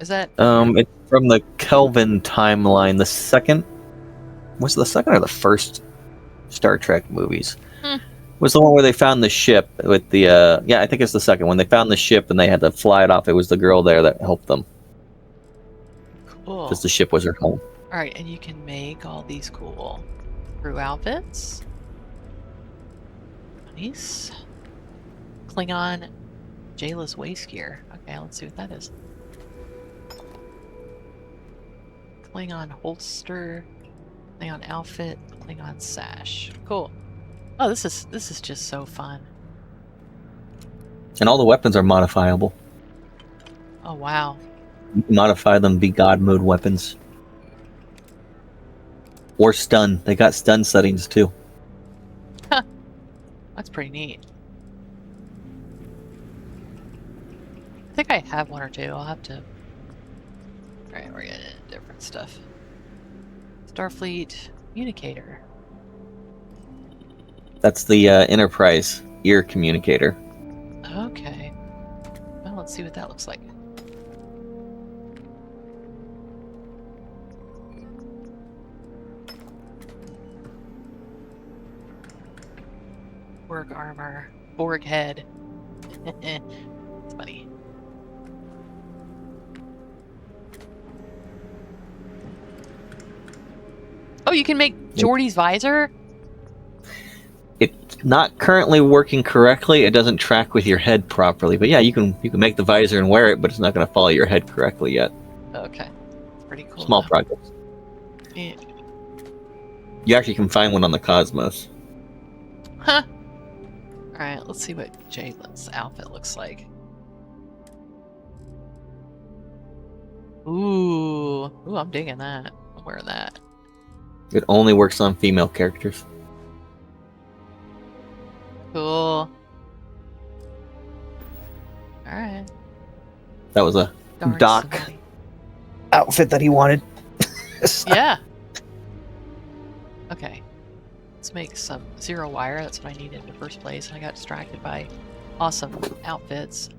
Is that It's from the Kelvin timeline. The second... Was it the second or the first Star Trek movies? Was the one where they found the ship with the... yeah, I think it's the second. When they found the ship and they had to fly it off, it was the girl there that helped them. Cool. because the ship was her home. All right, and you can make all these cool crew outfits. Nice. Klingon Jayla's waist gear. Okay, let's see what that is. Klingon holster, Klingon outfit, Klingon sash. Cool. Oh, this is just so fun. And all the weapons are modifiable. Oh wow. You can modify them to be God mode weapons. Or stun. They got stun settings too. That's pretty neat. I think I have one or two. I'll have to. Alright, we're getting into different stuff. Starfleet communicator. That's the Enterprise ear communicator. Okay. Well, let's see what that looks like. Borg armor. Borg head. It's funny. Oh, you can make Geordi's visor? It's not currently working correctly. It doesn't track with your head properly. But yeah, you can make the visor and wear it, but it's not going to follow your head correctly yet. Okay. It's pretty cool. Small though. projects. Yeah. You actually can find one on the Cosmos. Huh. Alright, let's see what Jayla's outfit looks like. Ooh. Ooh, I'm digging that. I'm wearing that. It only works on female characters. Cool. Alright. That was a Darn Doc somebody. outfit that he wanted. Yeah. Okay. Let's make some zero wire. That's what I needed in the first place. And I got distracted by awesome outfits.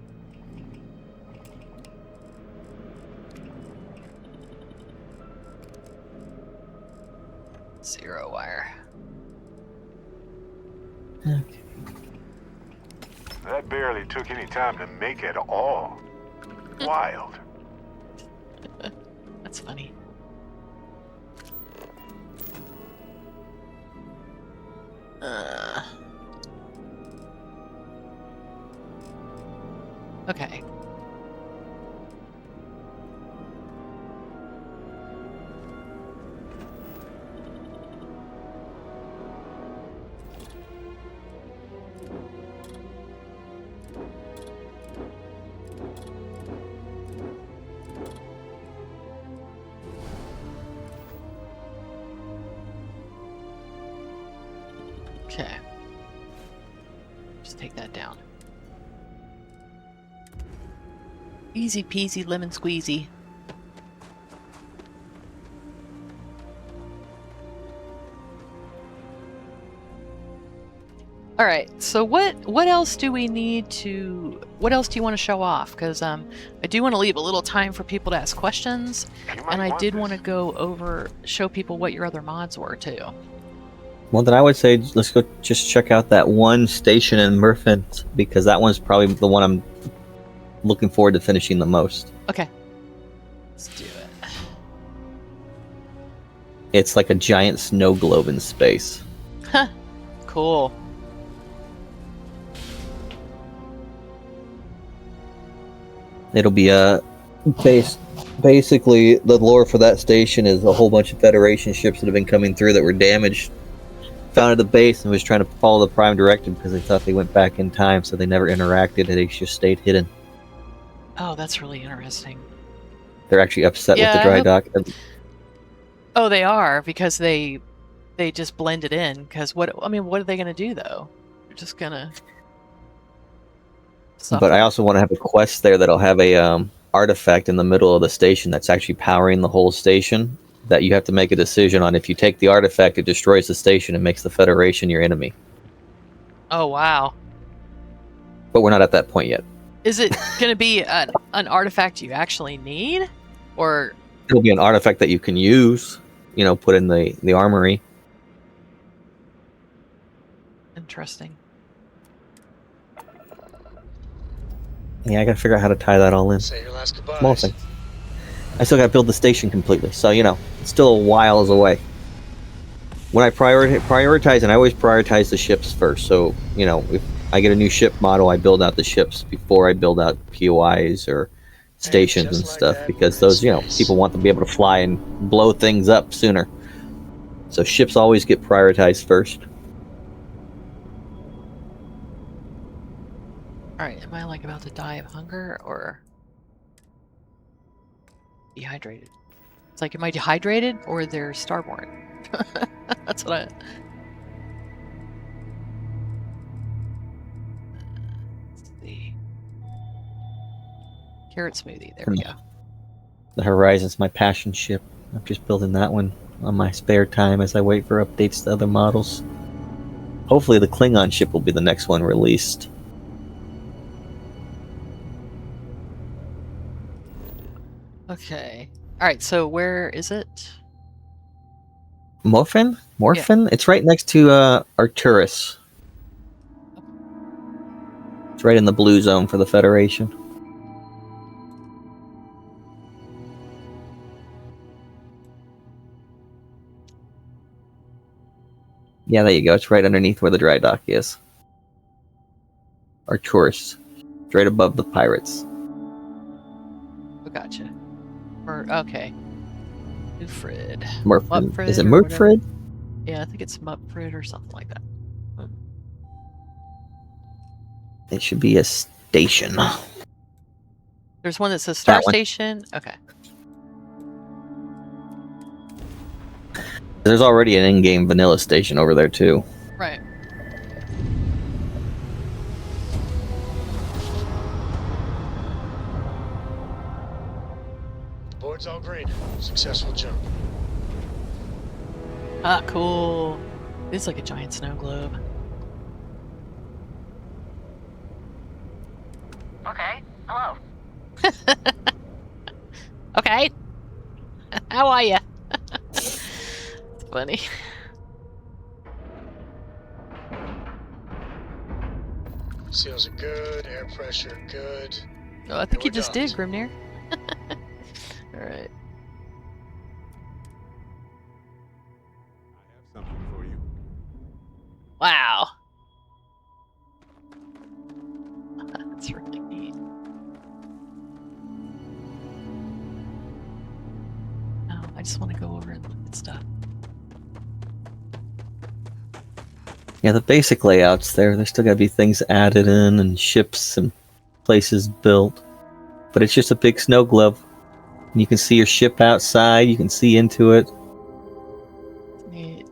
Zero wire. Okay. That barely took any time to make at all. Wild. That's funny. Okay. Okay. Just take that down. Easy peasy lemon squeezy. All right. So what else do we need to? What else do you want to show off? Because I do want to leave a little time for people to ask questions, You might and I did this. want to go over show people what your other mods were too. Well, then I would say let's go just check out that one station in Murfin, because that one's probably the one I'm looking forward to finishing the most. Okay. Let's do it. It's like a giant snow globe in space. Huh. Cool. It'll be basically the lore for that station is a whole bunch of Federation ships that have been coming through that were damaged. Founded the base and was trying to follow the Prime Directive because they thought they went back in time, so they never interacted and they just stayed hidden. Oh, that's really interesting. They're actually upset Yeah, with the dry dock. Oh, they are because they just blended in. Because what are they gonna do though? They're just gonna. But I also want to have a quest there that'll have a artifact in the middle of the station that's actually powering the whole station. That you have to make a decision on. If you take the artifact, it destroys the station and makes the Federation your enemy. Oh wow! But we're not at that point yet. Is it gonna be an artifact you actually need, or It'll be an artifact that you can use. Put in the armory. interesting? Yeah, I gotta figure out how to tie that all in. Say your last goodbyes. Small thing. I still got to build the station completely. So, you know, it's still a while away. When I prioritize, and I always prioritize the ships first. So, you know, if I get a new ship model, I build out the ships before I build out POIs or stations just and like stuff, that, because we're in those, you know, space. people want to be able to fly and blow things up sooner. So ships always get prioritized first. Alright, am I like about to die of hunger or dehydrated? It's like, am I dehydrated or they're starborn? That's what I. Let's see. Carrot smoothie. There we go. The Horizon's my passion ship. I'm just building that one on my spare time as I wait for updates to other models. Hopefully the Klingon ship will be the next one released. Okay. Alright, so where is it? Morphin? Morphin? It's right next to Arcturus. It's right in the blue zone for the Federation. Yeah, there you go. It's right underneath where the dry dock is. Arcturus. It's right above the pirates. Oh, gotcha. Or, okay. Mufrid. Morphin. Mupfrid Is it or whatever. Murtfrid? Yeah, I think it's Mupfrid or something like that. It should be a station. There's one that says Star That one. Station. Okay. There's already an in-game vanilla station over there too. Right. Board's all green. Successful jump. Ah, cool. It's like a giant snow globe. Okay, hello. Okay. How are you? It's funny. Seals are good. Air pressure good. Oh, I think you we're just did, docked. Grimnir. Alright. I have something for you. Wow. That's really neat. Oh, I just want to go over and look at stuff. Yeah, the basic layout's there. There's still gotta be things added in and ships and places built. But it's just a big snow globe. And you can see your ship outside, you can see into it. Neat.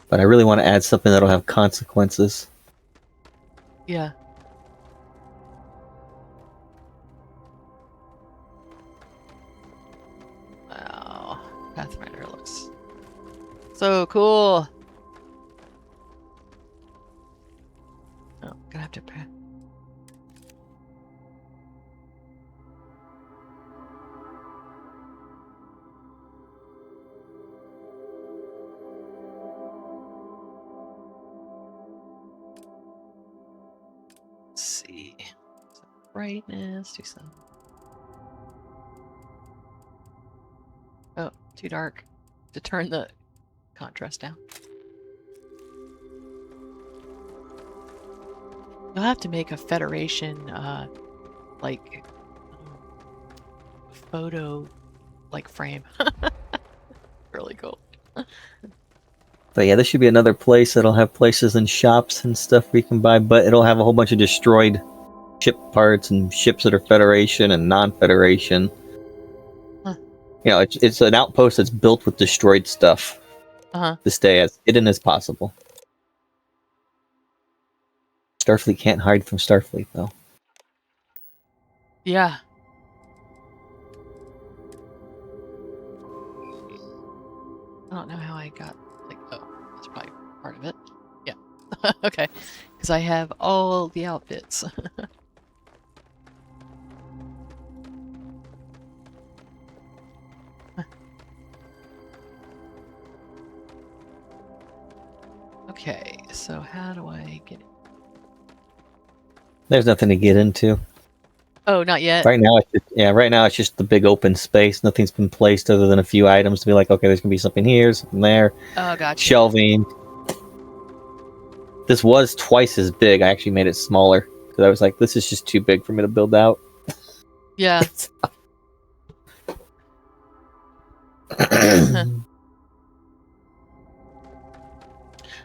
But I really want to add something that'll have consequences. Yeah. Wow. Pathfinder looks so cool. Oh, gonna have to pay. Let's see. Some brightness, do some. Oh, too dark. To turn the contrast down. You'll have to make a Federation, like, photo, like, frame. Really cool. But yeah, this should be another place that'll have places and shops and stuff we can buy, but it'll have a whole bunch of destroyed ship parts and ships that are Federation and non-Federation. Huh. You know, it's an outpost that's built with destroyed stuff Uh-huh. to stay as hidden as possible. Starfleet can't hide from Starfleet, though. Yeah. I don't know how I got, like, oh, that's probably part of it. Yeah. Okay. Because I have all the outfits. Okay, so how do I get it? There's nothing to get into. Oh, not yet. Right now, it's just the big open space. Nothing's been placed other than a few items to be like, okay, there's gonna be something here, something there, Oh, gotcha. shelving. This was twice as big. I actually made it smaller because I was like, this is just too big for me to build out. Yeah.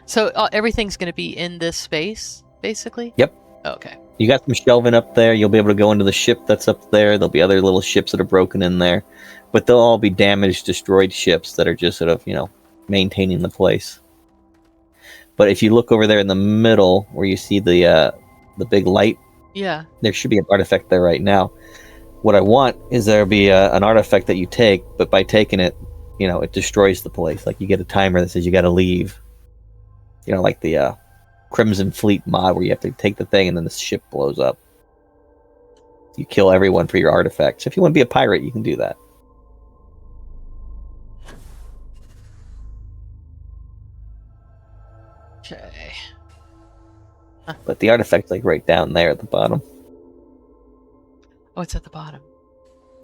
So everything's going to be in this space, basically? Yep. Okay. You got some shelving up there. You'll be able to go into the ship that's up there. There'll be other little ships that are broken in there, but they'll all be damaged, destroyed ships that are just sort of, maintaining the place. But if you look over there in the middle where you see the big light, Yeah. there should be an artifact there right now. What I want is there be an artifact that you take, but by taking it, it destroys the place. Like you get a timer that says you got to leave. Like the Crimson Fleet mod where you have to take the thing and then the ship blows up. You kill everyone for your artifacts. If you want to be a pirate, you can do that. Okay. But the artifact's like right down there at the bottom. Oh, it's at the bottom.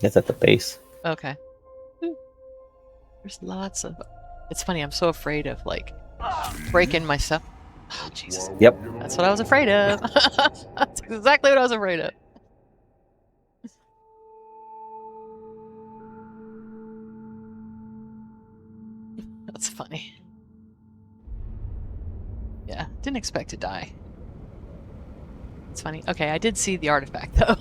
It's at the base. Okay. There's lots of... It's funny, I'm so afraid of, breaking my stuff. Oh, Jesus. Yep. That's what I was afraid of. That's exactly what I was afraid of. That's funny. Yeah, didn't expect to die. It's funny. Okay, I did see the artifact, though.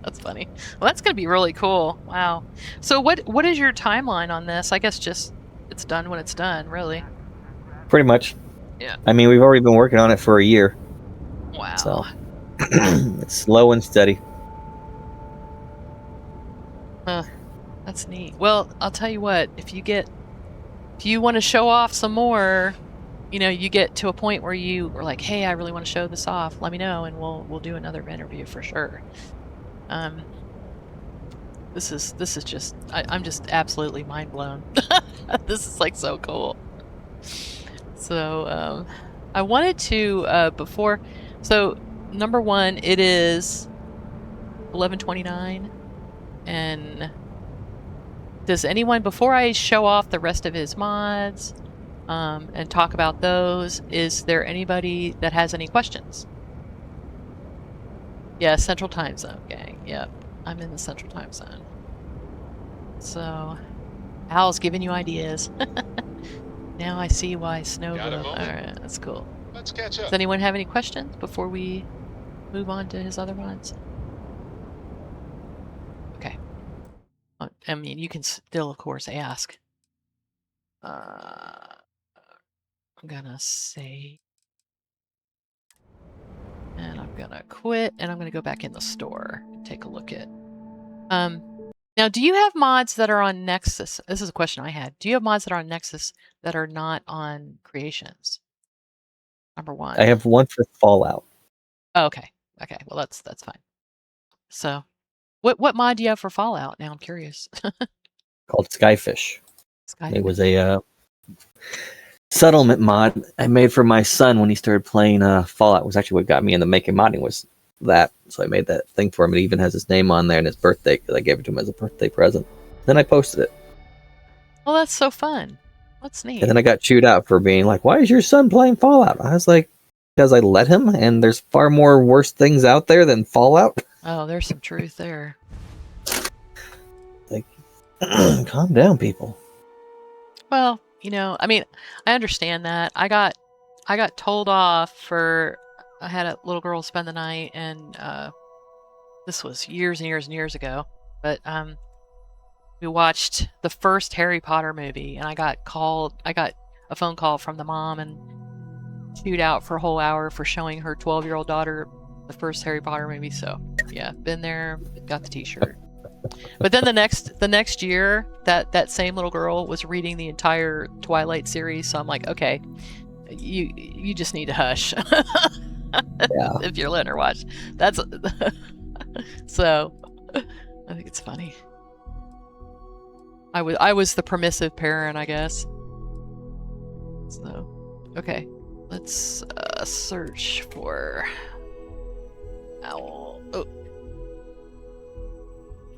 That's funny. Well, that's going to be really cool. Wow. So what is your timeline on this? I guess just it's done when it's done, really. Pretty much. Yeah. I mean, we've already been working on it for a year. Wow. So it's slow and steady. Huh. That's neat. Well, I'll tell you what, if you want to show off some more, you get to a point where you are like, hey, I really want to show this off, let me know and we'll do another interview for sure. This is just I'm just absolutely mind blown. This is so cool. So I wanted to before, so number one, it is 11:29, and does anyone, before I show off the rest of his mods and talk about those, is there anybody that has any questions? Yeah, Central Time Zone, gang. Yep, I'm in the Central Time Zone. So, Al's giving you ideas. Now I see why snow. Alright, that's cool. Let's catch up. Does anyone have any questions before we move on to his other mods? Okay. I mean, you can still, of course, ask. I'm gonna say... And I'm gonna quit, and I'm gonna go back in the store and take a look at... Now, do you have mods that are on Nexus? This is a question I had. Do you have mods that are on Nexus that are not on Creations? Number one. I have one for Fallout. Oh, okay. Okay. Well, that's fine. So, what mod do you have for Fallout? Now I'm curious. Called Skyfish. Skyfish. It was a settlement mod I made for my son when he started playing Fallout. It was actually what got me into making modding was that. So I made that thing for him. It even has his name on there and his birthday because I gave it to him as a birthday present. Then I posted it. Well, that's so fun. That's neat. And then I got chewed out for being like, why is your son playing Fallout? I was like, because I let him, and there's far more worse things out there than Fallout. Oh, there's some truth there. Like, calm down, people. Well, I mean, I understand that. I got told off for... I had a little girl spend the night, and this was years and years and years ago. But we watched the first Harry Potter movie, and I got a phone call from the mom and chewed out for a whole hour for showing her 12-year-old daughter the first Harry Potter movie. So yeah, been there, got the T-shirt. But then the next year, that same little girl was reading the entire Twilight series. So I'm like, okay, you just need to hush. Yeah. If you're letting her watch. That's so I think it's funny. I was the permissive parent, I guess. So okay, let's search for Owl. Oh,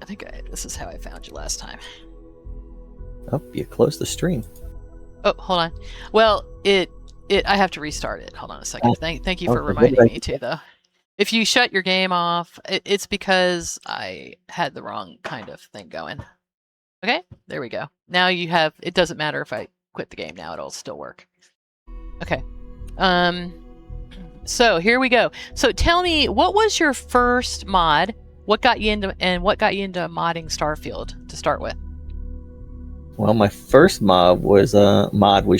I think this is how I found you last time. Oh, you closed the stream. Oh, hold on. Well, I have to restart it. Hold on a second. Thank you for Okay, reminding what did I me too, though. If you shut your game off, it's because I had the wrong kind of thing going. Okay, there we go. Now you have. It doesn't matter if I quit the game now; it'll still work. Okay. So here we go. So tell me, what was your first mod? What got you into modding Starfield to start with? Well, my first mod was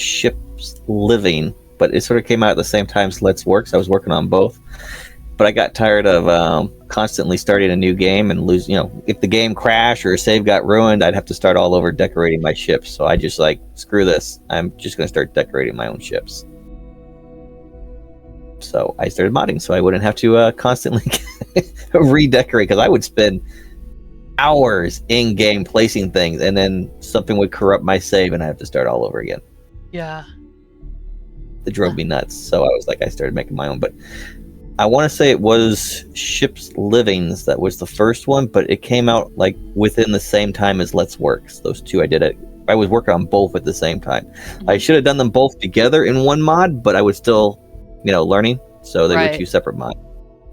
Ships Living, but it sort of came out at the same time as Let's Work, so I was working on both. But I got tired of constantly starting a new game and lose. If the game crashed or a save got ruined, I'd have to start all over decorating my ships. So I just screw this. I'm just going to start decorating my own ships. So I started modding, so I wouldn't have to constantly redecorate, because I would spend hours in game placing things, and then something would corrupt my save, and I have to start all over again. Yeah, it drove me nuts. So I started making my own. But I want to say it was Ships Livings that was the first one, but it came out within the same time as Let's Works. Those two I was working on both at the same time. I should have done them both together in one mod, but I was still learning, so they were two separate mods.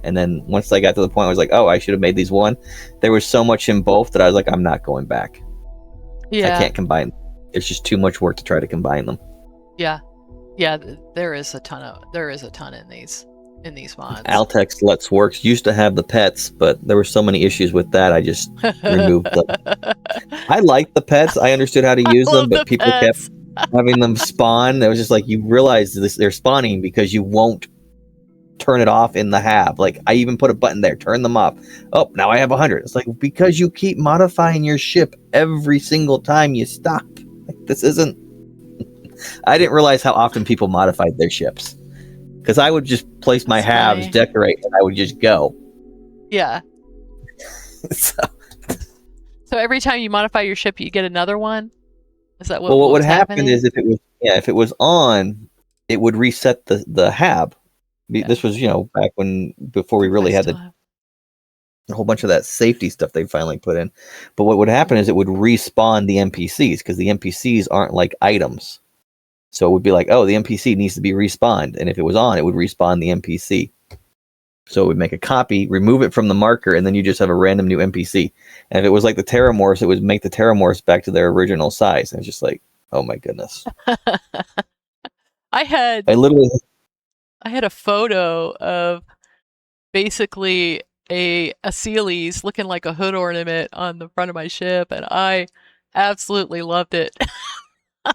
And then once I got to the point, I was like, oh, I should have made these one. There was so much in both that I was like, I'm not going back. Yeah, I can't combine them. It's just too much work to try to combine them. Yeah, there is a ton in these mods. Altex Let's Works used to have the pets, but there were so many issues with that, I just removed them. I liked the pets. I understood how to use them, but people kept having them spawn. It was just you realize they're spawning because you won't turn it off in the hab. I even put a button there, turn them off. Oh, now I have 100. It's because you keep modifying your ship every single time you stop. This isn't. I didn't realize how often people modified their ships, because I would just place my halves, decorate, and I would just go. Yeah. So every time you modify your ship, you get another one. Is that what? Well, what would happen is if it was on, it would reset the hab. Yeah. This was back before we really had a whole bunch of that safety stuff they finally put in. But what would happen is it would respawn the NPCs, because the NPCs aren't like items. So it would be oh, the NPC needs to be respawned, and if it was on, it would respawn the NPC. So it would make a copy, remove it from the marker, and then you just have a random new NPC. And if it was like the Terramorphs, it would make the Terramorphs back to their original size. And it's just oh my goodness. I had a photo of basically a Sealy's looking like a hood ornament on the front of my ship, and I absolutely loved it. I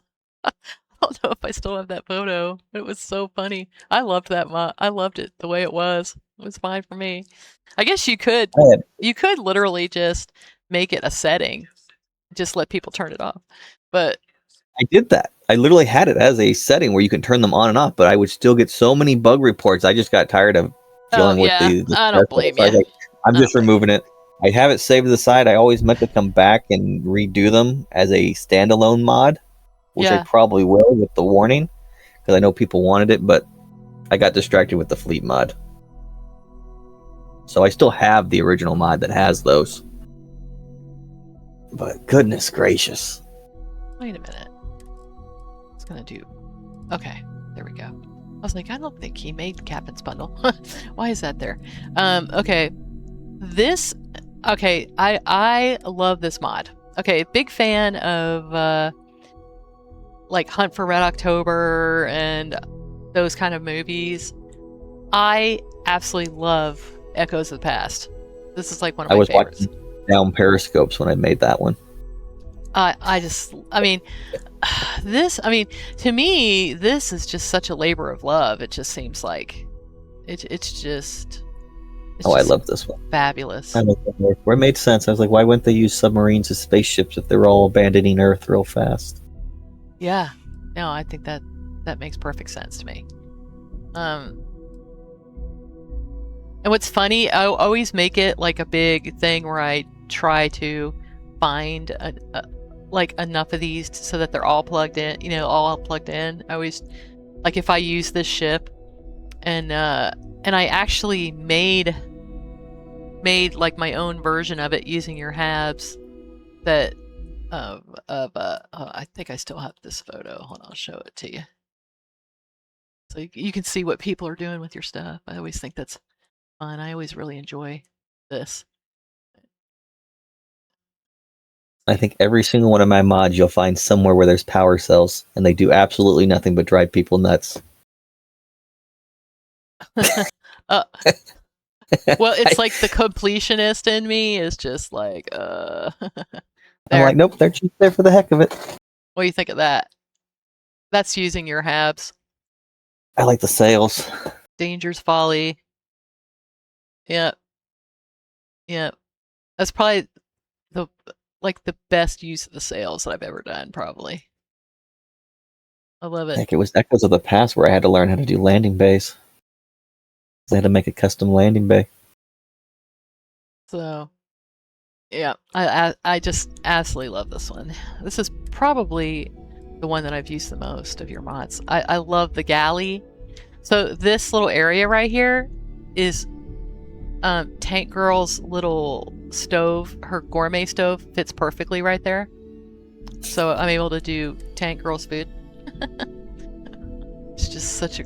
don't know if I still have that photo. It was so funny. I loved that mod. I loved it the way it was. It was fine for me. I guess you could literally just make it a setting, just let people turn it off. But I did that. I literally had it as a setting where you can turn them on and off, but I would still get so many bug reports. I just got tired of dealing with the I don't blame you. So I'm just removing it. I have it saved to the side. I always meant to come back and redo them as a standalone mod, which I probably will with the warning, because I know people wanted it, but I got distracted with the fleet mod. So I still have the original mod that has those. But goodness gracious. Wait a minute. It's gonna do. Okay, there we go. I was like, I don't think he made Captain's Bundle. Why is that there? Okay. I love this mod. Okay, big fan of Hunt for Red October and those kind of movies. I absolutely love Echoes of the Past. This is one of my favorites. Watching down periscopes when I made that one. To me, this is just such a labor of love. It just seems like it's just I love this one. Fabulous. Where it made sense. I was like, why wouldn't they use submarines as spaceships if they're all abandoning Earth real fast? Yeah. No, I think that makes perfect sense to me. And what's funny, I always make it a big thing where I try to find enough of these so that they're all plugged in. All plugged in. I always if I use this ship, and I actually made made like my own version of it using your habs. That I think I still have this photo. Hold on, I'll show it to you. So you can see what people are doing with your stuff. I always think that's fun. I always really enjoy this. I think every single one of my mods you'll find somewhere where there's power cells, and they do absolutely nothing but drive people nuts. Well, it's like the completionist in me is just like, I'm there. like, nope, they're just there for the heck of it. What do you think of that? That's using your habs. I like the sails. Danger's Folly. Yep. Yep. That's probably the best use of the sails that I've ever done, probably. I love it. Heck, it was Echoes of the Past where I had to learn how to do landing bays. I had to make a custom landing bay. So, yeah, I just absolutely love this one. This is probably the one that I've used the most of your mods. I love the galley. So this little area right here is Tank Girl's little stove. Her gourmet stove fits perfectly right there. So I'm able to do Tank Girl's food. It's just such a...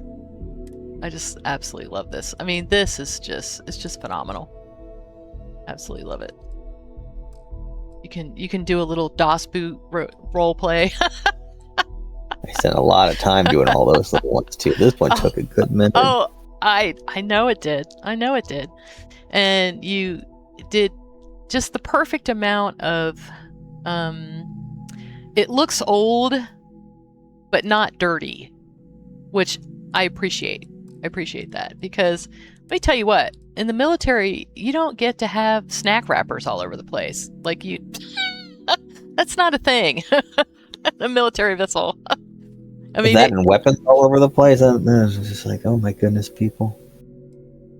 I just absolutely love this. I mean, this is just... It's just phenomenal. Absolutely love it. You can do a little DOS boot role play. I spent a lot of time doing all those little ones too. This one took a good minute. Oh, I know it did. I know it did. And you did just the perfect amount of it looks old but not dirty, which I appreciate. I appreciate that because let me tell you what, in the military you don't get to have snack wrappers all over the place. Like you that's not a thing. A military vessel. I mean, that and weapons all over the place. I was just like, oh my goodness, people.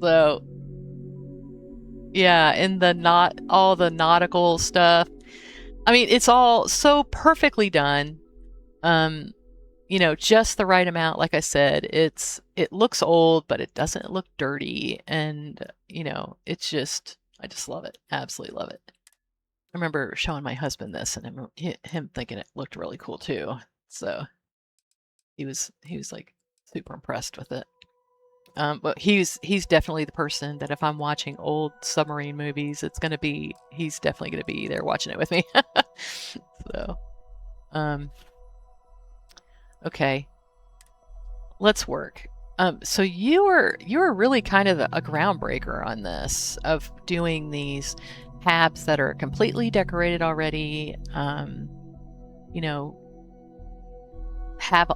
So, yeah, and all the nautical stuff. I mean, it's all so perfectly done. Just the right amount. Like I said, it looks old, but it doesn't look dirty, and it's just I just love it. Absolutely love it. I remember showing my husband this, and him thinking it looked really cool too. So. He was like super impressed with it. But he's definitely the person that if I'm watching old submarine movies, he's definitely gonna be there watching it with me. So, okay, let's work. So you were really kind of a groundbreaker on this of doing these habs that are completely decorated already. Have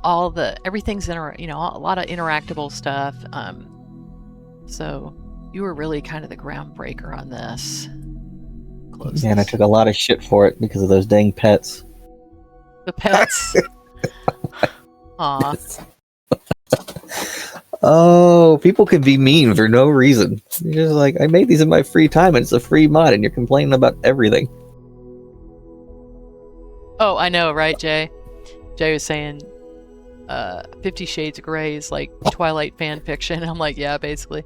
everything's a lot of interactable stuff. So you were really kind of the groundbreaker on this. Yeah, and I took a lot of shit for it because of those dang pets. The pets. Aw. Oh, people can be mean for no reason. You're just like, I made these in my free time and it's a free mod and you're complaining about everything. Oh, I know, right, Jay? Jay was saying 50 Shades of Grey is like Twilight fan fiction. I'm like, yeah, basically.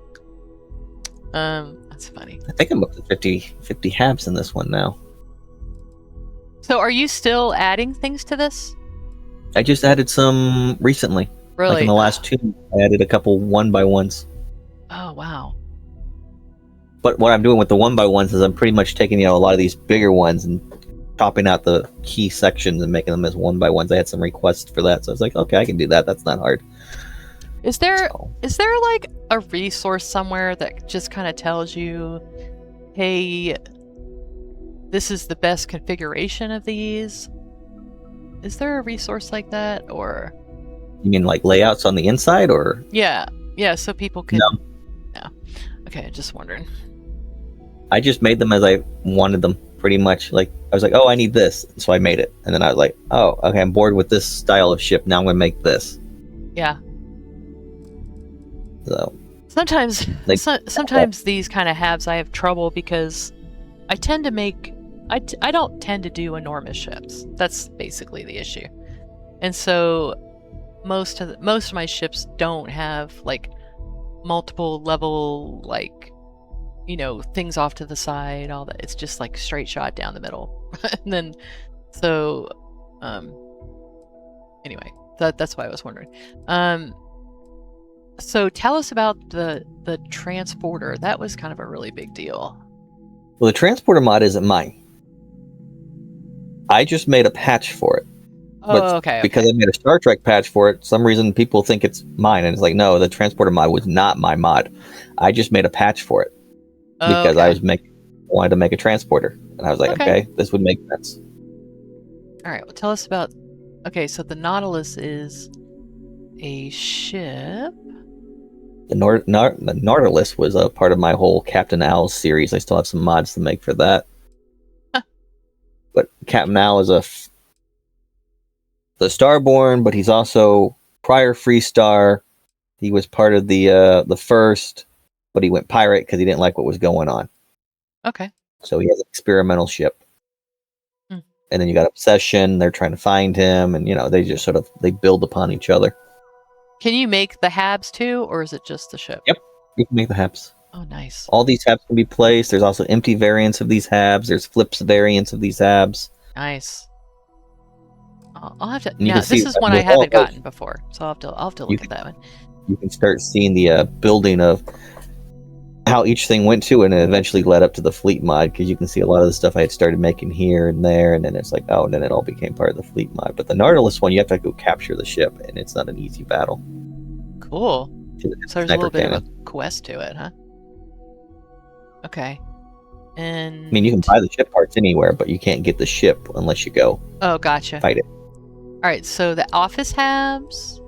That's funny. I think I'm up to 50 habs in this one now. So are you still adding things to this? I just added some recently. Really? Like in the last 2, I added a couple 1x1s. Oh, wow. But what I'm doing with the 1x1s is I'm pretty much taking, a lot of these bigger ones and chopping out the key sections and making them as 1x1s. I had some requests for that, so I was like, okay, I can do that. That's not hard. Is there like a resource somewhere that just kind of tells you, hey, this is the best configuration of these? Is there a resource like that, or? You mean like layouts on the inside, or? Yeah, so people can. No. Yeah. Okay, just wondering. I just made them as I wanted them, pretty much. Like I was like, oh, I need this, so I made it, and then I was like, oh, okay, I'm bored with this style of ship. Now I'm gonna make this. Yeah. So. Sometimes these kind of habs I have trouble because I tend to make. I don't tend to do enormous ships. That's basically the issue, and so most of my ships don't have like multiple level, like things off to the side, all that. It's just like straight shot down the middle. And then, so, anyway, that's why I was wondering. So tell us about the transporter. That was kind of a really big deal. Well, the transporter mod isn't mine. I just made a patch for it. Oh, okay. Because I made a Star Trek patch for it, some reason people think it's mine, and it's like, no, the transporter mod was not my mod. I just made a patch for it because I wanted to make a transporter, and I was like, okay, this would make sense. All right. Well, tell us about. Okay, so the Nautilus is a ship. The Nautilus was a part of my whole Captain Owl series. I still have some mods to make for that. But Captain Owl is the Starborn, but he's also prior Freestar. He was part of the first, but he went pirate because he didn't like what was going on. Okay. So he has an experimental ship. Hmm. And then you got Obsession. They're trying to find him, and they just they build upon each other. Can you make the Habs too, or is it just the ship? Yep, you can make the Habs. Oh, nice. All these Habs can be placed. There's also empty variants of these Habs. There's flips variants of these Habs. Nice. I'll have to. You Now, can this see is one I haven't gotten before, so I'll have to look at that one. You can start seeing the building of how each thing went to, and it eventually led up to the fleet mod, because you can see a lot of the stuff I had started making here and there, and then it's like, oh, and then it all became part of the fleet mod. But the Nautilus one, you have to go capture the ship, and it's not an easy battle. Cool. So there's a little bit of a quest to it, huh? Okay. And I mean, you can buy the ship parts anywhere, but you can't get the ship unless you go. Oh, gotcha. Fight it. All right. So the office Habs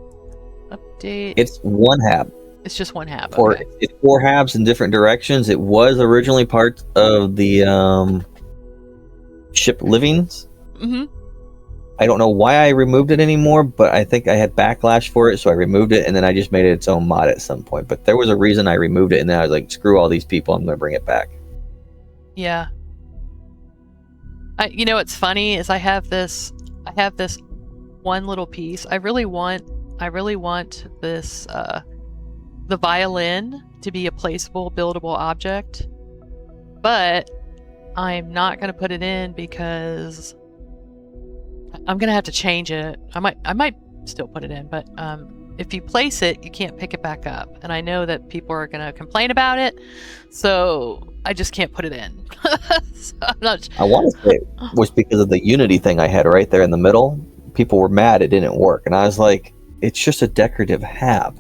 update. It's one Hab. It's just one Hab. Or Okay. it's 4 Habs in different directions. It was originally part of the ship livings. Mm-hmm. I don't know why I removed it anymore, but I think I had backlash for it, so I removed it, and then I just made it its own mod at some point. But there was a reason I removed it, and then I was like, screw all these people, I'm going to bring it back. Yeah. What's funny is I have this one little piece. I really want this the violin to be a placeable, buildable object, but I'm not going to put it in because I'm going to have to change it. I might still put it in, but if you place it, you can't pick it back up, and I know that people are going to complain about it, so I just can't put it in. So I want to say it was because of the Unity thing I had right there in the middle. People were mad it didn't work, and I was like, it's just a decorative Hab.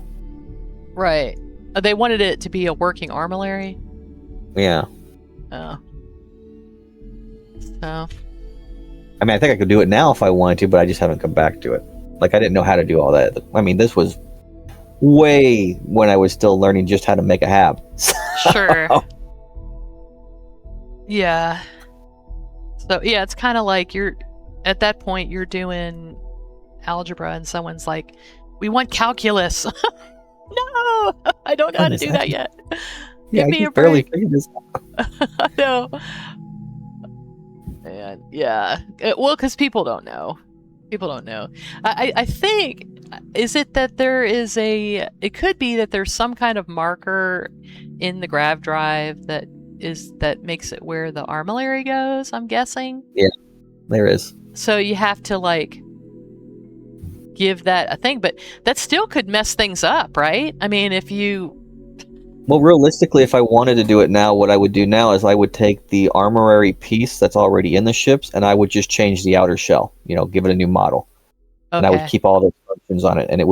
Right. They wanted it to be a working armillary. Yeah. Oh. So. I mean, I think I could do it now if I wanted to, but I just haven't come back to it. Like, I didn't know how to do all that. I mean, this was way when I was still learning just how to make a Hab. Sure. Yeah. So, yeah, it's kind of like at that point, you're doing algebra and someone's like, we want calculus. No, I don't know how to do that yet. Yeah, Give me a barely break. figured this out. I know. And yeah, well, because people don't know. People don't know. I think, is it that there is it could be that there's some kind of marker in the grav drive that makes it where the armillary goes, I'm guessing? Yeah, there is. So you have to give that a thing, but that still could mess things up, right? I mean, if you... Well, realistically, if I wanted to do it now, what I would do now is I would take the armorary piece that's already in the ships, and I would just change the outer shell, give it a new model. Okay. And I would keep all the functions on it, and it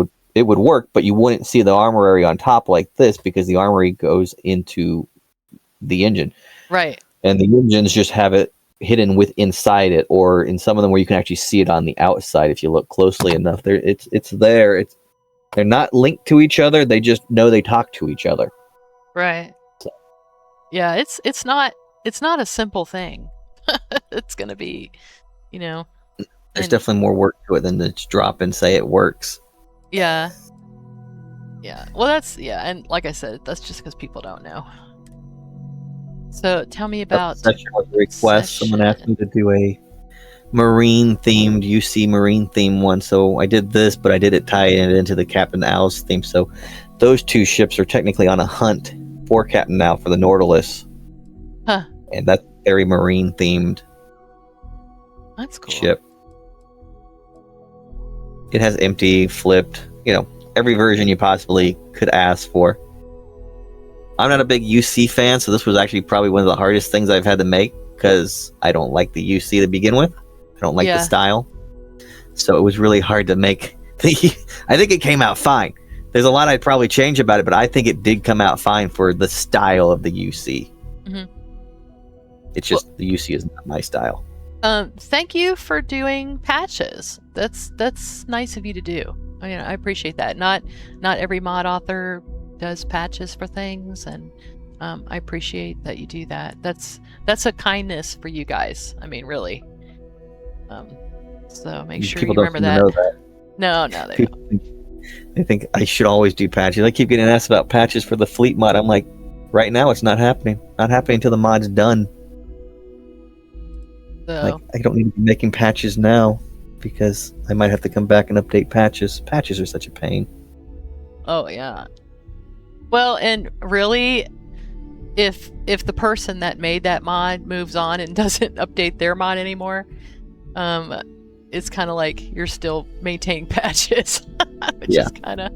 would work, but you wouldn't see the armorary on top like this because the armory goes into the engine. Right. And the engines just have it hidden inside it, or in some of them where you can actually see it on the outside if you look closely enough. It's there. They're not linked to each other. They just know they talk to each other. Right. So. Yeah, it's not a simple thing. It's gonna be, There's definitely more work to it than to just drop and say it works. Yeah. Yeah. Well, and like I said, that's just because people don't know. So tell me about Session was a request. Someone asked me to do a marine theme one, so I did this, but I did it tying it into the Captain Owl's theme. So those two ships are technically on a hunt for Captain Owl for the Nautilus, Huh. And that's very marine themed That's cool. ship. It has empty, flipped, every version you possibly could ask for. I'm not a big UC fan, so this was actually probably one of the hardest things I've had to make because I don't like the UC to begin with. I don't like the style. So it was really hard to make. I think it came out fine. There's a lot I'd probably change about it, but I think it did come out fine for the style of the UC. Mm-hmm. It's just the UC is not my style. Thank you for doing patches. That's nice of you to do. I appreciate that. Not every mod author does patches for things, and I appreciate that you do that. That's a kindness for you guys. I mean, really. So make sure People you don't remember seem to know that. No, they don't. I think I should always do patches. I keep getting asked about patches for the fleet mod. I'm like, right now it's not happening. Not happening until the mod's done. So, I don't need to be making patches now because I might have to come back and update patches. Patches are such a pain. oh yeah. Well, and really, if the person that made that mod moves on and doesn't update their mod anymore, it's kind of like you're still maintaining patches, which is kind of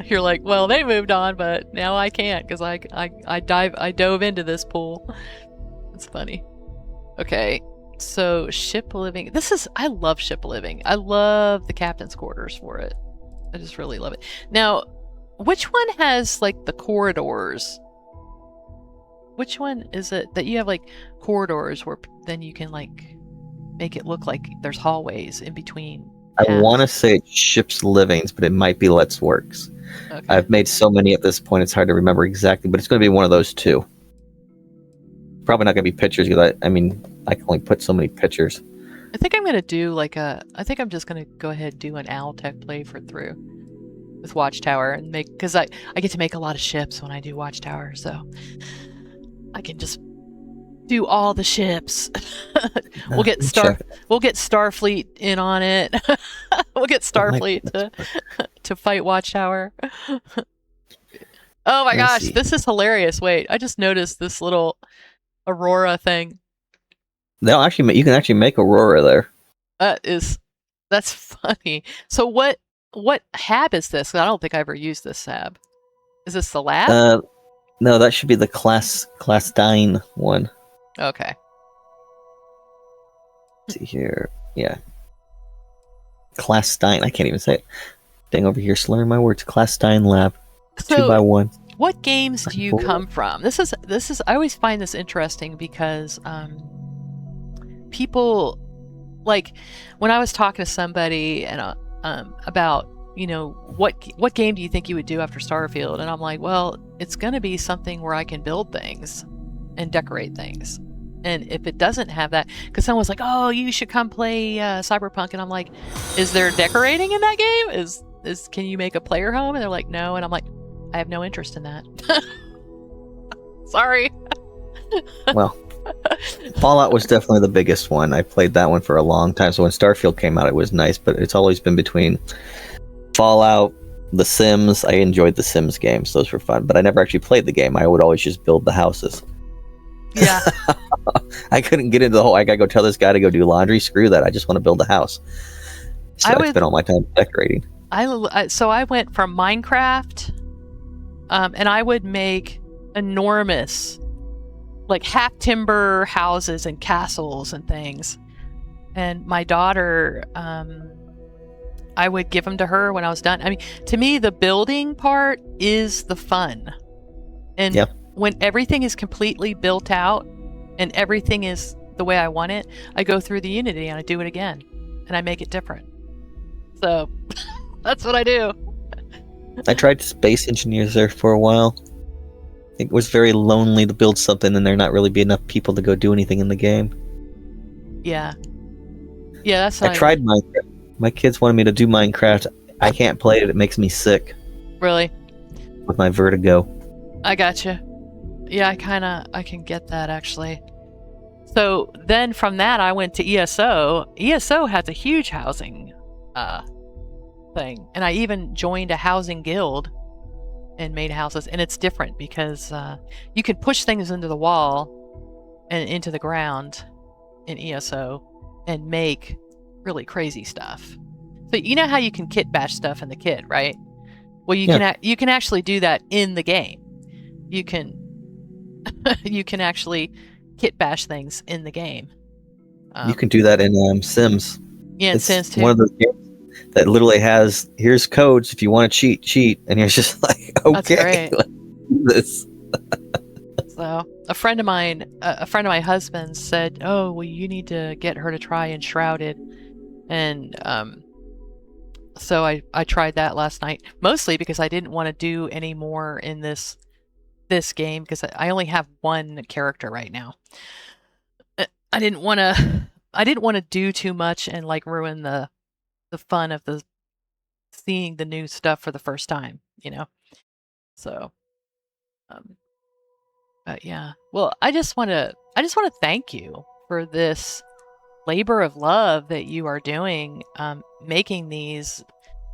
you're like, well, they moved on, but now I can't because I dove into this pool. It's funny. Okay, so ship living. I love ship living. I love the captain's quarters for it. I just really love it. Now, which one has like the corridors? Which one is it that you have like corridors where then you can like make it look like there's hallways in between? I want to say it's Ship's Livings, but it might be Let's Works. Okay. I've made so many at this point, it's hard to remember exactly, but it's going to be one of those two. Probably not going to be pictures because I can only put so many pictures. I think I'm going to do I think I'm just going to go ahead and do an Owl Tech playthrough with Watchtower and because I get to make a lot of ships when I do Watchtower, so I can just do all the ships. We'll get Starfleet in on it. We'll get Starfleet to fight Watchtower. Oh my gosh, this is hilarious. Wait, I just noticed this little Aurora thing. You can actually make Aurora there. That's funny. So what hab is this? I don't think I ever used this hab. Is this the lab? No, that should be the class Dine one. Okay. Let's see here. Yeah. Class Dine. I can't even say it. Dang, over here slurring my words. Class Dine lab. So, 2x1. What games do you come from? This is I always find this interesting because people, like when I was talking to somebody and about what game do you think you would do after Starfield, and I'm like, well, it's going to be something where I can build things and decorate things. And if it doesn't have that, because someone's like, oh, you should come play Cyberpunk, and I'm like, is there decorating in that game? Can you make a player home? And they're like, no. And I'm like, I have no interest in that. Sorry. Well, Fallout was definitely the biggest one. I played that one for a long time. So when Starfield came out, it was nice, but it's always been between Fallout, The Sims. I enjoyed the Sims games. Those were fun, but I never actually played the game. I would always just build the houses. Yeah. I couldn't get into the whole, I gotta go tell this guy to go do laundry. Screw that. I just want to build a house. So I spent all my time decorating. So I went from Minecraft, and I would make enormous, like half timber houses and castles and things. And my daughter, I would give them to her when I was done. I mean, to me, the building part is the fun. And when everything is completely built out and everything is the way I want it, I go through the Unity and I do it again. And I make it different. So that's what I do. I tried Space Engineers there for a while. It was very lonely to build something and there not really be enough people to go do anything in the game. Yeah. Yeah, that's what I tried Minecraft. My kids wanted me to do Minecraft. I can't play it. It makes me sick. Really? With my vertigo. I gotcha. Yeah, I can get that actually. So then from that I went to ESO. ESO has a huge housing thing. And I even joined a housing guild and made houses, and it's different because you can push things into the wall and into the ground in ESO and make really crazy stuff. So you know how you can kit bash stuff in the kit, right? Well, you can actually do that in the game. You can you can actually kit bash things in the game. You can do that in Sims. Yeah, in It's Sims too. one of those games that literally has, here's codes if you want to cheat, and you're just like, That's okay, great. let's do this. So a friend of mine, a friend of my husband's said, "Oh, well, you need to get her to try Enshrouded," and so I tried that last night, mostly because I didn't want to do any more in this game because I only have one character right now. I didn't want to do too much and like ruin the fun of the seeing the new stuff for the first time, you know. So, but yeah. Well, I just want to thank you for this labor of love that you are doing, making these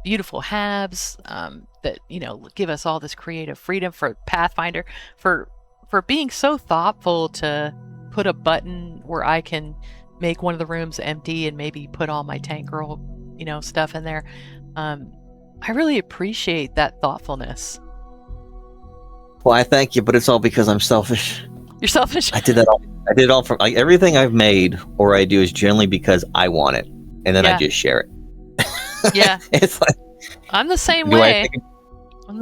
beautiful halves that, you know, give us all this creative freedom for Pathfinder, for being so thoughtful to put a button where I can make one of the rooms empty and maybe put all my tank girl, you know, stuff in there. I really appreciate that thoughtfulness. Well, I thank you, but it's all because I'm selfish. You're selfish. I did it all from, like, everything I've made or I do is generally because I want it, and then I just share it. Yeah. It's like, I'm the same way.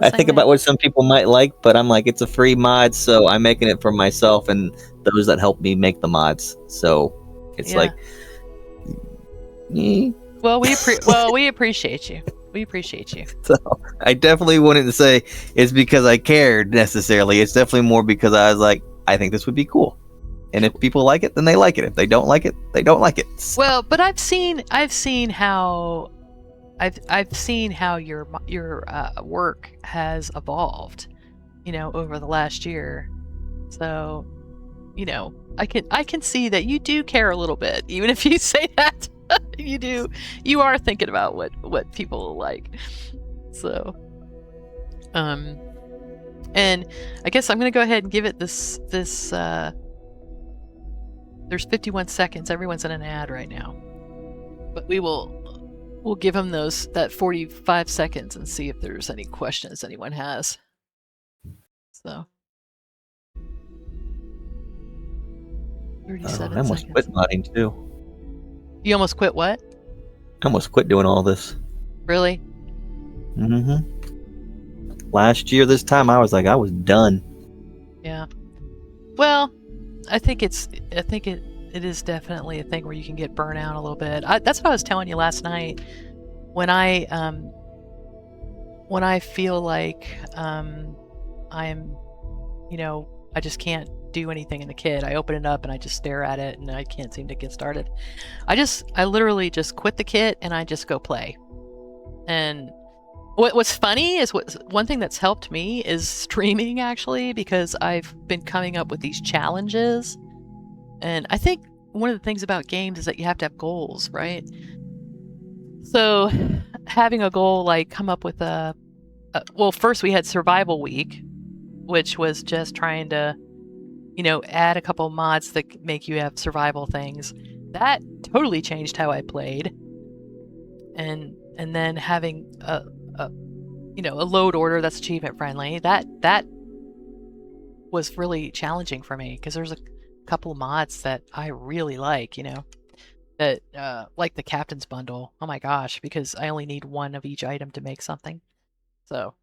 I think about what some people might like, but I'm like, it's a free mod, so I'm making it for myself and those that help me make the mods. So it's like, well, we appreciate you. We appreciate you. So I definitely wouldn't say it's because I cared necessarily. It's definitely more because I was like, I think this would be cool. And if people like it, then they like it. If they don't like it, they don't like it. So. Well, but I've seen how your work has evolved, you know, over the last year. So, you know, I can see that you do care a little bit, even if you say that. You are thinking about what people like. So, and I guess I'm gonna go ahead and give it this. There's 51 seconds. Everyone's in an ad right now, but we'll give them that 45 seconds and see if there's any questions anyone has. So, 37 I almost seconds. quit modding too. You almost quit what? I almost quit doing all this. Really? Mm-hmm. Last year, this time, I was like, I was done. Yeah. Well, I think it is definitely a thing where you can get burnt out a little bit. That's what I was telling you last night. When I feel like I'm, you know, I just can't do anything in the kit. I open it up and I just stare at it and I can't seem to get started. I literally just quit the kit and I just go play. And what's funny is one thing that's helped me is streaming, actually, because I've been coming up with these challenges. And I think one of the things about games is that you have to have goals, right? So having a goal, like come up with well, first we had Survival Week, which was just trying to, you know, add a couple mods that make you have survival things. That totally changed how I played. And then having a load order that's achievement friendly, that was really challenging for me because there's a couple mods that I really like, you know, that like the Captain's Bundle. Oh my gosh, because I only need one of each item to make something. So.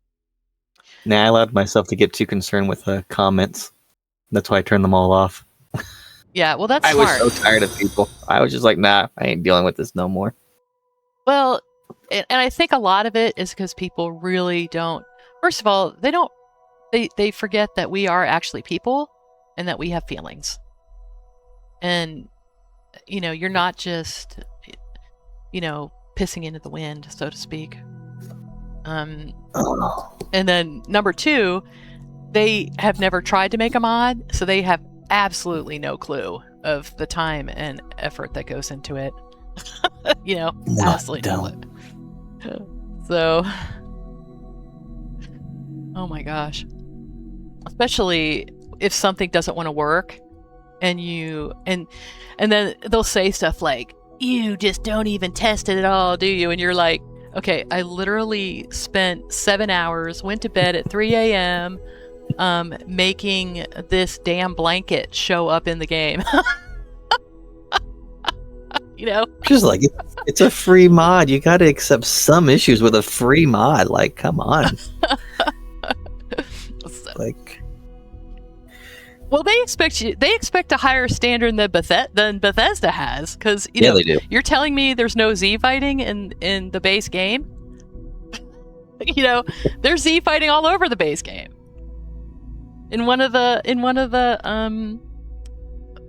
Nah, I allowed myself to get too concerned with comments. That's why I turned them all off. Yeah, well, that's smart. I was smart. so tired of people. I was just like, nah, I ain't dealing with this no more. Well, and I think a lot of it is because people really don't. First of all, they forget that we are actually people and that we have feelings. And, you know, you're not just, you know, pissing into the wind, so to speak. And then number two, they have never tried to make a mod, so they have absolutely no clue of the time and effort that goes into it. You know, absolutely no clue. So, Oh my gosh. Especially if something doesn't want to work and then they'll say stuff like, you just don't even test it at all, do you? And you're like, okay, I literally spent 7 hours, went to bed at 3 a.m. Making this damn blanket show up in the game. You know? Just like it's a free mod. You got to accept some issues with a free mod. Like, come on. Like, well, they expect a higher standard than Bethesda has, because you know they do. you're telling me there's no Z fighting in the base game. You know, there's Z fighting all over the base game. In one of the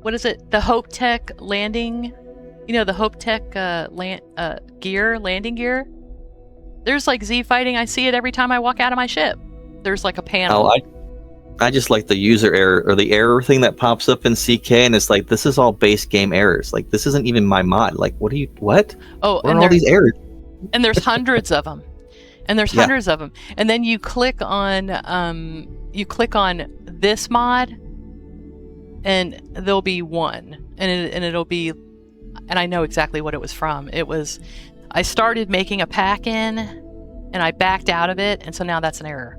what is it? The Hope Tech landing, you know, the Hope Tech landing gear. There's like Z fighting. I see it every time I walk out of my ship. There's like a panel. Oh, I just like the user error or the error thing that pops up in CK, and it's like, this is all base game errors. Like, this isn't even my mod. Like, what? Oh, what are all these errors? And there's hundreds of them. And there's hundreds of them. And then you click on this mod, and there'll be one, and it'll be, and I know exactly what it was from. It was, I started making a pack in, and I backed out of it, and so now that's an error,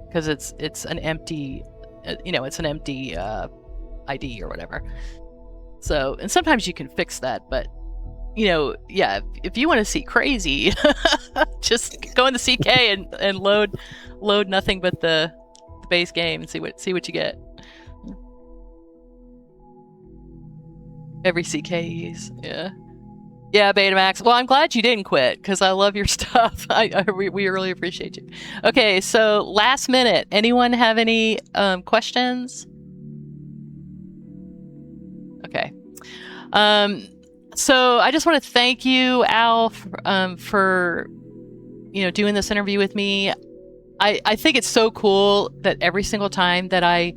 because it's an empty, it's an empty ID or whatever. So, and sometimes you can fix that, but if you want to see crazy, just go into CK and load nothing but the base game and see what you get. Every CK use, yeah, Betamax. Well, I'm glad you didn't quit, because I love your stuff. We really appreciate you. Okay, so last minute, anyone have any questions? Okay. So I just want to thank you, Al, for doing this interview with me. I think it's so cool that every single time that I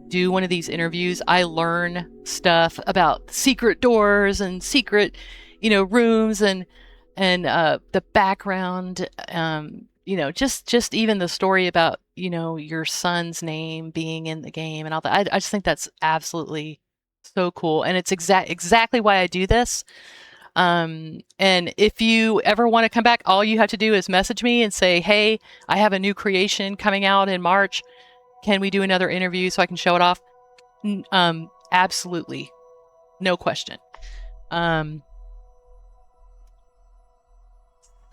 do one of these interviews, I learn stuff about secret doors and secret, rooms and the background. Just even the story about your son's name being in the game and all that. I just think that's absolutely so cool, and it's exactly why I do this. And if you ever want to come back, all you have to do is message me and say, hey, I have a new creation coming out in March. Can we do another interview so I can show it off? Absolutely. No question. So,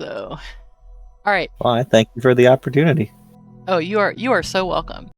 all right. Well, I thank you for the opportunity. Oh, you are so welcome.